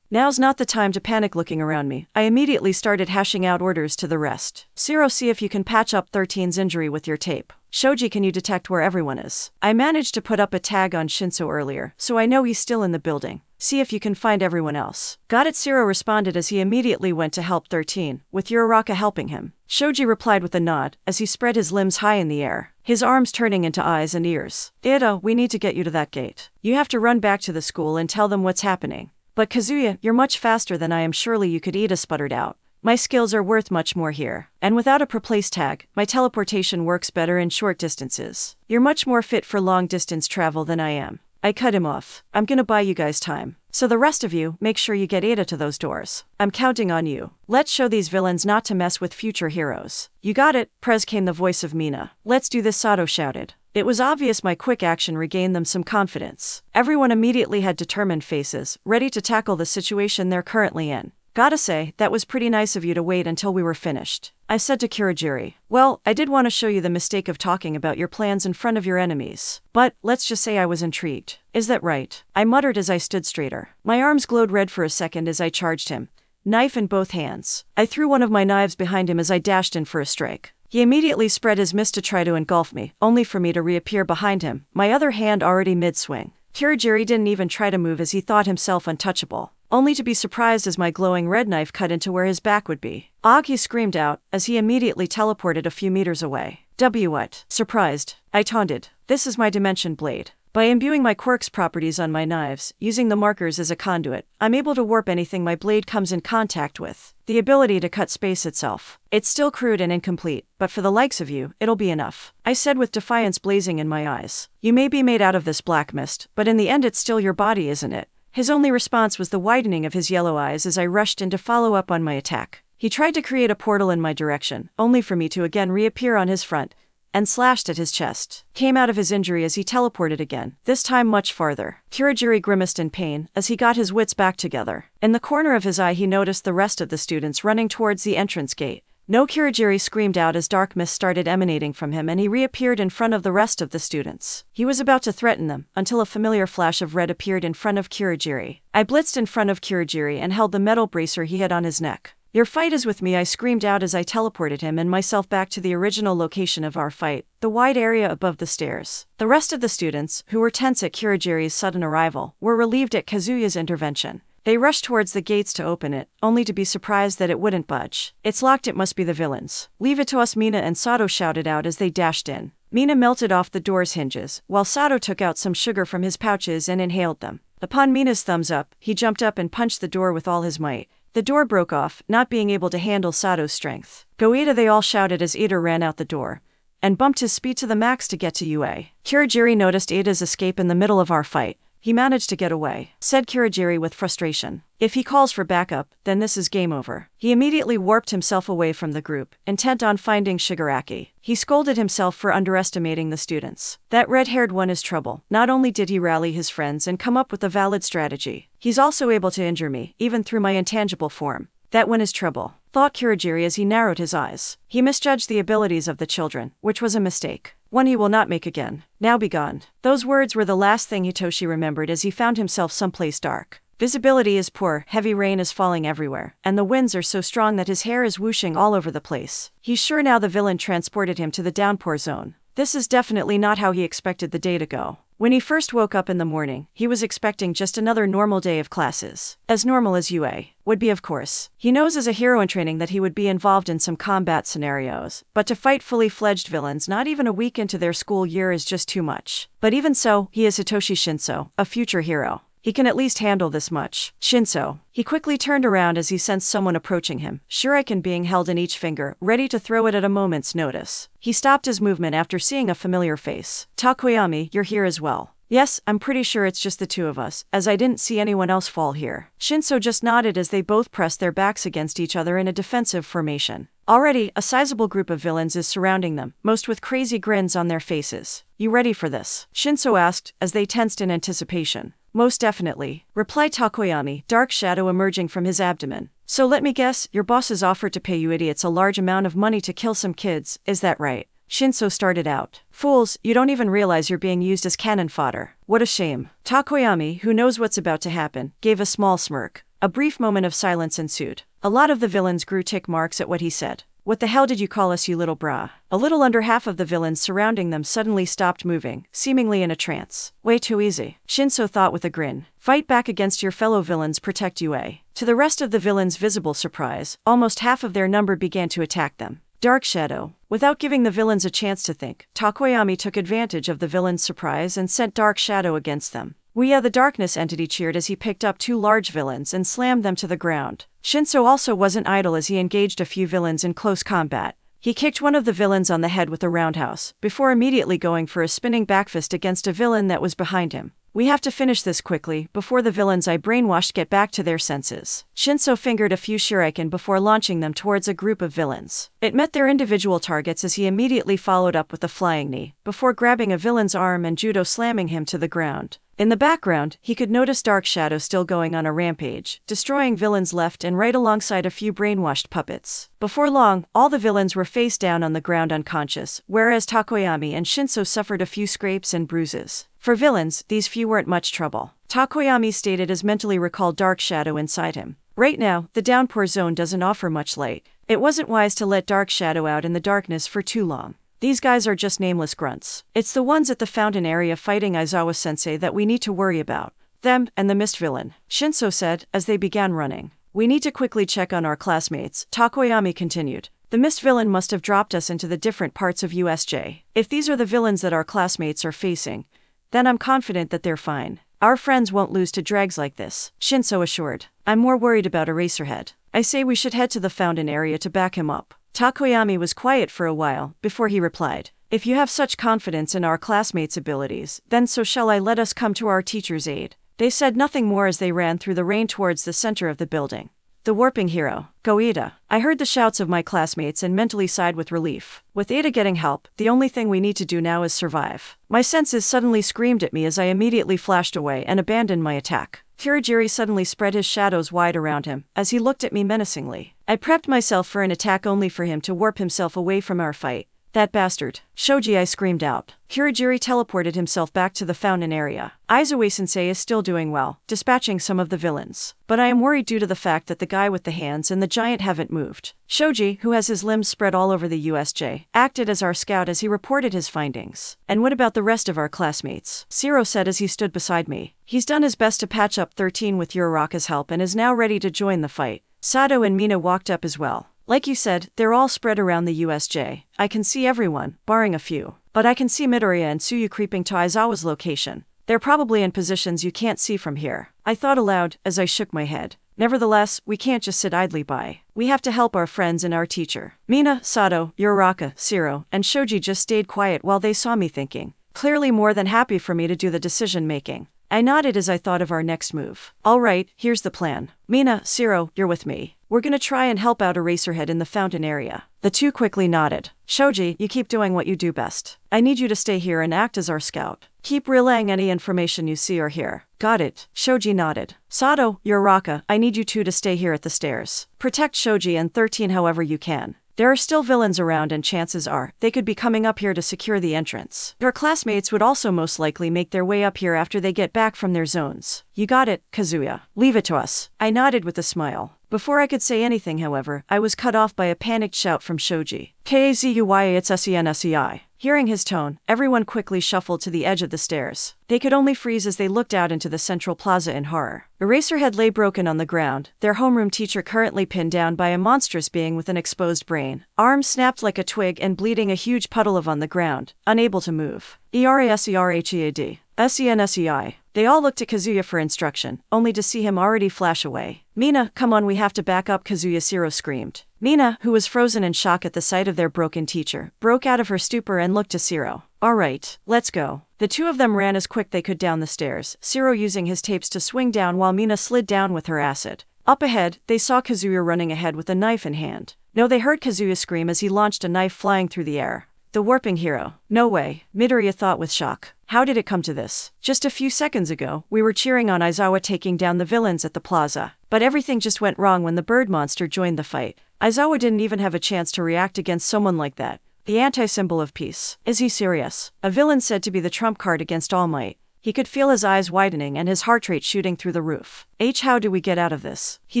Now's not the time to panic. Looking around me, I immediately started hashing out orders to the rest. Zero, see if you can patch up 13's injury with your tape. Shoji, can you detect where everyone is? I managed to put up a tag on Shinso earlier, so I know he's still in the building. See if you can find everyone else. Got it, Zero responded as he immediately went to help 13, with Uraraka helping him. Shoji replied with a nod, as he spread his limbs high in the air, his arms turning into eyes and ears. Ida, we need to get you to that gate. You have to run back to the school and tell them what's happening. But Kazuya, you're much faster than I am. Surely you could. Ida sputtered out. My skills are worth much more here. And without a perplace tag, my teleportation works better in short distances. You're much more fit for long distance travel than I am. I cut him off. I'm gonna buy you guys time. So the rest of you, make sure you get Ada to those doors. I'm counting on you. Let's show these villains not to mess with future heroes. You got it, Prez, came the voice of Mina. Let's do this, Sato shouted. It was obvious my quick action regained them some confidence. Everyone immediately had determined faces, ready to tackle the situation they're currently in. Gotta say, that was pretty nice of you to wait until we were finished, I said to Kurogiri. Well, I did want to show you the mistake of talking about your plans in front of your enemies. But, let's just say I was intrigued. Is that right? I muttered as I stood straighter. My arms glowed red for a second as I charged him, knife in both hands. I threw one of my knives behind him as I dashed in for a strike. He immediately spread his mist to try to engulf me, only for me to reappear behind him, my other hand already mid-swing. Kurogiri didn't even try to move as he thought himself untouchable, only to be surprised as my glowing red knife cut into where his back would be. Og, he screamed out, as he immediately teleported a few meters away. What? Surprised, I taunted. This is my dimension blade. By imbuing my quirk's properties on my knives, using the markers as a conduit, I'm able to warp anything my blade comes in contact with. The ability to cut space itself. It's still crude and incomplete, but for the likes of you, it'll be enough, I said with defiance blazing in my eyes. You may be made out of this black mist, but in the end it's still your body, isn't it? His only response was the widening of his yellow eyes as I rushed in to follow up on my attack. He tried to create a portal in my direction, only for me to again reappear on his front, and slashed at his chest. Came out of his injury as he teleported again, this time much farther. Kurogiri grimaced in pain as he got his wits back together. In the corner of his eye he noticed the rest of the students running towards the entrance gate. No, Kurogiri screamed out as dark mist started emanating from him and he reappeared in front of the rest of the students. He was about to threaten them, until a familiar flash of red appeared in front of Kurogiri. I blitzed in front of Kurogiri and held the metal bracer he had on his neck. Your fight is with me, I screamed out as I teleported him and myself back to the original location of our fight, the wide area above the stairs. The rest of the students, who were tense at Kirigiri's sudden arrival, were relieved at Kazuya's intervention. They rushed towards the gates to open it, only to be surprised that it wouldn't budge. It's locked, it must be the villains. Leave it to us, Mina and Sato shouted out as they dashed in. Mina melted off the door's hinges, while Sato took out some sugar from his pouches and inhaled them. Upon Mina's thumbs up, he jumped up and punched the door with all his might. The door broke off, not being able to handle Sato's strength. Go Ida, they all shouted as Ida ran out the door and bumped his speed to the max to get to UA. Kirigiri noticed Ida's escape in the middle of our fight. He managed to get away, said Kirigiri with frustration. If he calls for backup, then this is game over. He immediately warped himself away from the group, intent on finding Shigaraki. He scolded himself for underestimating the students. That red-haired one is trouble. Not only did he rally his friends and come up with a valid strategy, he's also able to injure me, even through my intangible form. That one is trouble, thought Kirigiri as he narrowed his eyes. He misjudged the abilities of the children, which was a mistake. One he will not make again. Now be gone. Those words were the last thing Hitoshi remembered as he found himself someplace dark. Visibility is poor, heavy rain is falling everywhere, and the winds are so strong that his hair is whooshing all over the place. He's sure now the villain transported him to the downpour zone. This is definitely not how he expected the day to go. When he first woke up in the morning, he was expecting just another normal day of classes. As normal as UA would be, of course. He knows as a hero in training that he would be involved in some combat scenarios, but to fight fully fledged villains not even a week into their school year is just too much. But even so, he is Hitoshi Shinso, a future hero. He can at least handle this much. Shinso. He quickly turned around as he sensed someone approaching him, shuriken being held in each finger, ready to throw it at a moment's notice. He stopped his movement after seeing a familiar face. Takoyami, you're here as well. Yes, I'm pretty sure it's just the two of us, as I didn't see anyone else fall here. Shinso just nodded as they both pressed their backs against each other in a defensive formation. Already, a sizable group of villains is surrounding them, most with crazy grins on their faces. You ready for this? Shinso asked, as they tensed in anticipation. Most definitely, replied Takoyami, dark shadow emerging from his abdomen. So let me guess, your boss has offered to pay you idiots a large amount of money to kill some kids, is that right? Shinso started out. Fools, you don't even realize you're being used as cannon fodder. What a shame. Takoyami, who knows what's about to happen, gave a small smirk. A brief moment of silence ensued. A lot of the villains grew tick marks at what he said. What the hell did you call us, you little bra? A little under half of the villains surrounding them suddenly stopped moving, seemingly in a trance. Way too easy, Shinso thought with a grin. Fight back against your fellow villains, protect UA. To the rest of the villains' visible surprise, almost half of their number began to attack them. Dark Shadow. Without giving the villains a chance to think, Takoyami took advantage of the villains' surprise and sent Dark Shadow against them. The darkness entity cheered as he picked up two large villains and slammed them to the ground. Shinso also wasn't idle as he engaged a few villains in close combat. He kicked one of the villains on the head with a roundhouse, before immediately going for a spinning backfist against a villain that was behind him. We have to finish this quickly, before the villains I brainwashed get back to their senses. Shinso fingered a few shuriken before launching them towards a group of villains. It met their individual targets as he immediately followed up with a flying knee, before grabbing a villain's arm and judo slamming him to the ground. In the background, he could notice Dark Shadow still going on a rampage, destroying villains left and right alongside a few brainwashed puppets. Before long, all the villains were face down on the ground unconscious, whereas Takoyami and Shinso suffered a few scrapes and bruises. For villains, these few weren't much trouble. Takoyami stated as mentally recalled Dark Shadow inside him. Right now, the downpour zone doesn't offer much light. It wasn't wise to let Dark Shadow out in the darkness for too long. These guys are just nameless grunts. It's the ones at the fountain area fighting Aizawa-sensei that we need to worry about. Them, and the mist villain, Shinso said, as they began running. We need to quickly check on our classmates, Takoyami continued. The mist villain must have dropped us into the different parts of USJ. If these are the villains that our classmates are facing, then I'm confident that they're fine. Our friends won't lose to drags like this, Shinso assured. I'm more worried about Eraserhead. I say we should head to the fountain area to back him up. Takoyami was quiet for a while, before he replied. If you have such confidence in our classmates' abilities, then so shall I. Let us come to our teacher's aid. They said nothing more as they ran through the rain towards the center of the building. The warping hero, Go Ida. I heard the shouts of my classmates and mentally sighed with relief. With Ada getting help, the only thing we need to do now is survive. My senses suddenly screamed at me as I immediately flashed away and abandoned my attack. Kirigiri suddenly spread his shadows wide around him, as he looked at me menacingly. I prepped myself for an attack only for him to warp himself away from our fight. That bastard. Shoji, I screamed out. Kurogiri teleported himself back to the fountain area. Aizawa-sensei is still doing well, dispatching some of the villains. But I am worried due to the fact that the guy with the hands and the giant haven't moved. Shoji, who has his limbs spread all over the USJ, acted as our scout as he reported his findings. And what about the rest of our classmates? Shiro said as he stood beside me. He's done his best to patch up 13 with Uraraka's help and is now ready to join the fight. Sato and Mina walked up as well. Like you said, they're all spread around the USJ. I can see everyone, barring a few. But I can see Midoriya and Tsuyu creeping to Aizawa's location. They're probably in positions you can't see from here. I thought aloud as I shook my head. Nevertheless, we can't just sit idly by. We have to help our friends and our teacher. Mina, Sato, Uraraka, Shiro, and Shoji just stayed quiet while they saw me thinking. Clearly more than happy for me to do the decision-making. I nodded as I thought of our next move. All right, here's the plan. Mina, Shiro, you're with me. We're gonna try and help out Eraserhead in the fountain area. The two quickly nodded. Shoji, you keep doing what you do best. I need you to stay here and act as our scout. Keep relaying any information you see or hear. Got it. Shoji nodded. Sato, Uraraka, I need you two to stay here at the stairs. Protect Shoji and 13 however you can. There are still villains around and chances are they could be coming up here to secure the entrance. Your classmates would also most likely make their way up here after they get back from their zones. You got it, Kazuya. Leave it to us. I nodded with a smile. Before I could say anything, however, I was cut off by a panicked shout from Shoji. Kazuya, it's SENSEI. Hearing his tone, everyone quickly shuffled to the edge of the stairs. They could only freeze as they looked out into the central plaza in horror. Eraserhead lay broken on the ground, their homeroom teacher currently pinned down by a monstrous being with an exposed brain. Arms snapped like a twig and bleeding a huge puddle of on the ground, unable to move. ERASERHEAD. SENSEI. They all looked at Kazuya for instruction, only to see him already flash away. Mina, come on, we have to back up, Kazuya, Shiro screamed. Mina, who was frozen in shock at the sight of their broken teacher, broke out of her stupor and looked to Shiro. All right, let's go. The two of them ran as quick they could down the stairs, Shiro using his tapes to swing down while Mina slid down with her acid. Up ahead, they saw Kazuya running ahead with a knife in hand. No, they heard Kazuya scream as he launched a knife flying through the air. The warping hero. No way, Midoriya thought with shock. How did it come to this? Just a few seconds ago, we were cheering on Aizawa taking down the villains at the plaza. But everything just went wrong when the bird monster joined the fight. Aizawa didn't even have a chance to react against someone like that. The anti-symbol of peace. Is he serious? A villain said to be the trump card against All Might. He could feel his eyes widening and his heart rate shooting through the roof. How do we get out of this? He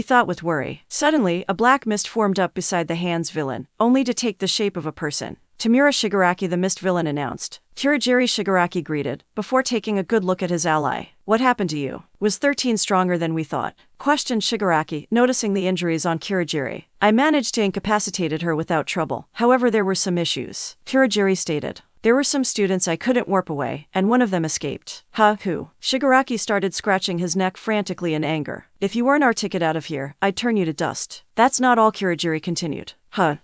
thought with worry. Suddenly, a black mist formed up beside the hand's villain, only to take the shape of a person. Tamura Shigaraki, the mist villain, announced. Kurogiri Shigaraki greeted, before taking a good look at his ally. What happened to you? Was 13 stronger than we thought? Questioned Shigaraki, noticing the injuries on Kurogiri. I managed to incapacitate her without trouble. However, there were some issues. Kurogiri stated. There were some students I couldn't warp away, and one of them escaped. Who? Shigaraki started scratching his neck frantically in anger. If you weren't our ticket out of here, I'd turn you to dust. That's not all, Kurogiri continued.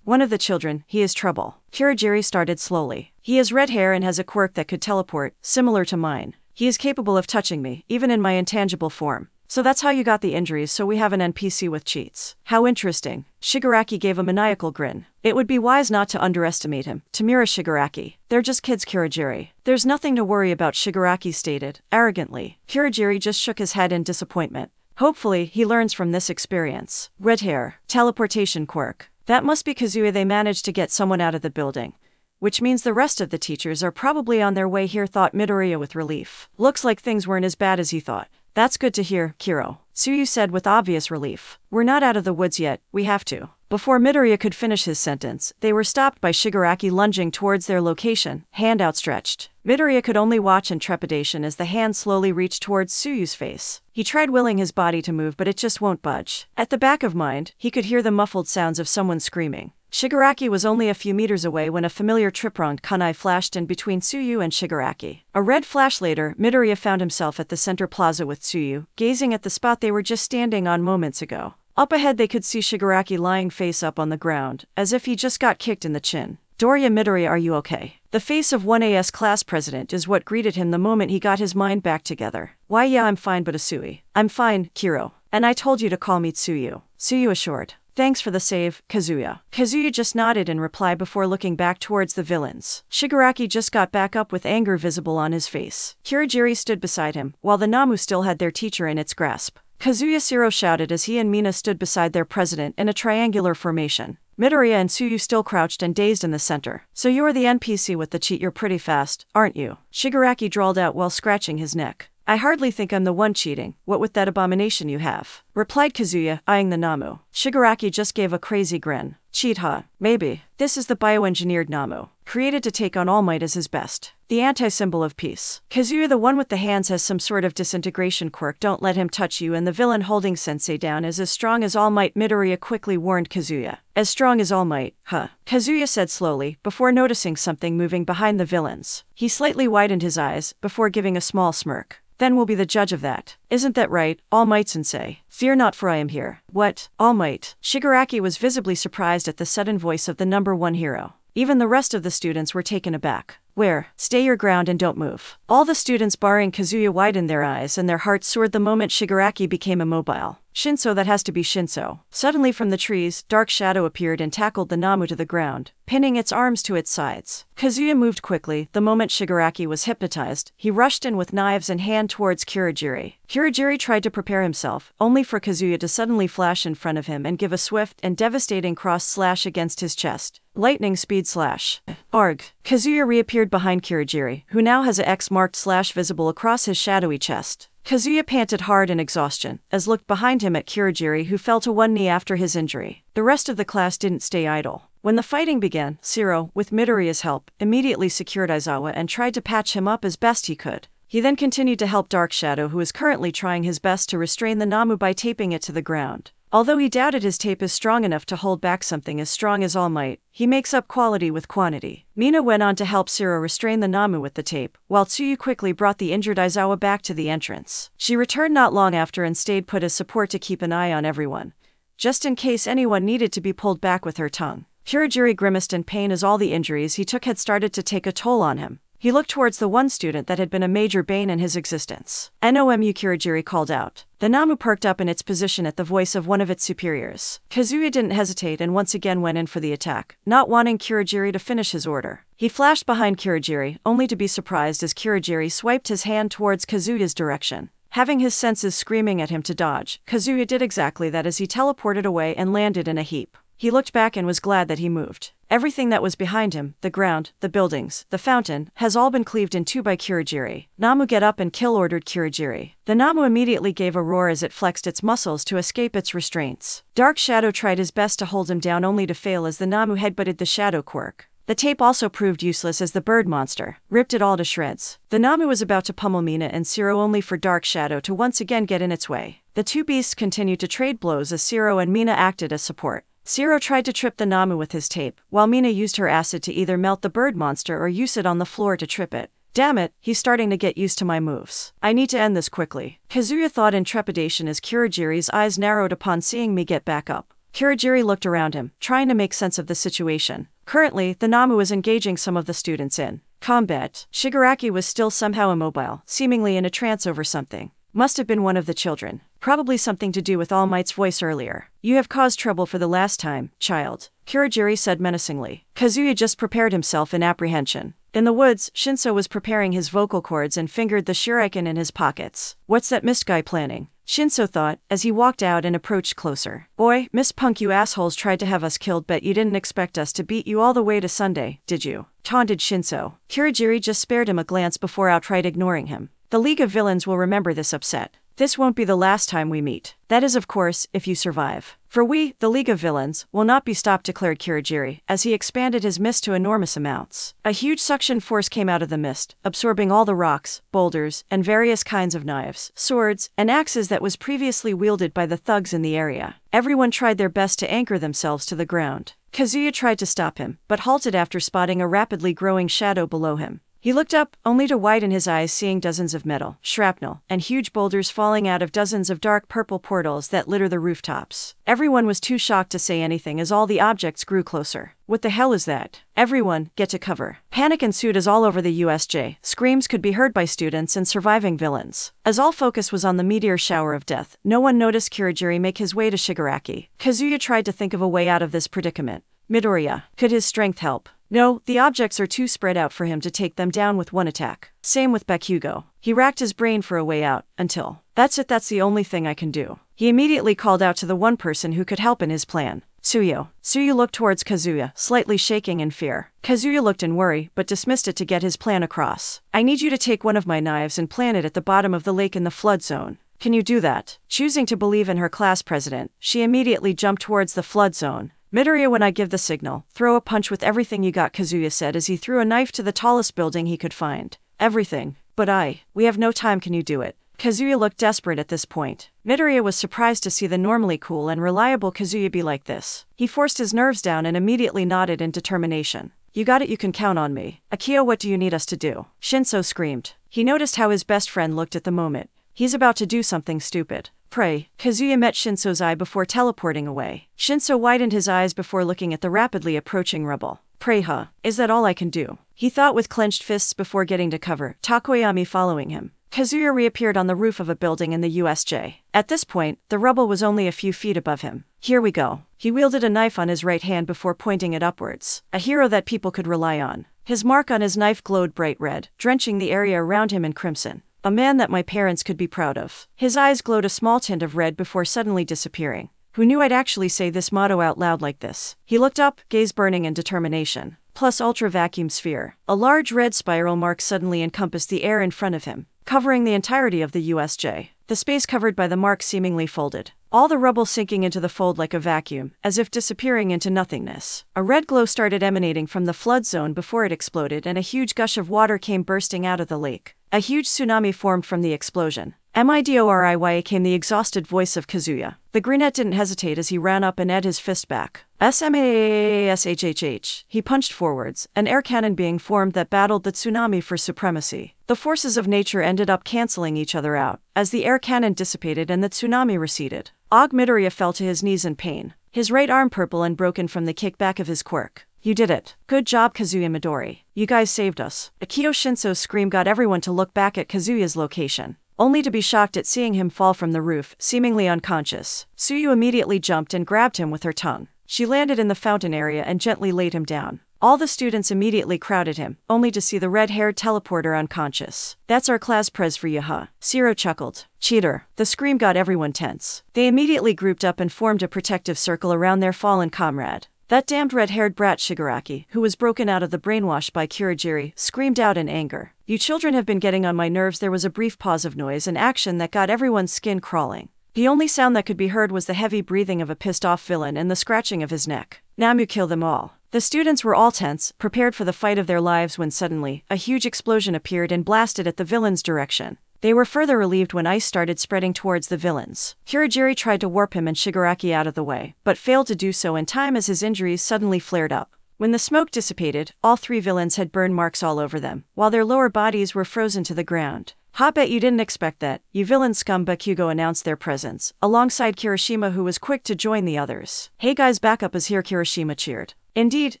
One of the children, he is trouble. Kurogiri started slowly. He has red hair and has a quirk that could teleport, similar to mine. He is capable of touching me, even in my intangible form. So that's how you got the injuries, so we have an NPC with cheats. How interesting. Shigaraki gave a maniacal grin. It would be wise not to underestimate him. Tamura Shigaraki. They're just kids, Kurogiri. There's nothing to worry about, Shigaraki stated, arrogantly. Kurogiri just shook his head in disappointment. Hopefully, he learns from this experience. Red hair. Teleportation quirk. That must be Kazuya. They managed to get someone out of the building. Which means the rest of the teachers are probably on their way here, thought Midoriya with relief. Looks like things weren't as bad as he thought. That's good to hear, Kiro. Tsuyu said with obvious relief. We're not out of the woods yet, we have to. Before Midoriya could finish his sentence, they were stopped by Shigaraki lunging towards their location, hand outstretched. Midoriya could only watch in trepidation as the hand slowly reached towards Tsuyu's face. He tried willing his body to move, but it just won't budge. At the back of mind, he could hear the muffled sounds of someone screaming. Shigaraki was only a few meters away when a familiar trip-pronged kunai flashed in between Tsuyu and Shigaraki. A red flash later, Midoriya found himself at the center plaza with Tsuyu, gazing at the spot they were just standing on moments ago. Up ahead they could see Shigaraki lying face up on the ground, as if he just got kicked in the chin. Doria, Midoriya, are you okay? The face of 1A's class president is what greeted him the moment he got his mind back together. Why yeah, I'm fine, but Asui. I'm fine, Kiro. And I told you to call me Tsuyu. Tsuyu assured. Thanks for the save, Kazuya. Kazuya just nodded in reply before looking back towards the villains. Shigaraki just got back up with anger visible on his face. Kurogiri stood beside him, while the Namu still had their teacher in its grasp. Kazuya Shiro shouted as he and Mina stood beside their president in a triangular formation. Midoriya and Tsuyu still crouched and dazed in the center. So you're the NPC with the cheat, you're pretty fast, aren't you? Shigaraki drawled out while scratching his neck. I hardly think I'm the one cheating, what with that abomination you have, replied Kazuya, eyeing the Namu. Shigaraki just gave a crazy grin. Cheat, huh? Maybe. This is the bioengineered Namu, created to take on All Might as his best. The anti-symbol of peace. Kazuya, the one with the hands, has some sort of disintegration quirk, don't let him touch you, and the villain holding Sensei down is as strong as All Might, Midoriya quickly warned Kazuya. As strong as All Might, huh? Kazuya said slowly, before noticing something moving behind the villains. He slightly widened his eyes, before giving a small smirk. Then we'll be the judge of that. Isn't that right, All Might Sensei? Fear not, for I am here. What? All Might? Shigaraki was visibly surprised at the sudden voice of the number one hero. Even the rest of the students were taken aback. Where? Stay your ground and don't move. All the students barring Kazuya widened their eyes and their hearts soared the moment Shigaraki became immobile. Shinso, that has to be Shinso. Suddenly from the trees, Dark Shadow appeared and tackled the Namu to the ground, pinning its arms to its sides. Kazuya moved quickly. The moment Shigaraki was hypnotized, he rushed in with knives in hand towards Kurogiri. Kurogiri tried to prepare himself, only for Kazuya to suddenly flash in front of him and give a swift and devastating cross slash against his chest. Lightning speed slash. Arg. Kazuya reappeared behind Kurogiri, who now has a X-marked slash visible across his shadowy chest. Kazuya panted hard in exhaustion, as looked behind him at Kurogiri, who fell to one knee after his injury. The rest of the class didn't stay idle. When the fighting began, Shiro, with Midoriya's help, immediately secured Aizawa and tried to patch him up as best he could. He then continued to help Dark Shadow, who is currently trying his best to restrain the Namu by taping it to the ground. Although he doubted his tape is strong enough to hold back something as strong as All Might, he makes up quality with quantity. Mina went on to help Shiro restrain the Namu with the tape, while Tsuyu quickly brought the injured Aizawa back to the entrance. She returned not long after and stayed put as support to keep an eye on everyone, just in case anyone needed to be pulled back with her tongue. Kurogiri grimaced in pain as all the injuries he took had started to take a toll on him. He looked towards the one student that had been a major bane in his existence. NOMU, Kurogiri called out. The Namu perked up in its position at the voice of one of its superiors. Kazuya didn't hesitate and once again went in for the attack, not wanting Kurogiri to finish his order. He flashed behind Kurogiri, only to be surprised as Kurogiri swiped his hand towards Kazuya's direction. Having his senses screaming at him to dodge, Kazuya did exactly that as he teleported away and landed in a heap. He looked back and was glad that he moved. Everything that was behind him, the ground, the buildings, the fountain, has all been cleaved in two by Kurogiri. Namu, get up and kill, ordered Kurogiri. The Namu immediately gave a roar as it flexed its muscles to escape its restraints. Dark Shadow tried his best to hold him down only to fail as the Namu headbutted the shadow quirk. The tape also proved useless as the bird monster ripped it all to shreds. The Namu was about to pummel Mina and Shiro only for Dark Shadow to once again get in its way. The two beasts continued to trade blows as Shiro and Mina acted as support. Shiro tried to trip the Namu with his tape, while Mina used her acid to either melt the bird monster or use it on the floor to trip it. Damn it, he's starting to get used to my moves. I need to end this quickly, Kazuya thought in trepidation as Kurogiri's eyes narrowed upon seeing me get back up. Kurogiri looked around him, trying to make sense of the situation. Currently, the Namu is engaging some of the students in combat. Shigaraki was still somehow immobile, seemingly in a trance over something. Must have been one of the children. Probably something to do with All Might's voice earlier. You have caused trouble for the last time, child, Kurogiri said menacingly. Kazuya just prepared himself in apprehension. In the woods, Shinso was preparing his vocal cords and fingered the shuriken in his pockets. What's that mist guy planning? Shinso thought, as he walked out and approached closer. Boy, Miss Punk, you assholes tried to have us killed, but you didn't expect us to beat you all the way to Sunday, did you? Taunted Shinso. Kurogiri just spared him a glance before outright ignoring him. The League of Villains will remember this upset. This won't be the last time we meet. That is, of course, if you survive. For we, the League of Villains, will not be stopped, declared Kurogiri, as he expanded his mist to enormous amounts. A huge suction force came out of the mist, absorbing all the rocks, boulders, and various kinds of knives, swords, and axes that was previously wielded by the thugs in the area. Everyone tried their best to anchor themselves to the ground. Kazuya tried to stop him, but halted after spotting a rapidly growing shadow below him. He looked up, only to widen his eyes seeing dozens of metal, shrapnel, and huge boulders falling out of dozens of dark purple portals that litter the rooftops. Everyone was too shocked to say anything as all the objects grew closer. What the hell is that? Everyone, get to cover. Panic ensued as all over the USJ, screams could be heard by students and surviving villains. As all focus was on the meteor shower of death, no one noticed Kurogiri make his way to Shigaraki. Kazuya tried to think of a way out of this predicament. Midoriya, could his strength help? No, the objects are too spread out for him to take them down with one attack. Same with Bakugo. He racked his brain for a way out, until, that's it, that's the only thing I can do. He immediately called out to the one person who could help in his plan. Tsuyu. Tsuyu looked towards Kazuya, slightly shaking in fear. Kazuya looked in worry, but dismissed it to get his plan across. I need you to take one of my knives and plant it at the bottom of the lake in the flood zone. Can you do that? Choosing to believe in her class president, she immediately jumped towards the flood zone. Midoriya, when I give the signal, throw a punch with everything you got, Kazuya said as he threw a knife to the tallest building he could find. Everything. But we have no time, can you do it? Kazuya looked desperate at this point. Midoriya was surprised to see the normally cool and reliable Kazuya be like this. He forced his nerves down and immediately nodded in determination. You got it, you can count on me. Akio, what do you need us to do? Shinso screamed. He noticed how his best friend looked at the moment. He's about to do something stupid. Pray. Kazuya met Shinso's eye before teleporting away. Shinso widened his eyes before looking at the rapidly approaching rubble. Pray, huh? Is that all I can do? He thought with clenched fists before getting to cover, Takoyami following him. Kazuya reappeared on the roof of a building in the USJ. At this point, the rubble was only a few feet above him. Here we go. He wielded a knife on his right hand before pointing it upwards. A hero that people could rely on. His mark on his knife glowed bright red, drenching the area around him in crimson. A man that my parents could be proud of. His eyes glowed a small tint of red before suddenly disappearing. Who knew I'd actually say this motto out loud like this? He looked up, gaze burning in determination. Plus ultra vacuum sphere. A large red spiral mark suddenly encompassed the air in front of him, covering the entirety of the USJ. The space covered by the mark seemingly folded. All the rubble sinking into the fold like a vacuum, as if disappearing into nothingness. A red glow started emanating from the flood zone before it exploded, and a huge gush of water came bursting out of the lake. A huge tsunami formed from the explosion. Midoriya, came the exhausted voice of Kazuya. The brunette didn't hesitate as he ran up and ed his fist back. Smashhhh. He punched forwards, an air cannon being formed that battled the tsunami for supremacy. The forces of nature ended up canceling each other out, as the air cannon dissipated and the tsunami receded. Midoriya fell to his knees in pain, his right arm purple and broken from the kickback of his quirk. You did it. Good job, Kazuya Midori. You guys saved us. Akio Shinso's scream got everyone to look back at Kazuya's location, only to be shocked at seeing him fall from the roof, seemingly unconscious. Tsuyu immediately jumped and grabbed him with her tongue. She landed in the fountain area and gently laid him down. All the students immediately crowded him, only to see the red-haired teleporter unconscious. That's our class prez for you, huh? Shiro chuckled. Cheater. The scream got everyone tense. They immediately grouped up and formed a protective circle around their fallen comrade. That damned red-haired brat Shigaraki, who was broken out of the brainwash by Kurogiri, screamed out in anger. You children have been getting on my nerves. There was a brief pause of noise and action that got everyone's skin crawling. The only sound that could be heard was the heavy breathing of a pissed-off villain and the scratching of his neck. Namu, kill them all. The students were all tense, prepared for the fight of their lives when suddenly, a huge explosion appeared and blasted at the villain's direction. They were further relieved when ice started spreading towards the villains. Kurogiri tried to warp him and Shigaraki out of the way, but failed to do so in time as his injuries suddenly flared up. When the smoke dissipated, all three villains had burn marks all over them, while their lower bodies were frozen to the ground. "Ha, bet you didn't expect that, you villain scum," Bakugo announced their presence, alongside Kirishima, who was quick to join the others. "Hey guys, backup is here," Kirishima cheered. "Indeed,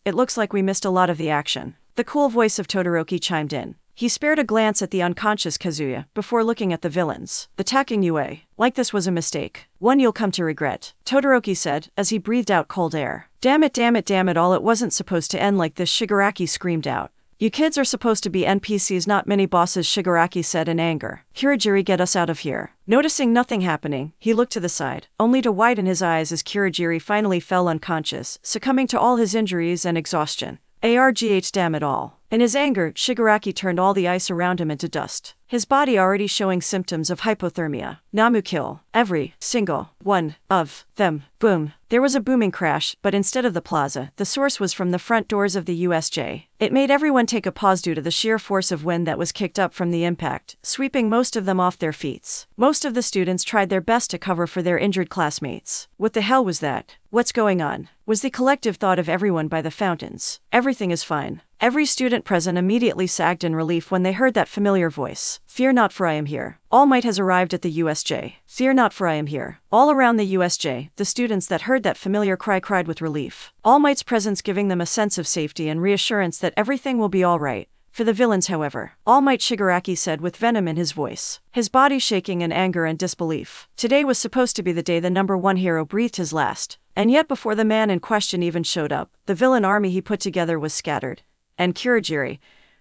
it looks like we missed a lot of the action." The cool voice of Todoroki chimed in. He spared a glance at the unconscious Kazuya, before looking at the villains. Attacking UA, like this was a mistake. One you'll come to regret, Todoroki said, as he breathed out cold air. Damn it, all, it wasn't supposed to end like this," Shigaraki screamed out. "You kids are supposed to be NPCs, not mini-bosses," Shigaraki said in anger. "Kurogiri, get us out of here." Noticing nothing happening, he looked to the side, only to widen his eyes as Kurogiri finally fell unconscious, succumbing to all his injuries and exhaustion. Argh, damn it all. In his anger, Shigaraki turned all the ice around him into dust, his body already showing symptoms of hypothermia. Namu, kill every single one of them. Boom. There was a booming crash, but instead of the plaza, the source was from the front doors of the USJ. It made everyone take a pause due to the sheer force of wind that was kicked up from the impact, sweeping most of them off their feet. Most of the students tried their best to cover for their injured classmates. What the hell was that? What's going on? Was the collective thought of everyone by the fountains. Everything is fine. Every student present immediately sagged in relief when they heard that familiar voice. Fear not, for I am here. All Might has arrived at the USJ. Fear not, for I am here. All around the USJ, the students that heard that familiar cry cried with relief. All Might's presence giving them a sense of safety and reassurance that everything will be all right. For the villains, however, All Might, Shigaraki said with venom in his voice, his body shaking in anger and disbelief. Today was supposed to be the day the #1 hero breathed his last. And yet before the man in question even showed up, the villain army he put together was scattered. And Kurogiri,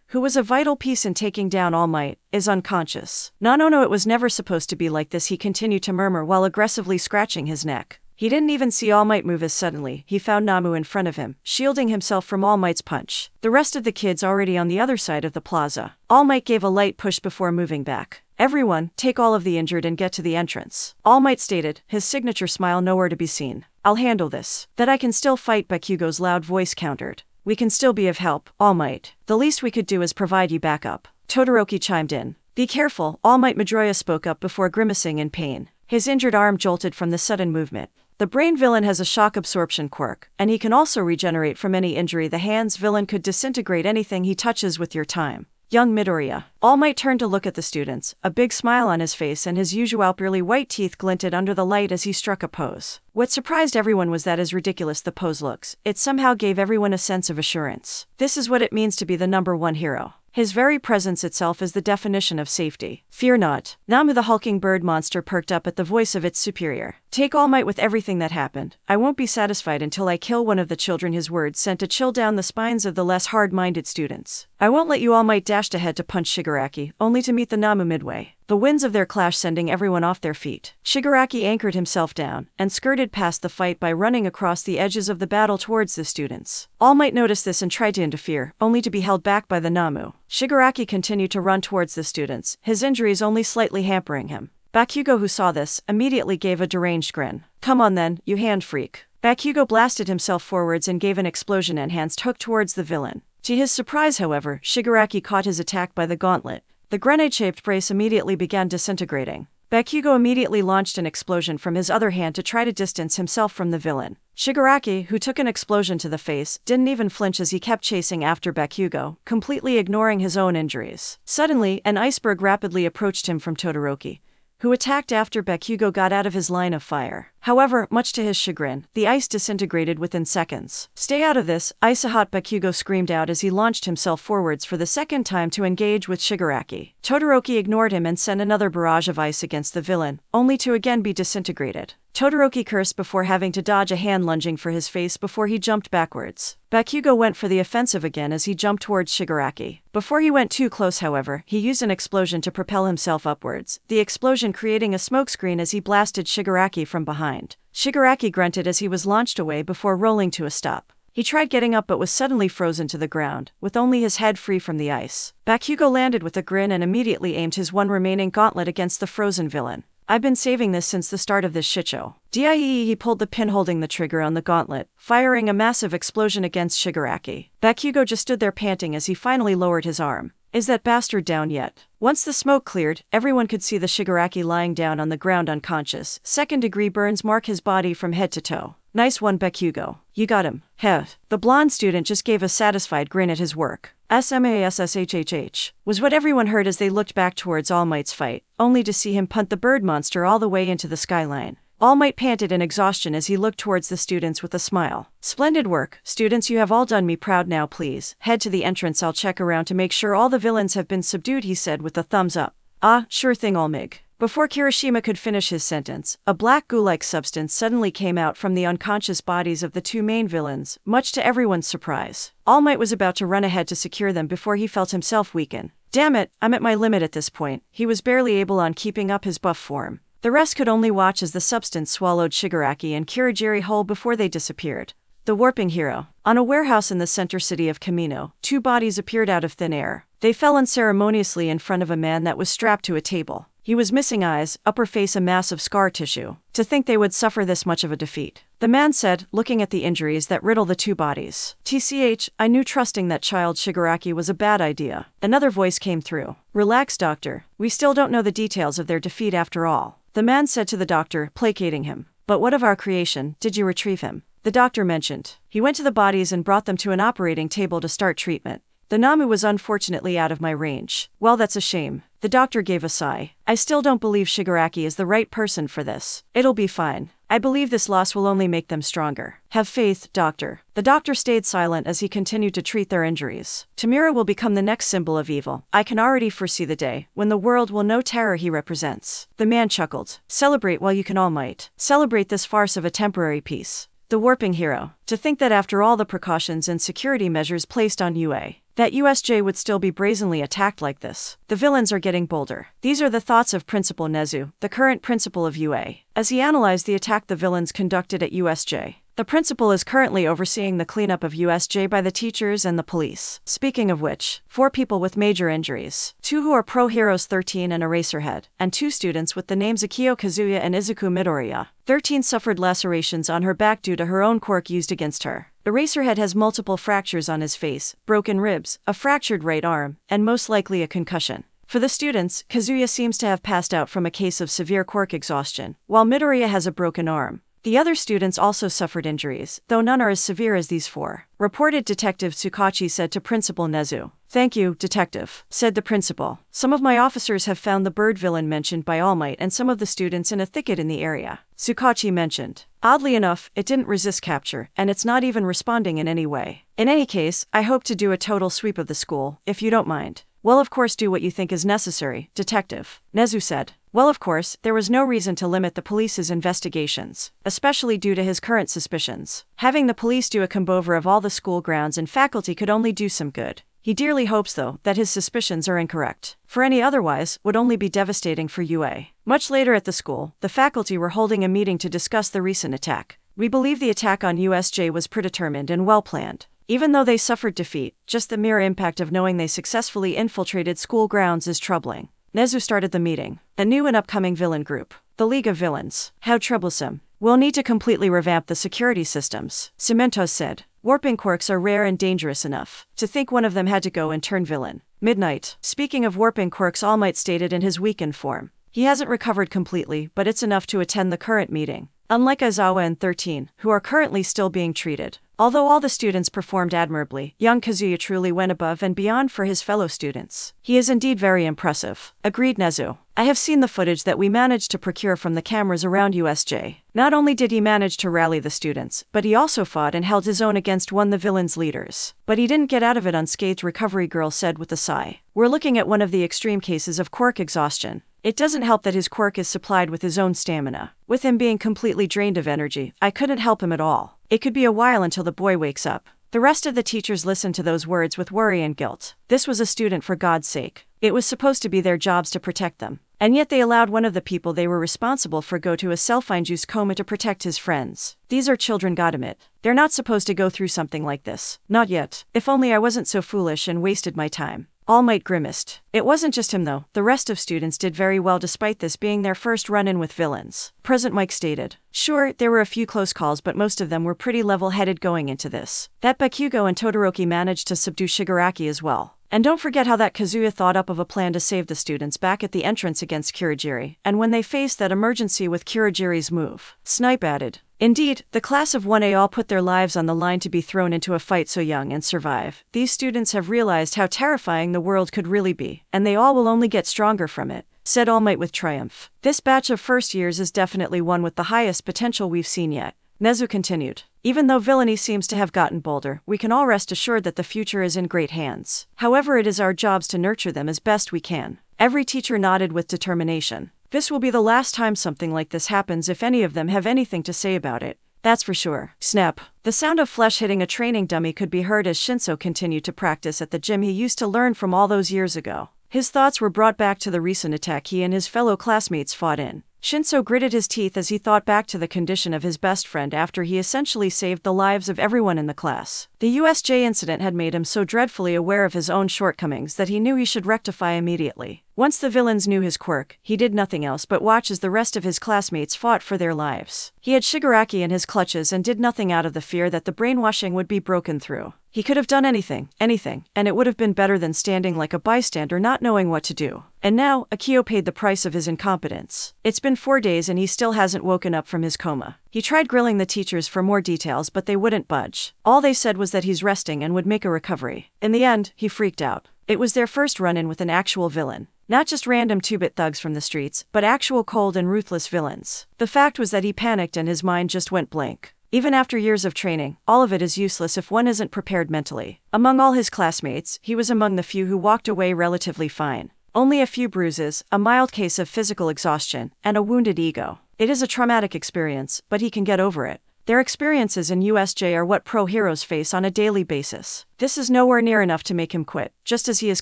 who was a vital piece in taking down All Might, is unconscious. No, it was never supposed to be like this, he continued to murmur while aggressively scratching his neck. He didn't even see All Might move as suddenly he found Namu in front of him, shielding himself from All Might's punch. The rest of the kids already on the other side of the plaza. All Might gave a light push before moving back. Everyone, take all of the injured and get to the entrance. All Might stated, his signature smile nowhere to be seen. I'll handle this. That I can still fight, Bakugo's loud voice countered. We can still be of help, All Might. The least we could do is provide you backup. Todoroki chimed in. Be careful, All Might. Midoriya spoke up before grimacing in pain. His injured arm jolted from the sudden movement. The brain villain has a shock absorption quirk, and he can also regenerate from any injury. The hands villain could disintegrate anything he touches with your time. Young Midoriya. All Might turned to look at the students, a big smile on his face and his usual pearly white teeth glinted under the light as he struck a pose. What surprised everyone was that as ridiculous the pose looks, it somehow gave everyone a sense of assurance. This is what it means to be the #1 hero. His very presence itself is the definition of safety. Fear not. Namu the hulking bird monster perked up at the voice of its superior. Take All Might with everything that happened. I won't be satisfied until I kill one of the children. His words sent a chill down the spines of the less hard-minded students. I won't let you. All Might dashed ahead to punch Shigaraki, only to meet the Namu midway. The winds of their clash sending everyone off their feet. Shigaraki anchored himself down and skirted past the fight by running across the edges of the battle towards the students. All Might noticed this and tried to interfere, only to be held back by the Namu. Shigaraki continued to run towards the students, his injuries only slightly hampering him. Bakugo, who saw this, immediately gave a deranged grin. Come on then, you hand freak. Bakugo blasted himself forwards and gave an explosion-enhanced hook towards the villain. To his surprise, however, Shigaraki caught his attack by the gauntlet. The grenade-shaped brace immediately began disintegrating. Bakugo immediately launched an explosion from his other hand to try to distance himself from the villain. Shigaraki, who took an explosion to the face, didn't even flinch as he kept chasing after Bakugo, completely ignoring his own injuries. Suddenly, an iceberg rapidly approached him from Todoroki, who attacked after Bakugo got out of his line of fire. However, much to his chagrin, the ice disintegrated within seconds. Stay out of this, Ice-hot, Bakugo screamed out as he launched himself forwards for the second time to engage with Shigaraki. Todoroki ignored him and sent another barrage of ice against the villain, only to again be disintegrated. Todoroki cursed before having to dodge a hand lunging for his face before he jumped backwards. Bakugo went for the offensive again as he jumped towards Shigaraki. Before he went too close, however, he used an explosion to propel himself upwards, the explosion creating a smokescreen as he blasted Shigaraki from behind. Shigaraki grunted as he was launched away before rolling to a stop. He tried getting up but was suddenly frozen to the ground, with only his head free from the ice. Bakugo landed with a grin and immediately aimed his one remaining gauntlet against the frozen villain. I've been saving this since the start of this shitshow. He pulled the pin holding the trigger on the gauntlet, firing a massive explosion against Shigaraki. Bakugo just stood there panting as he finally lowered his arm. Is that bastard down yet? Once the smoke cleared, everyone could see the Shigaraki lying down on the ground unconscious. Second-degree burns mark his body from head to toe. Nice one, Bakugo. You got him. Heh. The blonde student just gave a satisfied grin at his work. SMASSHHH was what everyone heard as they looked back towards All Might's fight, only to see him punt the bird monster all the way into the skyline. All Might panted in exhaustion as he looked towards the students with a smile. Splendid work, students, you have all done me proud. Now please, head to the entrance. I'll check around to make sure all the villains have been subdued, he said with a thumbs up. Ah, sure thing, Allmig. Before Kirishima could finish his sentence, a black goo-like substance suddenly came out from the unconscious bodies of the two main villains, much to everyone's surprise. All Might was about to run ahead to secure them before he felt himself weaken. Damn it, I'm at my limit at this point. He was barely able on keeping up his buff form. The rest could only watch as the substance swallowed Shigaraki and Kurogiri whole before they disappeared. The Warping Hero. On a warehouse in the center city of Kamino, two bodies appeared out of thin air. They fell unceremoniously in front of a man that was strapped to a table. He was missing eyes, upper face a mass of scar tissue. To think they would suffer this much of a defeat. The man said, looking at the injuries that riddle the two bodies. TCH, I knew trusting that child Shigaraki was a bad idea. Another voice came through. Relax, doctor. We still don't know the details of their defeat after all. The man said to the doctor, placating him. But what of our creation? Did you retrieve him? The doctor mentioned. He went to the bodies and brought them to an operating table to start treatment. The Namu was unfortunately out of my range. Well, that's a shame. The doctor gave a sigh. I still don't believe Shigaraki is the right person for this. It'll be fine. I believe this loss will only make them stronger. Have faith, doctor. The doctor stayed silent as he continued to treat their injuries. Tamura will become the next symbol of evil. I can already foresee the day when the world will know terror he represents. The man chuckled. Celebrate while you can, All Might. Celebrate this farce of a temporary peace. The warping hero. To think that after all the precautions and security measures placed on UA, that USJ would still be brazenly attacked like this. The villains are getting bolder. These are the thoughts of Principal Nezu, the current principal of UA, as he analyzed the attack the villains conducted at USJ. The principal is currently overseeing the cleanup of USJ by the teachers and the police. Speaking of which, 4 people with major injuries, 2 who are Pro Heroes 13 and Eraserhead, and 2 students with the names Akio Kazuya and Izuku Midoriya. 13 suffered lacerations on her back due to her own quirk used against her. Eraserhead has multiple fractures on his face, broken ribs, a fractured right arm, and most likely a concussion. For the students, Kazuya seems to have passed out from a case of severe quirk exhaustion, while Midoriya has a broken arm. The other students also suffered injuries, though none are as severe as these 4. Reported Detective Tsukachi said to Principal Nezu. "Thank you, Detective," said the principal. "Some of my officers have found the bird villain mentioned by All Might and some of the students in a thicket in the area," Tsukachi mentioned. "Oddly enough, it didn't resist capture, and it's not even responding in any way. In any case, I hope to do a total sweep of the school, if you don't mind." "Well, of course, do what you think is necessary, Detective," Nezu said. Well, of course, there was no reason to limit the police's investigations, especially due to his current suspicions. Having the police do a comb-over of all the school grounds and faculty could only do some good. He dearly hopes, though, that his suspicions are incorrect, for any otherwise would only be devastating for UA. Much later at the school, the faculty were holding a meeting to discuss the recent attack. "We believe the attack on USJ was predetermined and well-planned. Even though they suffered defeat, just the mere impact of knowing they successfully infiltrated school grounds is troubling." Nezu started the meeting. "A new and upcoming villain group. The League of Villains. How troublesome. We'll need to completely revamp the security systems," Cementos said. "Warping quirks are rare and dangerous enough. To think one of them had to go and turn villain." Midnight. Speaking of warping quirks, All Might stated in his weakened form. He hasn't recovered completely, but it's enough to attend the current meeting. Unlike Aizawa and 13, who are currently still being treated. Although all the students performed admirably, young Kazuya truly went above and beyond for his fellow students. He is indeed very impressive. Agreed, Nezu. I have seen the footage that we managed to procure from the cameras around USJ. Not only did he manage to rally the students, but he also fought and held his own against one of the villain's leaders. But he didn't get out of it unscathed, Recovery Girl said with a sigh. We're looking at one of the extreme cases of quirk exhaustion. It doesn't help that his quirk is supplied with his own stamina. With him being completely drained of energy, I couldn't help him at all. It could be a while until the boy wakes up. The rest of the teachers listened to those words with worry and guilt. This was a student, for God's sake. It was supposed to be their jobs to protect them. And yet they allowed one of the people they were responsible for go to a self-induced coma to protect his friends. These are children, God admit. They're not supposed to go through something like this. Not yet. If only I wasn't so foolish and wasted my time. All Might grimaced. It wasn't just him though, the rest of students did very well despite this being their first run-in with villains. Present Mike stated. Sure, there were a few close calls but most of them were pretty level-headed going into this. That Bakugo and Todoroki managed to subdue Shigaraki as well. And don't forget how that Kazuya thought up of a plan to save the students back at the entrance against Kurogiri, and when they faced that emergency with Kurogiri's move. Snipe added. Indeed, the class of 1A all put their lives on the line to be thrown into a fight so young and survive. These students have realized how terrifying the world could really be, and they all will only get stronger from it, said All Might with triumph. This batch of first years is definitely one with the highest potential we've seen yet. Nezu continued. Even though villainy seems to have gotten bolder, we can all rest assured that the future is in great hands. However, it is our jobs to nurture them as best we can. Every teacher nodded with determination. This will be the last time something like this happens if any of them have anything to say about it. That's for sure. Snap. The sound of flesh hitting a training dummy could be heard as Shinso continued to practice at the gym he used to learn from all those years ago. His thoughts were brought back to the recent attack he and his fellow classmates fought in. Shinso gritted his teeth as he thought back to the condition of his best friend after he essentially saved the lives of everyone in the class. The USJ incident had made him so dreadfully aware of his own shortcomings that he knew he should rectify immediately. Once the villains knew his quirk, he did nothing else but watch as the rest of his classmates fought for their lives. He had Shigaraki in his clutches and did nothing out of the fear that the brainwashing would be broken through. He could have done anything, and it would have been better than standing like a bystander not knowing what to do. And now, Akio paid the price of his incompetence. It's been 4 days and he still hasn't woken up from his coma. He tried grilling the teachers for more details but they wouldn't budge. All they said was that he's resting and would make a recovery. In the end, he freaked out. It was their first run-in with an actual villain. Not just random 2-bit thugs from the streets, but actual cold and ruthless villains. The fact was that he panicked and his mind just went blank. Even after years of training, all of it is useless if one isn't prepared mentally. Among all his classmates, he was among the few who walked away relatively fine. Only a few bruises, a mild case of physical exhaustion, and a wounded ego. It is a traumatic experience, but he can get over it. Their experiences in USJ are what pro heroes face on a daily basis. This is nowhere near enough to make him quit, just as he is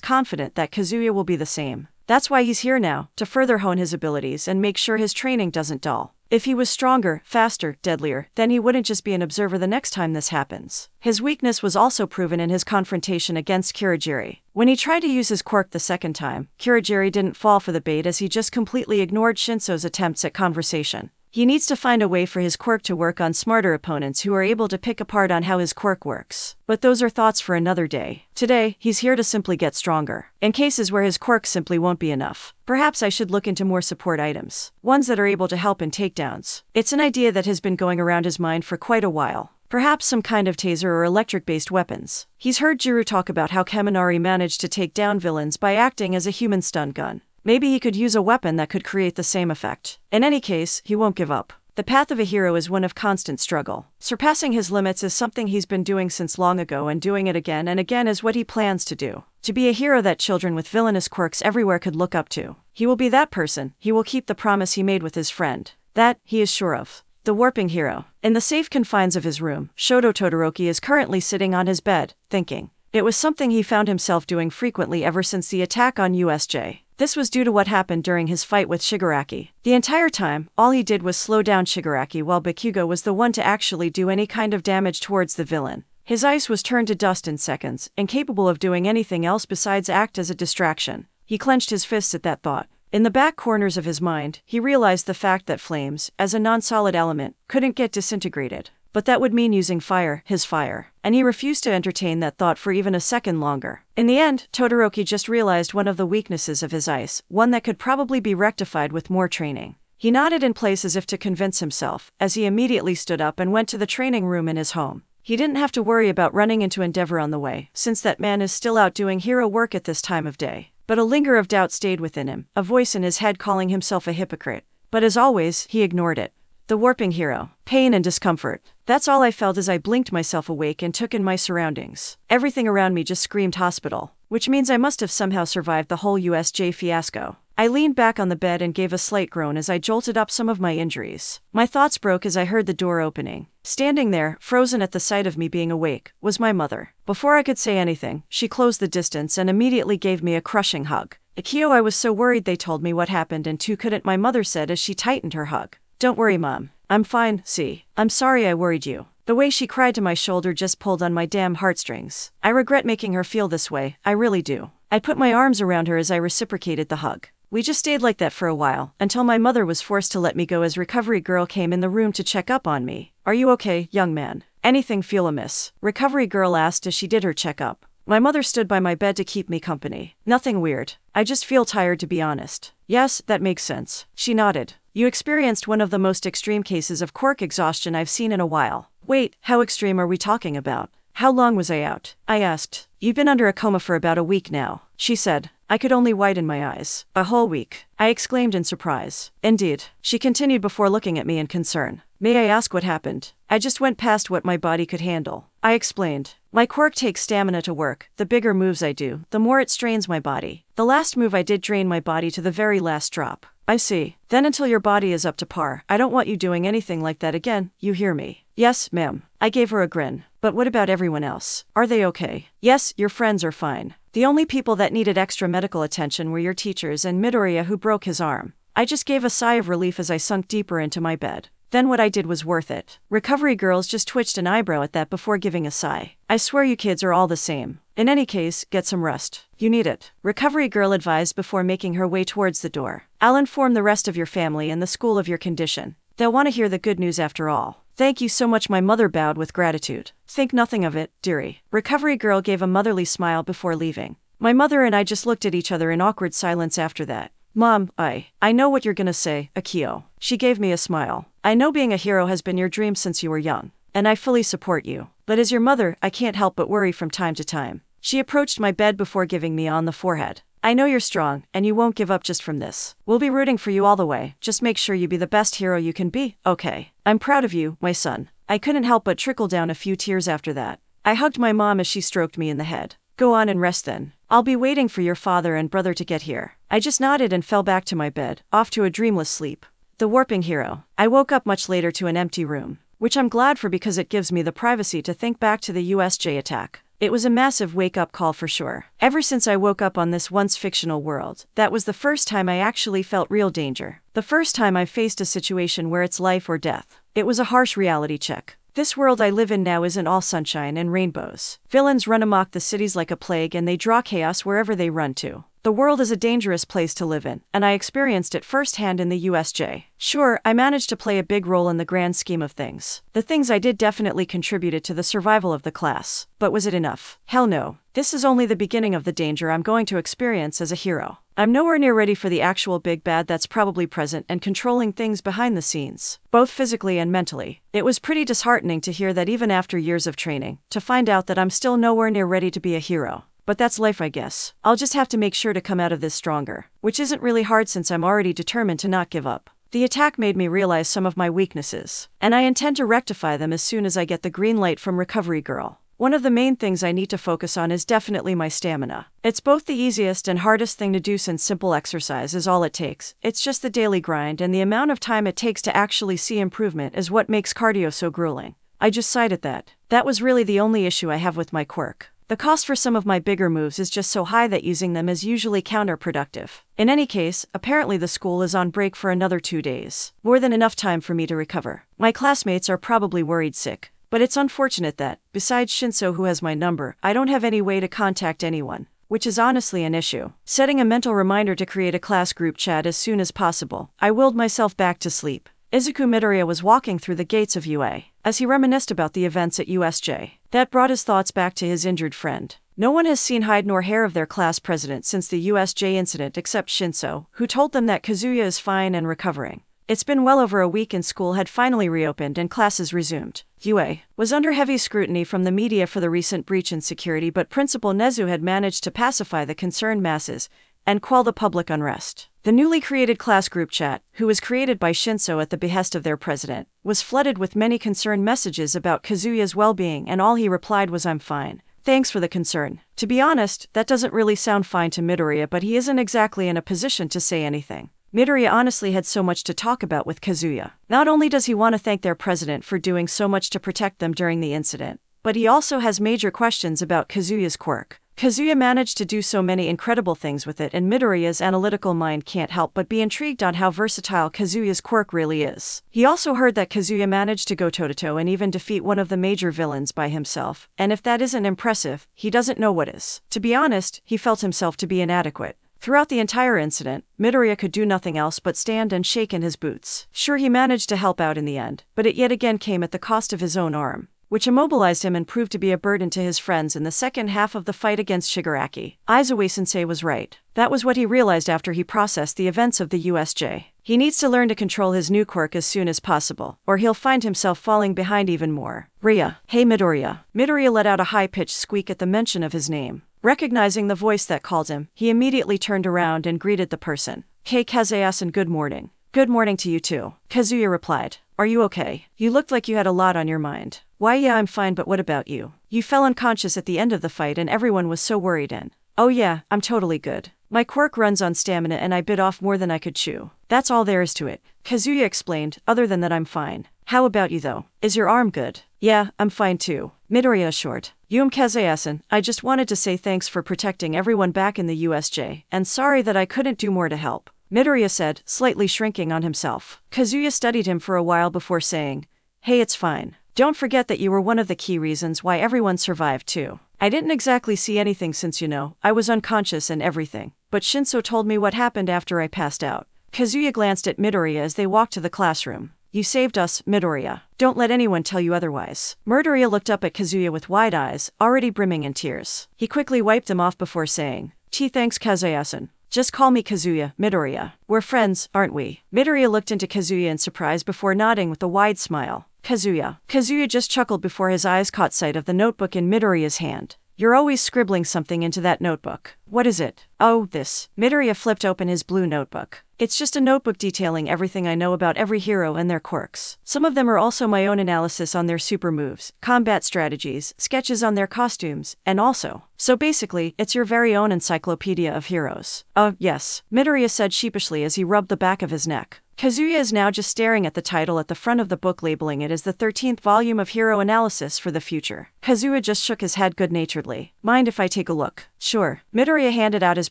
confident that Kazuya will be the same. That's why he's here now, to further hone his abilities and make sure his training doesn't dull. If he was stronger, faster, deadlier, then he wouldn't just be an observer the next time this happens. His weakness was also proven in his confrontation against Kurogiri. When he tried to use his quirk the second time, Kurogiri didn't fall for the bait as he just completely ignored Shinso's attempts at conversation. He needs to find a way for his quirk to work on smarter opponents who are able to pick apart on how his quirk works. But those are thoughts for another day. Today, he's here to simply get stronger. In cases where his quirk simply won't be enough, perhaps I should look into more support items. Ones that are able to help in takedowns. It's an idea that has been going around his mind for quite a while. Perhaps some kind of taser or electric-based weapons. He's heard Jiro talk about how Kaminari managed to take down villains by acting as a human stun gun. Maybe he could use a weapon that could create the same effect. In any case, he won't give up. The path of a hero is one of constant struggle. Surpassing his limits is something he's been doing since long ago, and doing it again and again is what he plans to do. To be a hero that children with villainous quirks everywhere could look up to. He will be that person. He will keep the promise he made with his friend. That, he is sure of. The Warping Hero. In the safe confines of his room, Shoto Todoroki is currently sitting on his bed, thinking. It was something he found himself doing frequently ever since the attack on USJ. This was due to what happened during his fight with Shigaraki. The entire time, all he did was slow down Shigaraki while Bakugo was the one to actually do any kind of damage towards the villain. His ice was turned to dust in seconds, incapable of doing anything else besides act as a distraction. He clenched his fists at that thought. In the back corners of his mind, he realized the fact that flames, as a non-solid element, couldn't get disintegrated. But that would mean using fire, his fire, and he refused to entertain that thought for even a second longer. In the end, Todoroki just realized one of the weaknesses of his ice, one that could probably be rectified with more training. He nodded in place as if to convince himself, as he immediately stood up and went to the training room in his home. He didn't have to worry about running into Endeavor on the way, since that man is still out doing hero work at this time of day. But a linger of doubt stayed within him, a voice in his head calling himself a hypocrite. But as always, he ignored it. The Warping Hero. Pain and discomfort. That's all I felt as I blinked myself awake and took in my surroundings. Everything around me just screamed hospital, which means I must have somehow survived the whole USJ fiasco. I leaned back on the bed and gave a slight groan as I jolted up some of my injuries. My thoughts broke as I heard the door opening. Standing there, frozen at the sight of me being awake, was my mother. Before I could say anything, she closed the distance and immediately gave me a crushing hug. Akio, I was so worried they told me what happened and too couldn't, my mother said as she tightened her hug. Don't worry, Mom. I'm fine, see. I'm sorry I worried you. The way she cried to my shoulder just pulled on my damn heartstrings. I regret making her feel this way, I really do. I put my arms around her as I reciprocated the hug. We just stayed like that for a while, until my mother was forced to let me go as Recovery Girl came in the room to check up on me. Are you okay, young man? Anything feel amiss? Recovery Girl asked as she did her checkup. My mother stood by my bed to keep me company. Nothing weird. I just feel tired, to be honest. Yes, that makes sense. She nodded. You experienced one of the most extreme cases of quirk exhaustion I've seen in a while. Wait, how extreme are we talking about? How long was I out? I asked. You've been under a coma for about a week now, she said. I could only widen my eyes. A whole week, I exclaimed in surprise. Indeed, she continued before looking at me in concern. May I ask what happened? I just went past what my body could handle. I explained. My quirk takes stamina to work. The bigger moves I do, the more it strains my body. The last move I did drained my body to the very last drop. I see. Then until your body is up to par, I don't want you doing anything like that again, you hear me? Yes, ma'am. I gave her a grin. But what about everyone else? Are they okay? Yes, your friends are fine. The only people that needed extra medical attention were your teachers and Midoriya, who broke his arm. I just gave a sigh of relief as I sunk deeper into my bed. Then what I did was worth it. Recovery Girls just twitched an eyebrow at that before giving a sigh. I swear you kids are all the same. In any case, get some rest. You need it. Recovery Girl advised before making her way towards the door. I'll inform the rest of your family and the school of your condition. They'll want to hear the good news after all. Thank you so much, my mother bowed with gratitude. Think nothing of it, dearie. Recovery Girl gave a motherly smile before leaving. My mother and I just looked at each other in awkward silence after that. Mom, I know what you're gonna say, Akio. She gave me a smile. I know being a hero has been your dream since you were young, and I fully support you. But as your mother, I can't help but worry from time to time. She approached my bed before giving me on the forehead. I know you're strong, and you won't give up just from this. We'll be rooting for you all the way. Just make sure you be the best hero you can be, okay? I'm proud of you, my son. I couldn't help but trickle down a few tears after that. I hugged my mom as she stroked me in the head. Go on and rest then. I'll be waiting for your father and brother to get here. I just nodded and fell back to my bed, off to a dreamless sleep. The Warping Hero. I woke up much later to an empty room. which I'm glad for because it gives me the privacy to think back to the USJ attack. It was a massive wake-up call for sure. Ever since I woke up on this once fictional world, that was the first time I actually felt real danger. The first time I faced a situation where it's life or death. It was a harsh reality check. This world I live in now isn't all sunshine and rainbows. Villains run amok the cities like a plague and they draw chaos wherever they run to. The world is a dangerous place to live in, and I experienced it firsthand in the USJ. Sure, I managed to play a big role in the grand scheme of things. The things I did definitely contributed to the survival of the class. But was it enough? Hell no. This is only the beginning of the danger I'm going to experience as a hero. I'm nowhere near ready for the actual big bad that's probably present and controlling things behind the scenes, both physically and mentally. It was pretty disheartening to hear that even after years of training, to find out that I'm still nowhere near ready to be a hero. But that's life, I guess. I'll just have to make sure to come out of this stronger, which isn't really hard since I'm already determined to not give up. The attack made me realize some of my weaknesses, and I intend to rectify them as soon as I get the green light from Recovery Girl. One of the main things I need to focus on is definitely my stamina. It's both the easiest and hardest thing to do since simple exercise is all it takes. It's just the daily grind, and the amount of time it takes to actually see improvement is what makes cardio so grueling. I just sighed at that. That was really the only issue I have with my quirk. The cost for some of my bigger moves is just so high that using them is usually counterproductive. In any case, apparently the school is on break for another 2 days. More than enough time for me to recover. My classmates are probably worried sick. But it's unfortunate that, besides Shinso who has my number, I don't have any way to contact anyone, which is honestly an issue. Setting a mental reminder to create a class group chat as soon as possible, I willed myself back to sleep. Izuku Midoriya was walking through the gates of UA, as he reminisced about the events at USJ. That brought his thoughts back to his injured friend. No one has seen hide nor hair of their class president since the USJ incident except Shinso, who told them that Kazuya is fine and recovering. It's been well over a week and school had finally reopened and classes resumed. UA was under heavy scrutiny from the media for the recent breach in security, but Principal Nezu had managed to pacify the concerned masses and quell the public unrest. The newly created class group chat, who was created by Shinso at the behest of their president, was flooded with many concerned messages about Kazuya's well-being, and all he replied was "I'm fine. Thanks for the concern." To be honest, that doesn't really sound fine to Midoriya, but he isn't exactly in a position to say anything. Midoriya honestly had so much to talk about with Kazuya. Not only does he want to thank their president for doing so much to protect them during the incident, but he also has major questions about Kazuya's quirk. Kazuya managed to do so many incredible things with it, and Midoriya's analytical mind can't help but be intrigued on how versatile Kazuya's quirk really is. He also heard that Kazuya managed to go toe-to-toe and even defeat one of the major villains by himself, and if that isn't impressive, he doesn't know what is. To be honest, he felt himself to be inadequate. Throughout the entire incident, Midoriya could do nothing else but stand and shake in his boots. Sure, he managed to help out in the end, but it yet again came at the cost of his own arm, which immobilized him and proved to be a burden to his friends in the second half of the fight against Shigaraki. Aizawa-sensei was right. That was what he realized after he processed the events of the USJ. He needs to learn to control his new quirk as soon as possible, or he'll find himself falling behind even more. Ria. Hey Midoriya. Midoriya let out a high-pitched squeak at the mention of his name. Recognizing the voice that called him, he immediately turned around and greeted the person. "Hey Kazuya-san, good morning." "Good morning to you too," Kazuya replied. "Are you okay? You looked like you had a lot on your mind." "Why yeah, I'm fine, but what about you? You fell unconscious at the end of the fight and everyone was so worried and..." "Oh yeah, I'm totally good. My quirk runs on stamina and I bit off more than I could chew. That's all there is to it," Kazuya explained. "Other than that I'm fine. How about you though? Is your arm good?" "Yeah, I'm fine too," Midoriya assured. Kazuya-san, I just wanted to say thanks for protecting everyone back in the USJ, and sorry that I couldn't do more to help," Midoriya said, slightly shrinking on himself. Kazuya studied him for a while before saying, "Hey, it's fine. Don't forget that you were one of the key reasons why everyone survived too. I didn't exactly see anything since I was unconscious and everything, but Shinso told me what happened after I passed out." Kazuya glanced at Midoriya as they walked to the classroom. "You saved us, Midoriya. Don't let anyone tell you otherwise." Midoriya looked up at Kazuya with wide eyes, already brimming in tears. He quickly wiped them off before saying, Thanks Kazuya-san. Just call me Kazuya, Midoriya. We're friends, aren't we?" Midoriya looked into Kazuya in surprise before nodding with a wide smile. "Kazuya." Kazuya just chuckled before his eyes caught sight of the notebook in Midoriya's hand. "You're always scribbling something into that notebook. What is it?" Oh, this. Midoriya flipped open his blue notebook. It's just a notebook detailing everything I know about every hero and their quirks. Some of them are also my own analysis on their super moves, combat strategies, sketches on their costumes, and also. So basically, it's your very own encyclopedia of heroes. Yes, Midoriya said sheepishly as he rubbed the back of his neck. Kazuya is now just staring at the title at the front of the book, labeling it as the 13th volume of Hero Analysis for the Future. Kazuya just shook his head good-naturedly. Mind if I take a look? Sure. Midoriya handed out his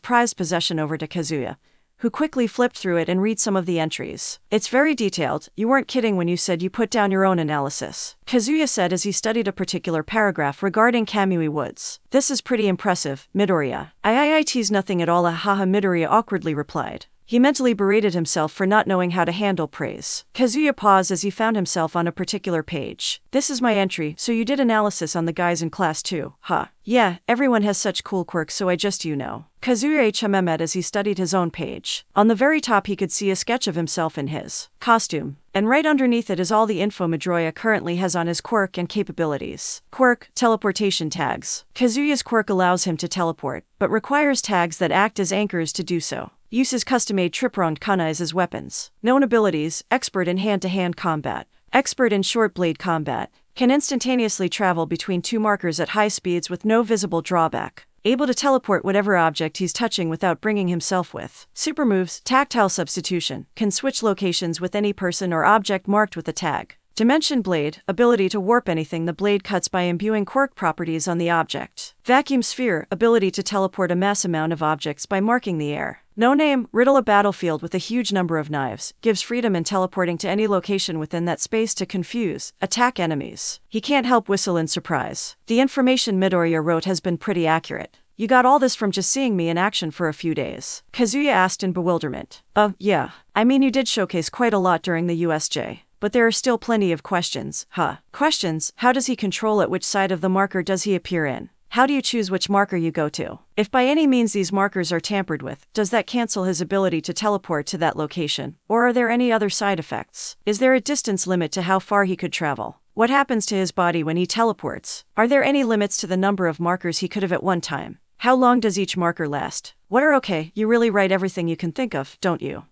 prized possession over to Kazuya, who quickly flipped through it and read some of the entries. It's very detailed. You weren't kidding when you said you put down your own analysis, Kazuya said as he studied a particular paragraph regarding Kamui Woods. This is pretty impressive, Midoriya. I tease nothing at all, haha, Midoriya awkwardly replied. He mentally berated himself for not knowing how to handle praise. Kazuya paused as he found himself on a particular page. This is my entry, so you did analysis on the guys in class too, huh? Yeah, everyone has such cool quirks, so I just Kazuya HMMed as he studied his own page. On the very top he could see a sketch of himself in his costume, and right underneath it is all the info Midoriya currently has on his quirk and capabilities. Quirk, teleportation tags. Kazuya's quirk allows him to teleport, but requires tags that act as anchors to do so. Uses custom-made trip-pronged kunais as weapons. Known abilities: expert in hand-to-hand combat, expert in short blade combat, can instantaneously travel between two markers at high speeds with no visible drawback, able to teleport whatever object he's touching without bringing himself with. Super moves: tactile substitution, can switch locations with any person or object marked with a tag. Dimension blade, ability to warp anything the blade cuts by imbuing quirk properties on the object. Vacuum sphere, ability to teleport a mass amount of objects by marking the air. No name, riddle a battlefield with a huge number of knives, gives freedom in teleporting to any location within that space to confuse, attack enemies. He can't help whistle in surprise. The information Midoriya wrote has been pretty accurate. You got all this from just seeing me in action for a few days? Kazuya asked in bewilderment. Yeah. I mean, you did showcase quite a lot during the USJ. But there are still plenty of questions, huh? Questions: how does he control it? Which side of the marker does he appear in? How do you choose which marker you go to? If by any means these markers are tampered with, does that cancel his ability to teleport to that location? Or are there any other side effects? Is there a distance limit to how far he could travel? What happens to his body when he teleports? Are there any limits to the number of markers he could have at one time? How long does each marker last? Okay, you really write everything you can think of, don't you?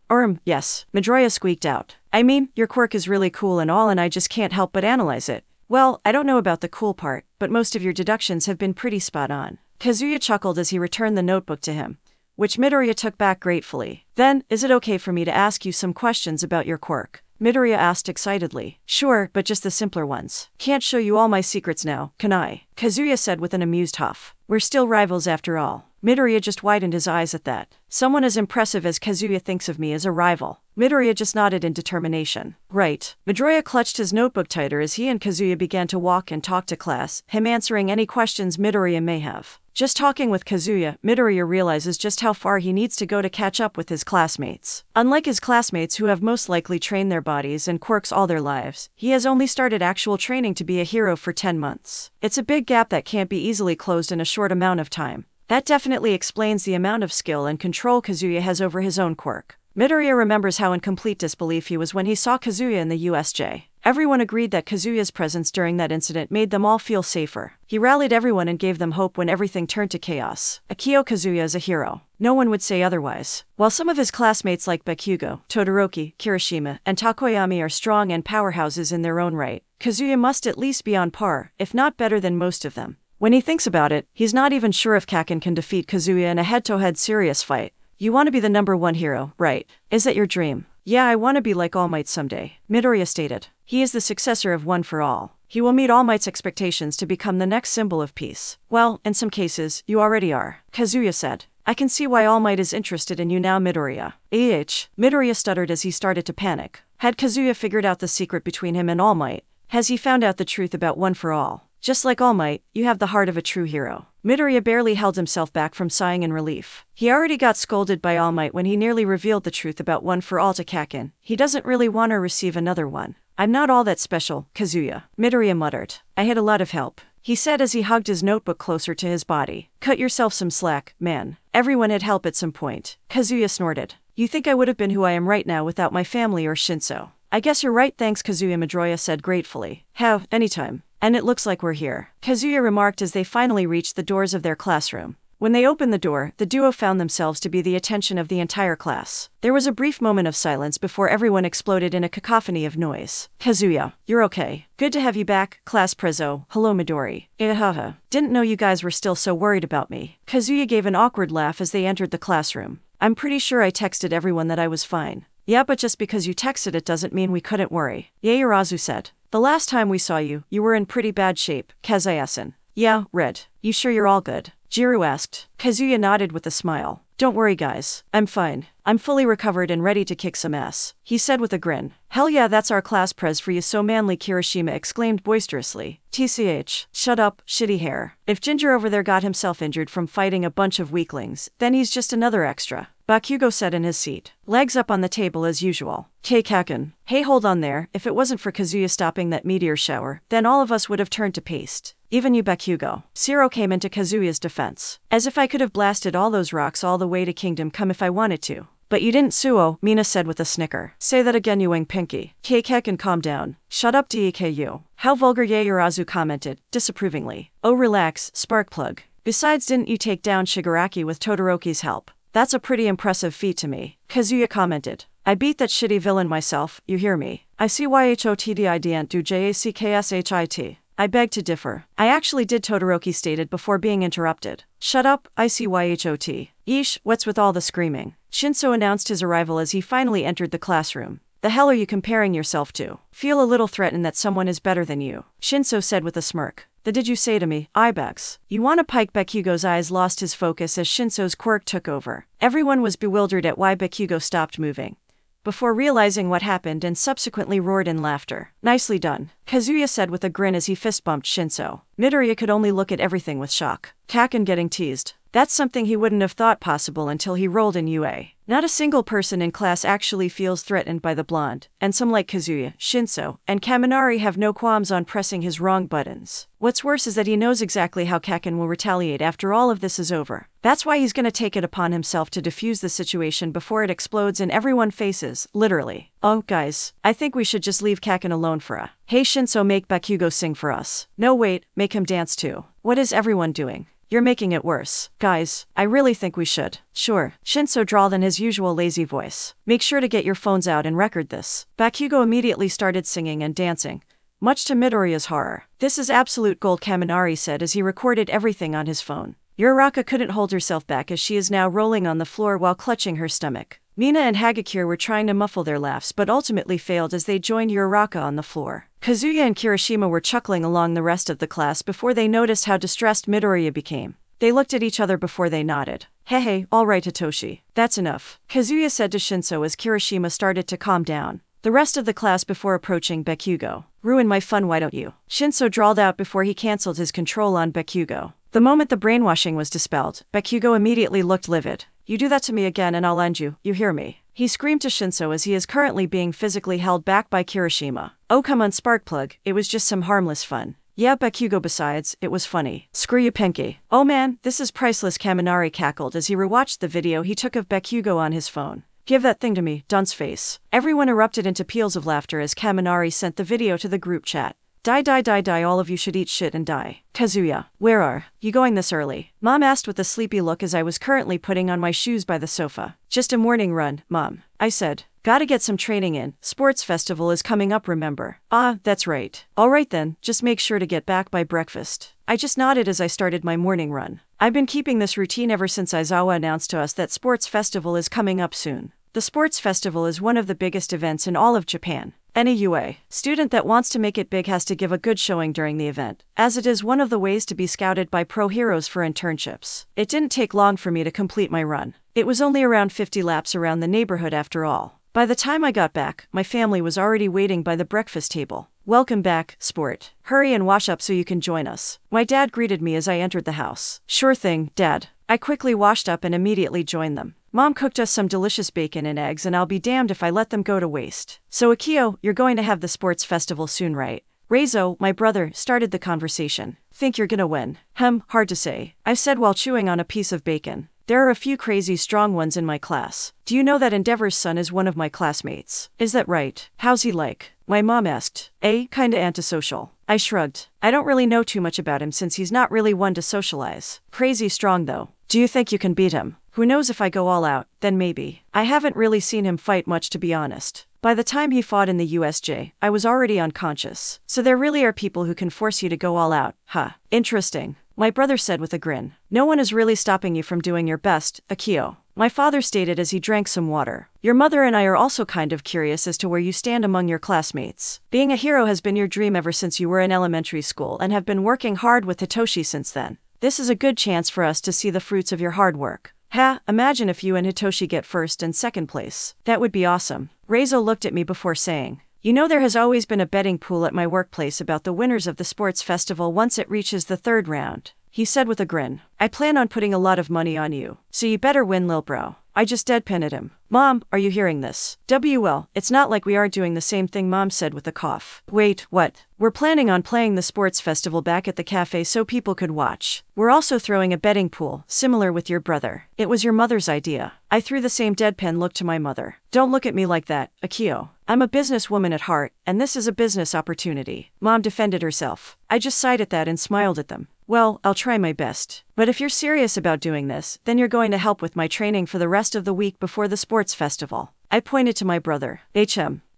Yes, Midoriya squeaked out. I mean, your quirk is really cool and all, and I just can't help but analyze it. Well, I don't know about the cool part, but most of your deductions have been pretty spot on. Kazuya chuckled as he returned the notebook to him, which Midoriya took back gratefully. Then, is it okay for me to ask you some questions about your quirk? Midoriya asked excitedly. Sure, but just the simpler ones. Can't show you all my secrets now, can I? Kazuya said with an amused huff. We're still rivals after all. Midoriya just widened his eyes at that. Someone as impressive as Kazuya thinks of me as a rival. Midoriya just nodded in determination. Right. Midoriya clutched his notebook tighter as he and Kazuya began to walk and talk to class, him answering any questions Midoriya may have. Just talking with Kazuya, Midoriya realizes just how far he needs to go to catch up with his classmates. Unlike his classmates who have most likely trained their bodies and quirks all their lives, he has only started actual training to be a hero for 10 months. It's a big gap that can't be easily closed in a short amount of time. That definitely explains the amount of skill and control Kazuya has over his own quirk. Midoriya remembers how in complete disbelief he was when he saw Kazuya in the USJ. Everyone agreed that Kazuya's presence during that incident made them all feel safer. He rallied everyone and gave them hope when everything turned to chaos. Akio Kazuya is a hero. No one would say otherwise. While some of his classmates like Bakugo, Todoroki, Kirishima, and Takoyami are strong and powerhouses in their own right, Kazuya must at least be on par, if not better than most of them. When he thinks about it, he's not even sure if Kaken can defeat Kazuya in a head-to-head serious fight. You want to be the #1 hero, right? Is that your dream? Yeah, I want to be like All Might someday, Midoriya stated. He is the successor of One for All. He will meet All Might's expectations to become the next symbol of peace. Well, in some cases, you already are, Kazuya said. I can see why All Might is interested in you now, Midoriya. Midoriya stuttered as he started to panic. Had Kazuya figured out the secret between him and All Might? Has he found out the truth about One for All? Just like All Might, you have the heart of a true hero. Midoriya barely held himself back from sighing in relief. He already got scolded by All Might when he nearly revealed the truth about One for All to Kaken. He doesn't really want to receive another one. I'm not all that special, Kazuya, Midoriya muttered. I had a lot of help, he said as he hugged his notebook closer to his body. Cut yourself some slack, man. Everyone had help at some point, Kazuya snorted. You think I would have been who I am right now without my family or Shinso? I guess you're right, thanks, Kazuya, Midoriya said gratefully. Anytime. And it looks like we're here, Kazuya remarked as they finally reached the doors of their classroom. When they opened the door, the duo found themselves to be the attention of the entire class. There was a brief moment of silence before everyone exploded in a cacophony of noise. Kazuya, you're okay. Good to have you back, Class Prezzo. Hello Midori. Haha. Didn't know you guys were still so worried about me. Kazuya gave an awkward laugh as they entered the classroom. I'm pretty sure I texted everyone that I was fine. Yeah, but just because you texted it doesn't mean we couldn't worry. Yaoyorozu said. The last time we saw you, you were in pretty bad shape, Kazuya-san. Yeah, Red. You sure you're all good? Jiro asked. Kazuya nodded with a smile. Don't worry guys, I'm fine. I'm fully recovered and ready to kick some ass, he said with a grin. Hell yeah, that's our class prez for you so manly, Kirishima exclaimed boisterously. TCH, shut up, shitty hair. If Ginger over there got himself injured from fighting a bunch of weaklings, then he's just another extra. Bakugo said in his seat, legs up on the table as usual. Kaken. Hey, hold on there, if it wasn't for Kazuya stopping that meteor shower, then all of us would have turned to paste. Even you, Bakugo. Zero came into Kazuya's defense. As if I could have blasted all those rocks all the way to Kingdom Come if I wanted to. But you didn't, Suo, Mina said with a snicker. Say that again, you wing pinky. Kaken, calm down. Shut up, DEKU. How vulgar, Yaoyorozu commented, disapprovingly. Oh, relax, Sparkplug. Besides, didn't you take down Shigaraki with Todoroki's help? That's a pretty impressive feat to me, Kazuya commented. I beat that shitty villain myself, you hear me? I see YHOTDI didn't do JACKSHIT. I beg to differ. I actually did, Todoroki stated before being interrupted. Shut up, ICYHOT. Yeesh, what's with all the screaming? Shinso announced his arrival as he finally entered the classroom. The hell are you comparing yourself to? Feel a little threatened that someone is better than you, Shinso said with a smirk. The did you say to me, Ibex? You wanna pike? Bakugo's eyes lost his focus as Shinso's quirk took over. Everyone was bewildered at why Bakugo stopped moving, before realizing what happened and subsequently roared in laughter. Nicely done, Kazuya said with a grin as he fist-bumped Shinso. Midoriya could only look at everything with shock. Kaken getting teased. That's something he wouldn't have thought possible until he rolled in UA. Not a single person in class actually feels threatened by the blonde, and some like Kazuya, Shinso, and Kaminari have no qualms on pressing his wrong buttons. What's worse is that he knows exactly how Kaken will retaliate after all of this is over. That's why he's gonna take it upon himself to defuse the situation before it explodes in everyone's faces, literally. Oh, guys, I think we should just leave Kaken alone for a. Hey Shinso, make Bakugo sing for us. No wait, make him dance too. What is everyone doing? You're making it worse. Guys, I really think we should. Sure, Shinso drawled in his usual lazy voice. Make sure to get your phones out and record this. Bakugo immediately started singing and dancing, much to Midoriya's horror. This is absolute gold, Kaminari said as he recorded everything on his phone. Uraraka couldn't hold herself back as she is now rolling on the floor while clutching her stomach. Mina and Hagakure were trying to muffle their laughs but ultimately failed as they joined Uraraka on the floor. Kazuya and Kirishima were chuckling along the rest of the class before they noticed how distressed Midoriya became. They looked at each other before they nodded. Hey, all right Hitoshi. That's enough, Kazuya said to Shinso as Kirishima started to calm down. The rest of the class before approaching Bakugo. Ruin my fun, why don't you? Shinso drawled out before he cancelled his control on Bakugo. The moment the brainwashing was dispelled, Bakugo immediately looked livid. You do that to me again and I'll end you, you hear me? He screamed to Shinso as he is currently being physically held back by Kirishima. Oh come on Sparkplug, it was just some harmless fun. Yeah Bakugo, besides, it was funny. Screw you Pinky. Oh man, this is priceless, Kaminari cackled as he rewatched the video he took of Bakugo on his phone. Give that thing to me, dunce face. Everyone erupted into peals of laughter as Kaminari sent the video to the group chat. Die, all of you should eat shit and die. Kazuya, where are you going this early? Mom asked with a sleepy look as I was currently putting on my shoes by the sofa. Just a morning run, Mom. I said. Gotta get some training in. Sports festival is coming up, remember? Ah, that's right. Alright then, just make sure to get back by breakfast. I just nodded as I started my morning run. I've been keeping this routine ever since Aizawa announced to us that sports festival is coming up soon. The sports festival is one of the biggest events in all of Japan. Any UA student that wants to make it big has to give a good showing during the event, as it is one of the ways to be scouted by pro heroes for internships. It didn't take long for me to complete my run. It was only around 50 laps around the neighborhood after all. By the time I got back, my family was already waiting by the breakfast table. Welcome back, sport. Hurry and wash up so you can join us. My dad greeted me as I entered the house. Sure thing, Dad. I quickly washed up and immediately joined them. Mom cooked us some delicious bacon and eggs and I'll be damned if I let them go to waste. So Akio, you're going to have the sports festival soon, right? Reizo, my brother, started the conversation. Think you're gonna win? Hard to say, I said while chewing on a piece of bacon. There are a few crazy strong ones in my class. Do you know that Endeavor's son is one of my classmates? Is that right? How's he like? My mom asked. Kinda antisocial. I shrugged. I don't really know too much about him since he's not really one to socialize. Crazy strong though. Do you think you can beat him? Who knows, if I go all out, then maybe. I haven't really seen him fight much, to be honest. By the time he fought in the USJ, I was already unconscious. So there really are people who can force you to go all out, huh? Interesting, my brother said with a grin. No one is really stopping you from doing your best, Akio, my father stated as he drank some water. Your mother and I are also kind of curious as to where you stand among your classmates. Being a hero has been your dream ever since you were in elementary school and have been working hard with Hitoshi since then. This is a good chance for us to see the fruits of your hard work. Ha, imagine if you and Hitoshi get first and second place. That would be awesome. Reizo looked at me before saying, you know, there has always been a betting pool at my workplace about the winners of the sports festival once it reaches the third round, he said with a grin. I plan on putting a lot of money on you, so you better win, lil bro. I just deadpanned him. Mom, are you hearing this? Well, it's not like we are doing the same thing, Mom said with a cough. Wait, what? We're planning on playing the sports festival back at the cafe so people could watch. We're also throwing a betting pool, similar with your brother. It was your mother's idea. I threw the same deadpan look to my mother. Don't look at me like that, Akio. I'm a businesswoman at heart, and this is a business opportunity. Mom defended herself. I just sighed at that and smiled at them. Well, I'll try my best. But if you're serious about doing this, then you're going to help with my training for the rest of the week before the sports festival. I pointed to my brother.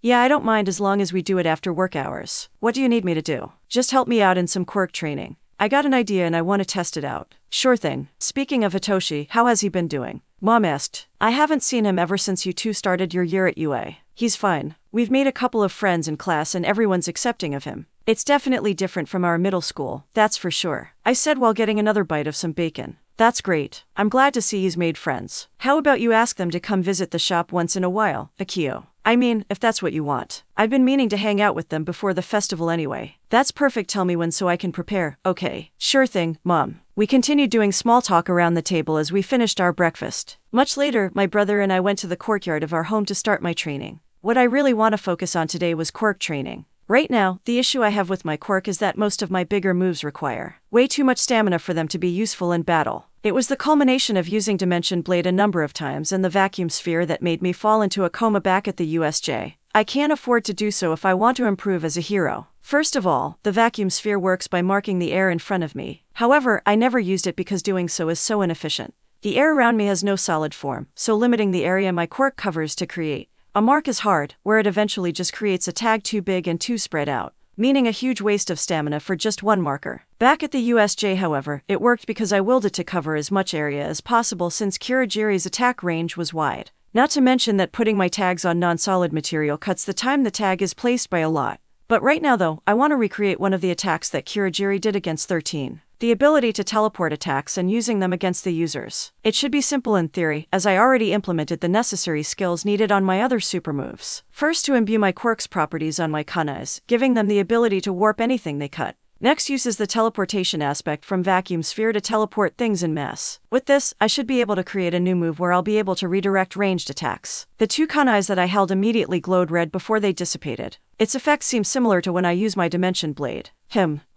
Yeah, I don't mind as long as we do it after work hours. What do you need me to do? Just help me out in some quirk training. I got an idea and I want to test it out. Sure thing. Speaking of Hitoshi, how has he been doing? Mom asked. I haven't seen him ever since you two started your year at UA. He's fine. We've made a couple of friends in class and everyone's accepting of him. It's definitely different from our middle school, that's for sure, I said while getting another bite of some bacon. That's great. I'm glad to see he's made friends. How about you ask them to come visit the shop once in a while, Akio? I mean, if that's what you want. I've been meaning to hang out with them before the festival anyway. That's perfect, tell me when so I can prepare. Okay. Sure thing, Mom. We continued doing small talk around the table as we finished our breakfast. Much later, my brother and I went to the courtyard of our home to start my training. What I really want to focus on today was quirk training. Right now, the issue I have with my quirk is that most of my bigger moves require way too much stamina for them to be useful in battle. It was the culmination of using Dimension Blade a number of times and the vacuum sphere that made me fall into a coma back at the USJ. I can't afford to do so if I want to improve as a hero. First of all, the vacuum sphere works by marking the air in front of me. However, I never used it because doing so is so inefficient. The air around me has no solid form, so limiting the area my quirk covers to create a mark is hard, where it eventually just creates a tag too big and too spread out, meaning a huge waste of stamina for just one marker. Back at the USJ, however, it worked because I willed it to cover as much area as possible since Kurogiri's attack range was wide. Not to mention that putting my tags on non-solid material cuts the time the tag is placed by a lot. But right now though, I want to recreate one of the attacks that Kurogiri did against 13. The ability to teleport attacks and using them against the users. It should be simple in theory, as I already implemented the necessary skills needed on my other super moves. First, to imbue my quirk's properties on my kunais, giving them the ability to warp anything they cut. Next, uses the teleportation aspect from Vacuum Sphere to teleport things en masse. With this, I should be able to create a new move where I'll be able to redirect ranged attacks. The two kunais that I held immediately glowed red before they dissipated. Its effect seems similar to when I use my Dimension Blade.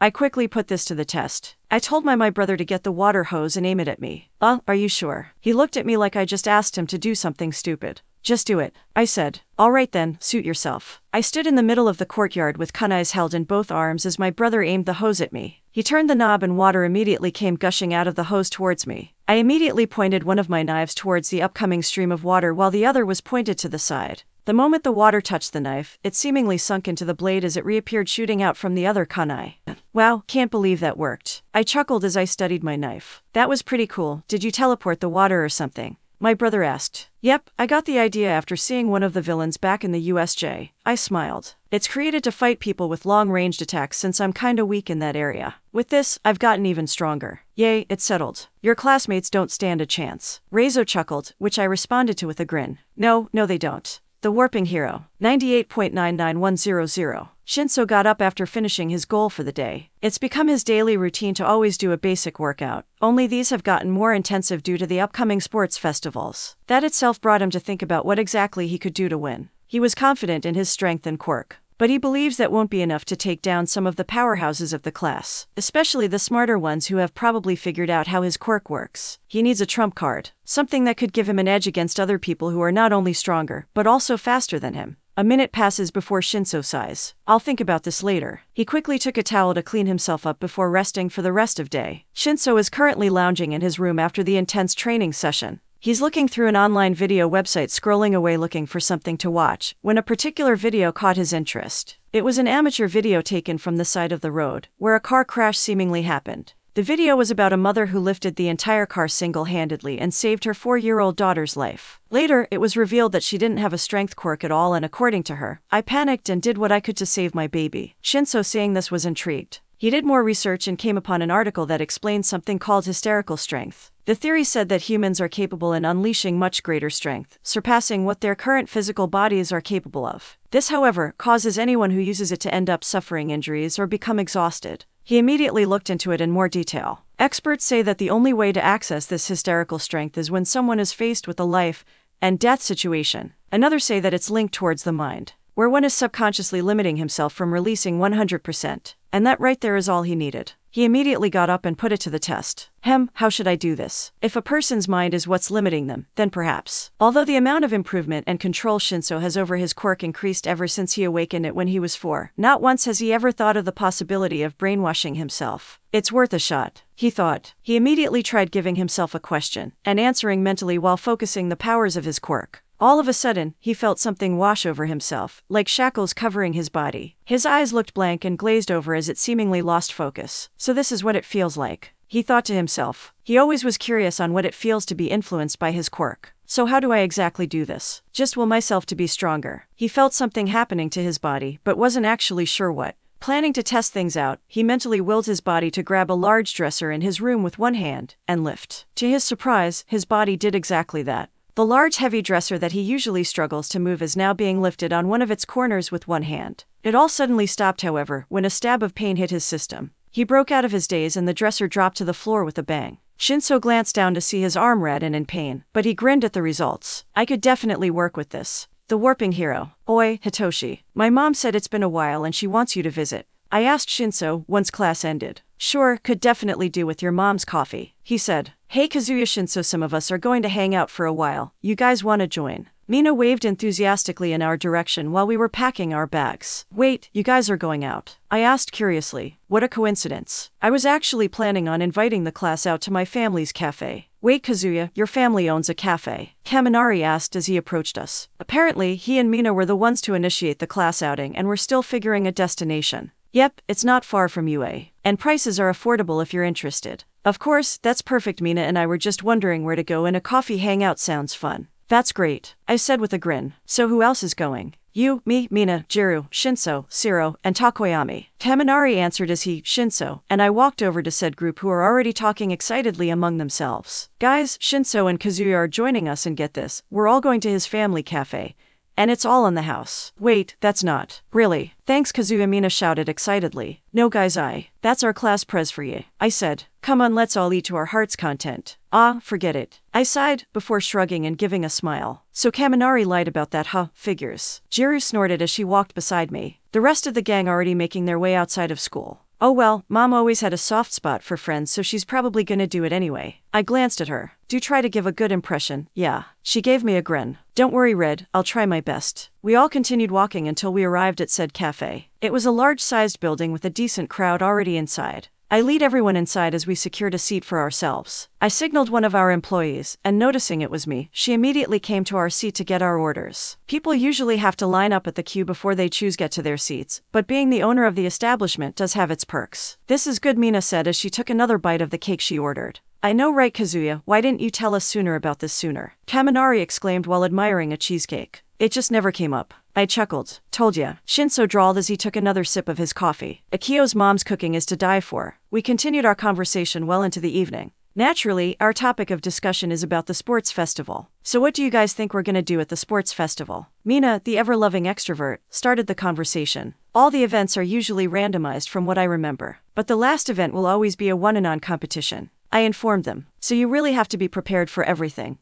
I quickly put this to the test. I told my brother to get the water hose and aim it at me. Are you sure? He looked at me like I just asked him to do something stupid. Just do it, I said. Alright then, suit yourself. I stood in the middle of the courtyard with kunais held in both arms as my brother aimed the hose at me. He turned the knob and water immediately came gushing out of the hose towards me. I immediately pointed one of my knives towards the upcoming stream of water while the other was pointed to the side. The moment the water touched the knife, it seemingly sunk into the blade as it reappeared shooting out from the other kunai. Wow, can't believe that worked. I chuckled as I studied my knife. That was pretty cool. Did you teleport the water or something? My brother asked. Yep, I got the idea after seeing one of the villains back in the USJ. I smiled. It's created to fight people with long-ranged attacks since I'm kinda weak in that area. With this, I've gotten even stronger. Yay, it's settled. Your classmates don't stand a chance. Reizo chuckled, which I responded to with a grin. No, they don't. The Warping Hero. 98.99100. Shinso got up after finishing his goal for the day. It's become his daily routine to always do a basic workout, only these have gotten more intensive due to the upcoming sports festivals. That itself brought him to think about what exactly he could do to win. He was confident in his strength and quirk, but he believes that won't be enough to take down some of the powerhouses of the class, especially the smarter ones who have probably figured out how his quirk works. He needs a trump card, something that could give him an edge against other people who are not only stronger, but also faster than him. A minute passes before Shinso sighs. I'll think about this later. He quickly took a towel to clean himself up before resting for the rest of day. Shinso is currently lounging in his room after the intense training session. He's looking through an online video website, scrolling away looking for something to watch, when a particular video caught his interest. It was an amateur video taken from the side of the road, where a car crash seemingly happened. The video was about a mother who lifted the entire car single-handedly and saved her 4-year-old daughter's life. Later, it was revealed that she didn't have a strength quirk at all, and according to her, I panicked and did what I could to save my baby. Shinso, seeing this, was intrigued. He did more research and came upon an article that explained something called hysterical strength. The theory said that humans are capable in unleashing much greater strength, surpassing what their current physical bodies are capable of. This, however, causes anyone who uses it to end up suffering injuries or become exhausted. He immediately looked into it in more detail. Experts say that the only way to access this hysterical strength is when someone is faced with a life and death situation. Others say that it's linked towards the mind, where one is subconsciously limiting himself from releasing 100%. And that right there is all he needed. He immediately got up and put it to the test. How should I do this? If a person's mind is what's limiting them, then perhaps. Although the amount of improvement and control Shinso has over his quirk increased ever since he awakened it when he was 4, not once has he ever thought of the possibility of brainwashing himself. It's worth a shot, he thought. He immediately tried giving himself a question and answering mentally while focusing the powers of his quirk. All of a sudden, he felt something wash over himself, like shackles covering his body. His eyes looked blank and glazed over as it seemingly lost focus. So this is what it feels like, he thought to himself. He always was curious on what it feels to be influenced by his quirk. So how do I exactly do this? Just will myself to be stronger. He felt something happening to his body, but wasn't actually sure what. Planning to test things out, he mentally willed his body to grab a large dresser in his room with one hand and lift. To his surprise, his body did exactly that. The large heavy dresser that he usually struggles to move is now being lifted on one of its corners with one hand. It all suddenly stopped, however, when a stab of pain hit his system. He broke out of his daze and the dresser dropped to the floor with a bang. Shinso glanced down to see his arm red and in pain, but he grinned at the results. I could definitely work with this. The warping hero. Oi, Hitoshi. My mom said it's been a while and she wants you to visit. I asked Shinso once class ended. Sure, could definitely do with your mom's coffee, he said. Hey Kazuya, Shinso, some of us are going to hang out for a while. You guys want to join? Mina waved enthusiastically in our direction while we were packing our bags. Wait, you guys are going out? I asked curiously. What a coincidence. I was actually planning on inviting the class out to my family's cafe. Wait Kazuya, your family owns a cafe? Kaminari asked as he approached us. Apparently, he and Mina were the ones to initiate the class outing and were still figuring a destination. Yep, it's not far from UA. And prices are affordable if you're interested. Of course, that's perfect. Mina and I were just wondering where to go, and a coffee hangout sounds fun. That's great, I said with a grin. So who else is going? You, me, Mina, Jiru, Shinso, Siro, and Takoyami. Kaminari answered as he, Shinso, and I walked over to said group who are already talking excitedly among themselves. Guys, Shinso and Kazuya are joining us, and get this, we're all going to his family cafe. And it's all in the house. Wait, that's not. Really? Thanks Kazuya, Mina shouted excitedly. No guys, that's our class prez for you. I said. Come on, let's all eat to our heart's content. Ah, forget it. I sighed, before shrugging and giving a smile. So Kaminari lied about that, figures. Jiru snorted as she walked beside me. The rest of the gang already making their way outside of school. Oh well, Mom always had a soft spot for friends, so she's probably gonna do it anyway. I glanced at her. Do try to give a good impression, yeah. She gave me a grin. Don't worry, Red, I'll try my best. We all continued walking until we arrived at said cafe. It was a large-sized building with a decent crowd already inside. I lead everyone inside as we secured a seat for ourselves. I signaled one of our employees, and noticing it was me, she immediately came to our seat to get our orders. People usually have to line up at the queue before they get to their seats, but being the owner of the establishment does have its perks. This is good, Mina said as she took another bite of the cake she ordered. I know, right Kazuya, why didn't you tell us sooner about this sooner? Kaminari exclaimed while admiring a cheesecake. It just never came up. I chuckled. Told ya. Shinso drawled as he took another sip of his coffee. Akio's mom's cooking is to die for. We continued our conversation well into the evening. Naturally, our topic of discussion is about the sports festival. So what do you guys think we're gonna do at the sports festival? Mina, the ever-loving extrovert, started the conversation. All the events are usually randomized from what I remember. But the last event will always be a one-and-on competition. I informed them. So you really have to be prepared for everything,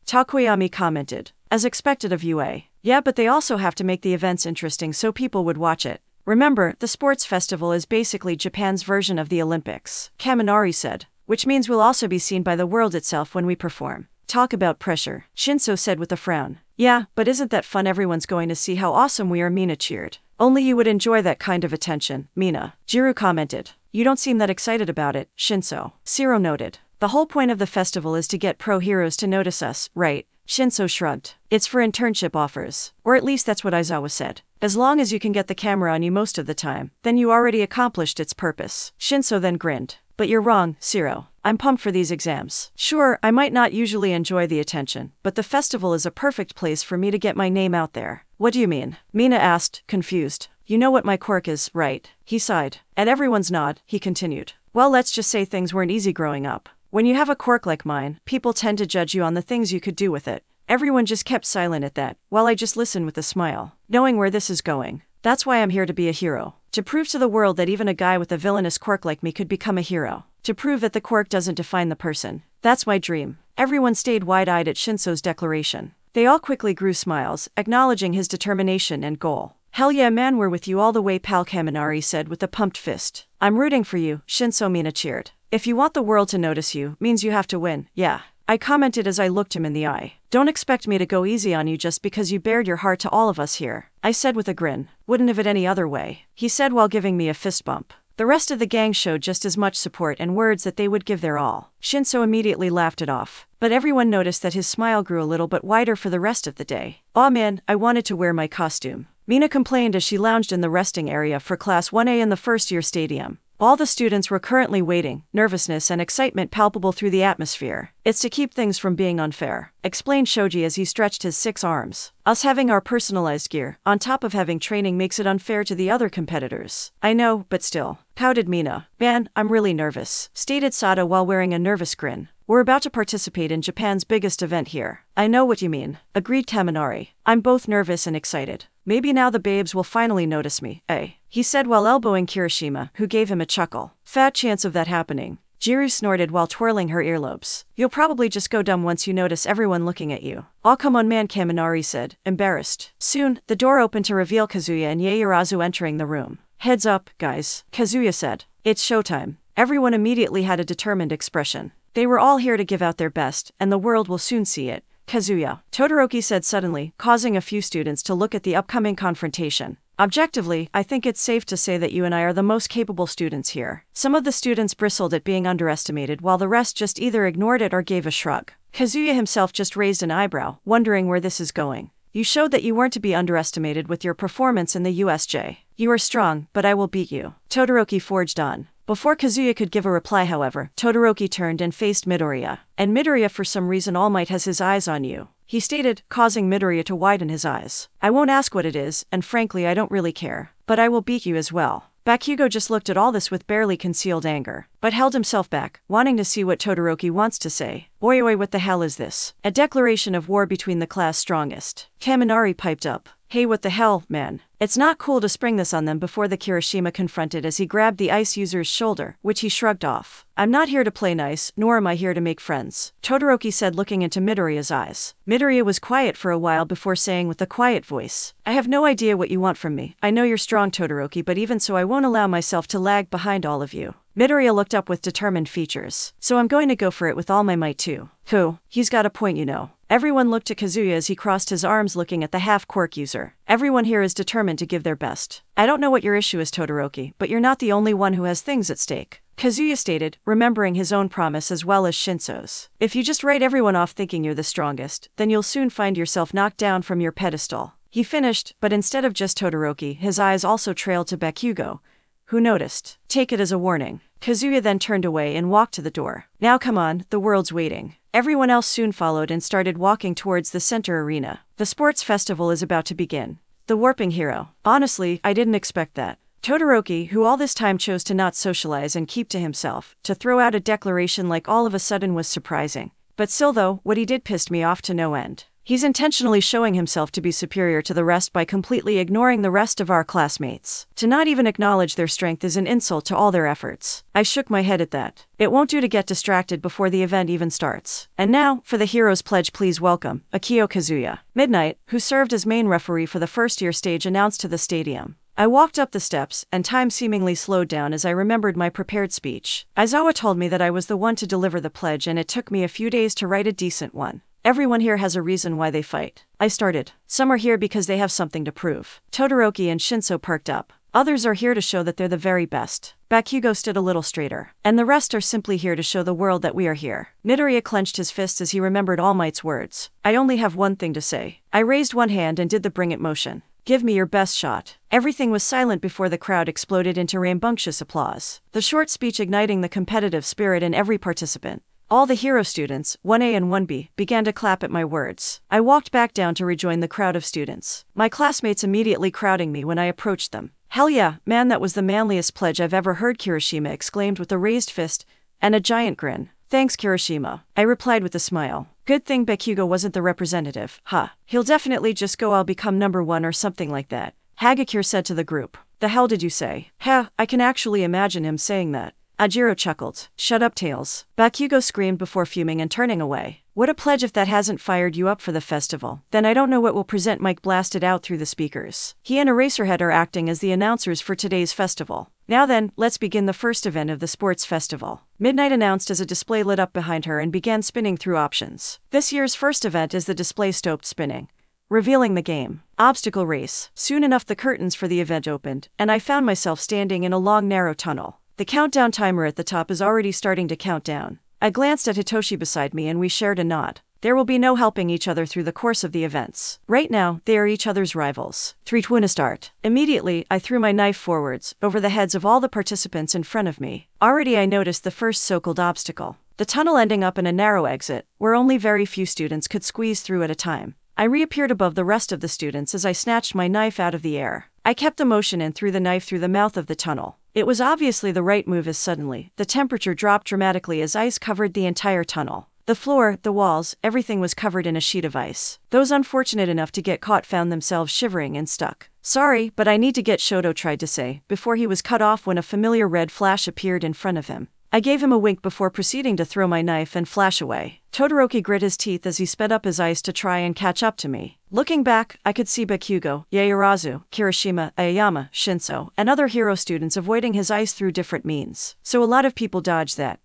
Takoyami commented. As expected of UA. Yeah, but they also have to make the events interesting so people would watch it. Remember, the sports festival is basically Japan's version of the Olympics, Kaminari said. Which means we'll also be seen by the world itself when we perform. Talk about pressure, Shinso said with a frown. Yeah, but isn't that fun? Everyone's going to see how awesome we are, Mina cheered. Only you would enjoy that kind of attention, Mina, Jiro commented. You don't seem that excited about it, Shinso, Shiro noted. The whole point of the festival is to get pro heroes to notice us, right? Shinso shrugged. It's for internship offers. Or at least that's what Aizawa said. As long as you can get the camera on you most of the time, then you already accomplished its purpose. Shinso then grinned. But you're wrong, Shiro. I'm pumped for these exams. Sure, I might not usually enjoy the attention, but the festival is a perfect place for me to get my name out there. What do you mean? Mina asked, confused. You know what my quirk is, right? He sighed. At everyone's nod, he continued. Well, let's just say things weren't easy growing up. When you have a quirk like mine, people tend to judge you on the things you could do with it. Everyone just kept silent at that, while I just listened with a smile, knowing where this is going. That's why I'm here to be a hero. To prove to the world that even a guy with a villainous quirk like me could become a hero. To prove that the quirk doesn't define the person. That's my dream. Everyone stayed wide-eyed at Shinso's declaration. They all quickly grew smiles, acknowledging his determination and goal. Hell yeah, man, we're with you all the way, pal, Kaminari said with a pumped fist. I'm rooting for you, Shinso, Mina cheered. If you want the world to notice you, means you have to win, yeah. I commented as I looked him in the eye. Don't expect me to go easy on you just because you bared your heart to all of us here, I said with a grin. Wouldn't have it any other way, he said while giving me a fist bump. The rest of the gang showed just as much support and words that they would give their all. Shinso immediately laughed it off, but everyone noticed that his smile grew a little bit wider for the rest of the day. Aw man, I wanted to wear my costume, Mina complained as she lounged in the resting area for Class 1A in the first-year stadium. All the students were currently waiting, nervousness and excitement palpable through the atmosphere. It's to keep things from being unfair, explained Shoji as he stretched his 6 arms. Us having our personalized gear, on top of having training, makes it unfair to the other competitors. I know, but still, pouted Mina. Man, I'm really nervous, stated Sato while wearing a nervous grin. We're about to participate in Japan's biggest event here. I know what you mean, agreed Kaminari. I'm both nervous and excited. Maybe now the babes will finally notice me, eh? He said while elbowing Kirishima, who gave him a chuckle. Fat chance of that happening. Jiru snorted while twirling her earlobes. You'll probably just go dumb once you notice everyone looking at you. Oh, come on, man, Kaminari said, embarrassed. Soon, the door opened to reveal Kazuya and Yaoyorozu entering the room. Heads up, guys, Kazuya said. It's showtime. Everyone immediately had a determined expression. They were all here to give out their best, and the world will soon see it. Kazuya, Todoroki said suddenly, causing a few students to look at the upcoming confrontation. Objectively, I think it's safe to say that you and I are the most capable students here. Some of the students bristled at being underestimated while the rest just either ignored it or gave a shrug. Kazuya himself just raised an eyebrow, wondering where this is going. You showed that you weren't to be underestimated with your performance in the USJ. You are strong, but I will beat you. Todoroki forged on. Before Kazuya could give a reply, however, Todoroki turned and faced Midoriya. And Midoriya, for some reason, All Might has his eyes on you, he stated, causing Midoriya to widen his eyes. I won't ask what it is, and frankly I don't really care. But I will beat you as well. Bakugo just looked at all this with barely concealed anger, but held himself back, wanting to see what Todoroki wants to say. Oi, what the hell is this? A declaration of war between the class strongest. Kaminari piped up. Hey, what the hell, man? It's not cool to spring this on them before the Kirishima confronted as he grabbed the ice user's shoulder, which he shrugged off. I'm not here to play nice, nor am I here to make friends, Todoroki said looking into Midoriya's eyes. Midoriya was quiet for a while before saying with a quiet voice, I have no idea what you want from me. I know you're strong, Todoroki, but even so I won't allow myself to lag behind all of you. Midoriya looked up with determined features. So I'm going to go for it with all my might too. Who? He's got a point, you know. Everyone looked at Kazuya as he crossed his arms looking at the half-quirk user. Everyone here is determined to give their best. I don't know what your issue is, Todoroki, but you're not the only one who has things at stake, Kazuya stated, remembering his own promise as well as Shinso's. If you just write everyone off thinking you're the strongest, then you'll soon find yourself knocked down from your pedestal. He finished, but instead of just Todoroki, his eyes also trailed to Bakugo, who noticed. Take it as a warning. Kazuya then turned away and walked to the door. Now come on, the world's waiting. Everyone else soon followed and started walking towards the center arena. The sports festival is about to begin. The warping hero. Honestly, I didn't expect that. Todoroki, who all this time chose to not socialize and keep to himself, to throw out a declaration like all of a sudden was surprising. But still though, what he did pissed me off to no end. He's intentionally showing himself to be superior to the rest by completely ignoring the rest of our classmates. To not even acknowledge their strength is an insult to all their efforts. I shook my head at that. It won't do to get distracted before the event even starts. And now, for the hero's pledge, please welcome Akio Kazuya. Midnight, who served as main referee for the first-year stage, announced to the stadium. I walked up the steps, and time seemingly slowed down as I remembered my prepared speech. Aizawa told me that I was the one to deliver the pledge, and it took me a few days to write a decent one. Everyone here has a reason why they fight. I started. Some are here because they have something to prove. Todoroki and Shinso perked up. Others are here to show that they're the very best. Bakugo stood a little straighter. And the rest are simply here to show the world that we are here. Midoriya clenched his fists as he remembered All Might's words. I only have one thing to say. I raised one hand and did the bring it motion. Give me your best shot. Everything was silent before the crowd exploded into rambunctious applause. The short speech igniting the competitive spirit in every participant. All the hero students, 1A and 1B, began to clap at my words. I walked back down to rejoin the crowd of students, my classmates immediately crowding me when I approached them. Hell yeah, man, that was the manliest pledge I've ever heard, Kirishima exclaimed with a raised fist and a giant grin. Thanks, Kirishima, I replied with a smile. Good thing Bakugo wasn't the representative. He'll definitely just go, I'll become number one or something like that. Hagakure said to the group. The hell did you say? I can actually imagine him saying that. Ajiro chuckled. Shut up, Tails. Bakugo screamed before fuming and turning away. What a pledge! If that hasn't fired you up for the festival, then I don't know what will present. Mike blasted out through the speakers. He and Eraserhead are acting as the announcers for today's festival. Now then, let's begin the first event of the sports festival. Midnight announced as a display lit up behind her and began spinning through options. This year's first event is the display stopped spinning, revealing the game. Obstacle race. Soon enough the curtains for the event opened, and I found myself standing in a long narrow tunnel. The countdown timer at the top is already starting to count down. I glanced at Hitoshi beside me and we shared a nod. There will be no helping each other through the course of the events. Right now, they are each other's rivals. 3, 2, 1, start. Immediately, I threw my knife forwards, over the heads of all the participants in front of me. Already I noticed the first so-called obstacle. The tunnel ending up in a narrow exit, where only very few students could squeeze through at a time. I reappeared above the rest of the students as I snatched my knife out of the air. I kept the motion and threw the knife through the mouth of the tunnel. It was obviously the right move as suddenly, the temperature dropped dramatically as ice covered the entire tunnel. The floor, the walls, everything was covered in a sheet of ice. Those unfortunate enough to get caught found themselves shivering and stuck. Sorry, but I need to get, Shoto tried to say, before he was cut off when a familiar red flash appeared in front of him. I gave him a wink before proceeding to throw my knife and flash away. Todoroki grit his teeth as he sped up his ice to try and catch up to me. Looking back, I could see Bakugo, Yaoyorozu, Kirishima, Aoyama, Shinso, and other hero students avoiding his ice through different means. So a lot of people dodged that,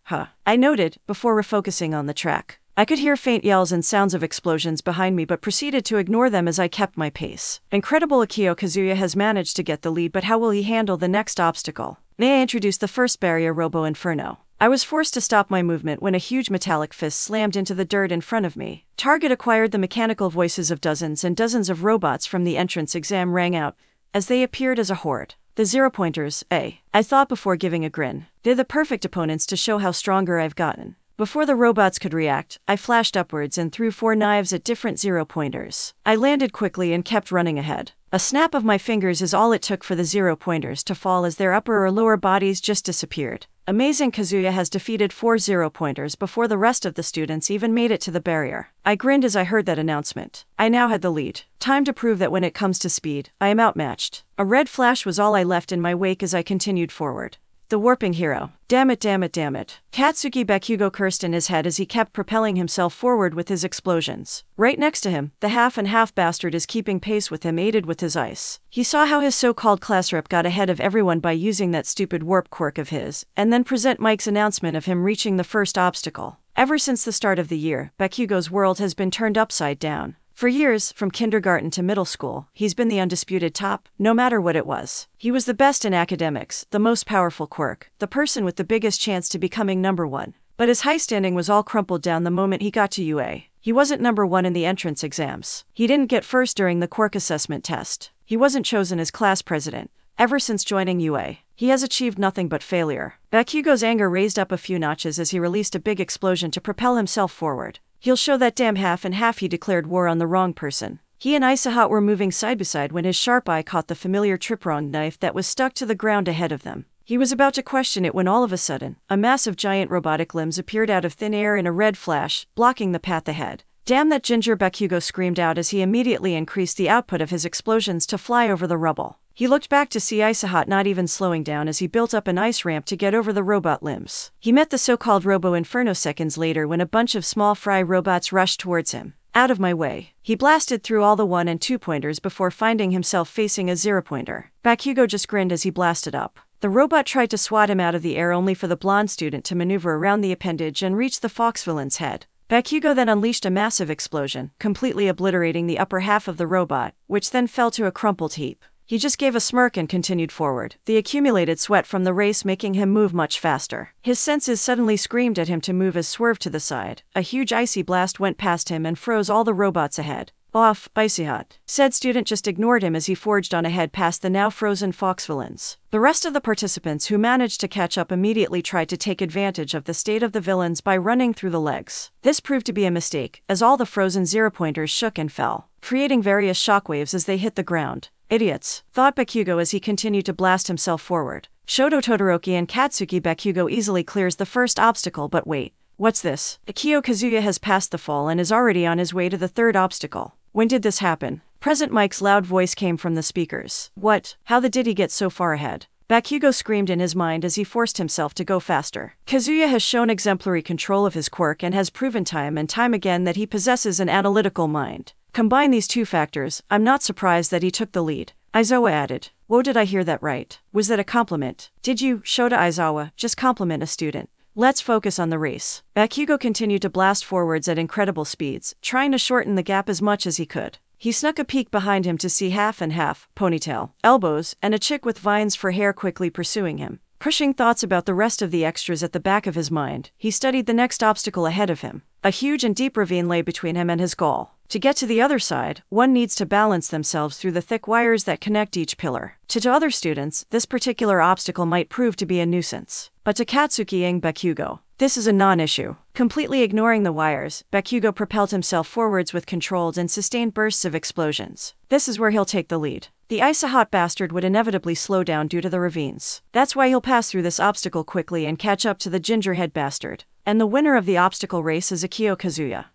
I noted, before refocusing on the track. I could hear faint yells and sounds of explosions behind me but proceeded to ignore them as I kept my pace. Incredible, Akio Kazuya has managed to get the lead, but how will he handle the next obstacle? May I introduce the first barrier, Robo Inferno. I was forced to stop my movement when a huge metallic fist slammed into the dirt in front of me. Target acquired. The mechanical voices of dozens and dozens of robots from the entrance exam rang out, as they appeared as a horde. The zero-pointers, I thought before giving a grin. They're the perfect opponents to show how stronger I've gotten. Before the robots could react, I flashed upwards and threw 4 knives at different zero-pointers. I landed quickly and kept running ahead. A snap of my fingers is all it took for the zero-pointers to fall as their upper or lower bodies just disappeared. Amazing, Kazuya has defeated 4 zero-pointers before the rest of the students even made it to the barrier. I grinned as I heard that announcement. I now had the lead. Time to prove that when it comes to speed, I am outmatched. A red flash was all I left in my wake as I continued forward. The warping hero. Damn it. Katsuki Bakugo cursed in his head as he kept propelling himself forward with his explosions. Right next to him, the half-and-half bastard is keeping pace with him, aided with his ice. He saw how his so-called class rep got ahead of everyone by using that stupid warp quirk of his, and then present Mike's announcement of him reaching the first obstacle. Ever since the start of the year, Bakugo's world has been turned upside down. For years, from kindergarten to middle school, he's been the undisputed top, no matter what it was. He was the best in academics, the most powerful quirk, the person with the biggest chance to becoming number one. But his high standing was all crumpled down the moment he got to UA. He wasn't number one in the entrance exams. He didn't get first during the quirk assessment test. He wasn't chosen as class president. Ever since joining UA, he has achieved nothing but failure. Bakugo's anger raised up a few notches as he released a big explosion to propel himself forward. He'll show that damn half-and-half. He declared war on the wrong person. He and Isahat were moving side by side when his sharp eye caught the familiar trip-wrong knife that was stuck to the ground ahead of them. He was about to question it when all of a sudden, a mass of giant robotic limbs appeared out of thin air in a red flash, blocking the path ahead. Damn that ginger, Bakugo screamed out as he immediately increased the output of his explosions to fly over the rubble. He looked back to see Isahat not even slowing down as he built up an ice ramp to get over the robot limbs. He met the so-called Robo Inferno seconds later when a bunch of small fry robots rushed towards him. Out of my way. He blasted through all the 1 and 2 pointers before finding himself facing a 0-pointer. Bakugo just grinned as he blasted up. The robot tried to swat him out of the air only for the blonde student to maneuver around the appendage and reach the fox villain's head. Bakugo then unleashed a massive explosion, completely obliterating the upper half of the robot, which then fell to a crumpled heap. He just gave a smirk and continued forward, the accumulated sweat from the race making him move much faster. His senses suddenly screamed at him to move as swerved to the side. A huge icy blast went past him and froze all the robots ahead. Off, icy hot. Said student just ignored him as he forged on ahead past the now frozen Fox villains. The rest of the participants who managed to catch up immediately tried to take advantage of the state of the villains by running through the legs. This proved to be a mistake, as all the frozen zero-pointers shook and fell, creating various shockwaves as they hit the ground. Idiots, thought Bakugo as he continued to blast himself forward. Shoto Todoroki and Katsuki. Bakugo easily clears the first obstacle, but wait. What's this? Akio Kazuya has passed the fall and is already on his way to the third obstacle. When did this happen? Present Mike's loud voice came from the speakers. What? How did he get so far ahead? Bakugo screamed in his mind as he forced himself to go faster. Kazuya has shown exemplary control of his quirk and has proven time and time again that he possesses an analytical mind. Combine these two factors, I'm not surprised that he took the lead. Aizawa added. Whoa, did I hear that right? Was that a compliment? Did you, Shota Aizawa, just compliment a student? Let's focus on the race. Bakugo continued to blast forwards at incredible speeds, trying to shorten the gap as much as he could. He snuck a peek behind him to see half and half, ponytail, elbows, and a chick with vines for hair quickly pursuing him. Pushing thoughts about the rest of the extras at the back of his mind, he studied the next obstacle ahead of him. A huge and deep ravine lay between him and his goal. To get to the other side, one needs to balance themselves through the thick wires that connect each pillar. To other students, this particular obstacle might prove to be a nuisance. But to Katsuki and Bakugo, this is a non-issue. Completely ignoring the wires, Bakugo propelled himself forwards with controlled and sustained bursts of explosions. This is where he'll take the lead. The ice-hot bastard would inevitably slow down due to the ravines. That's why he'll pass through this obstacle quickly and catch up to the gingerhead bastard. And the winner of the obstacle race is Akio Kazuya.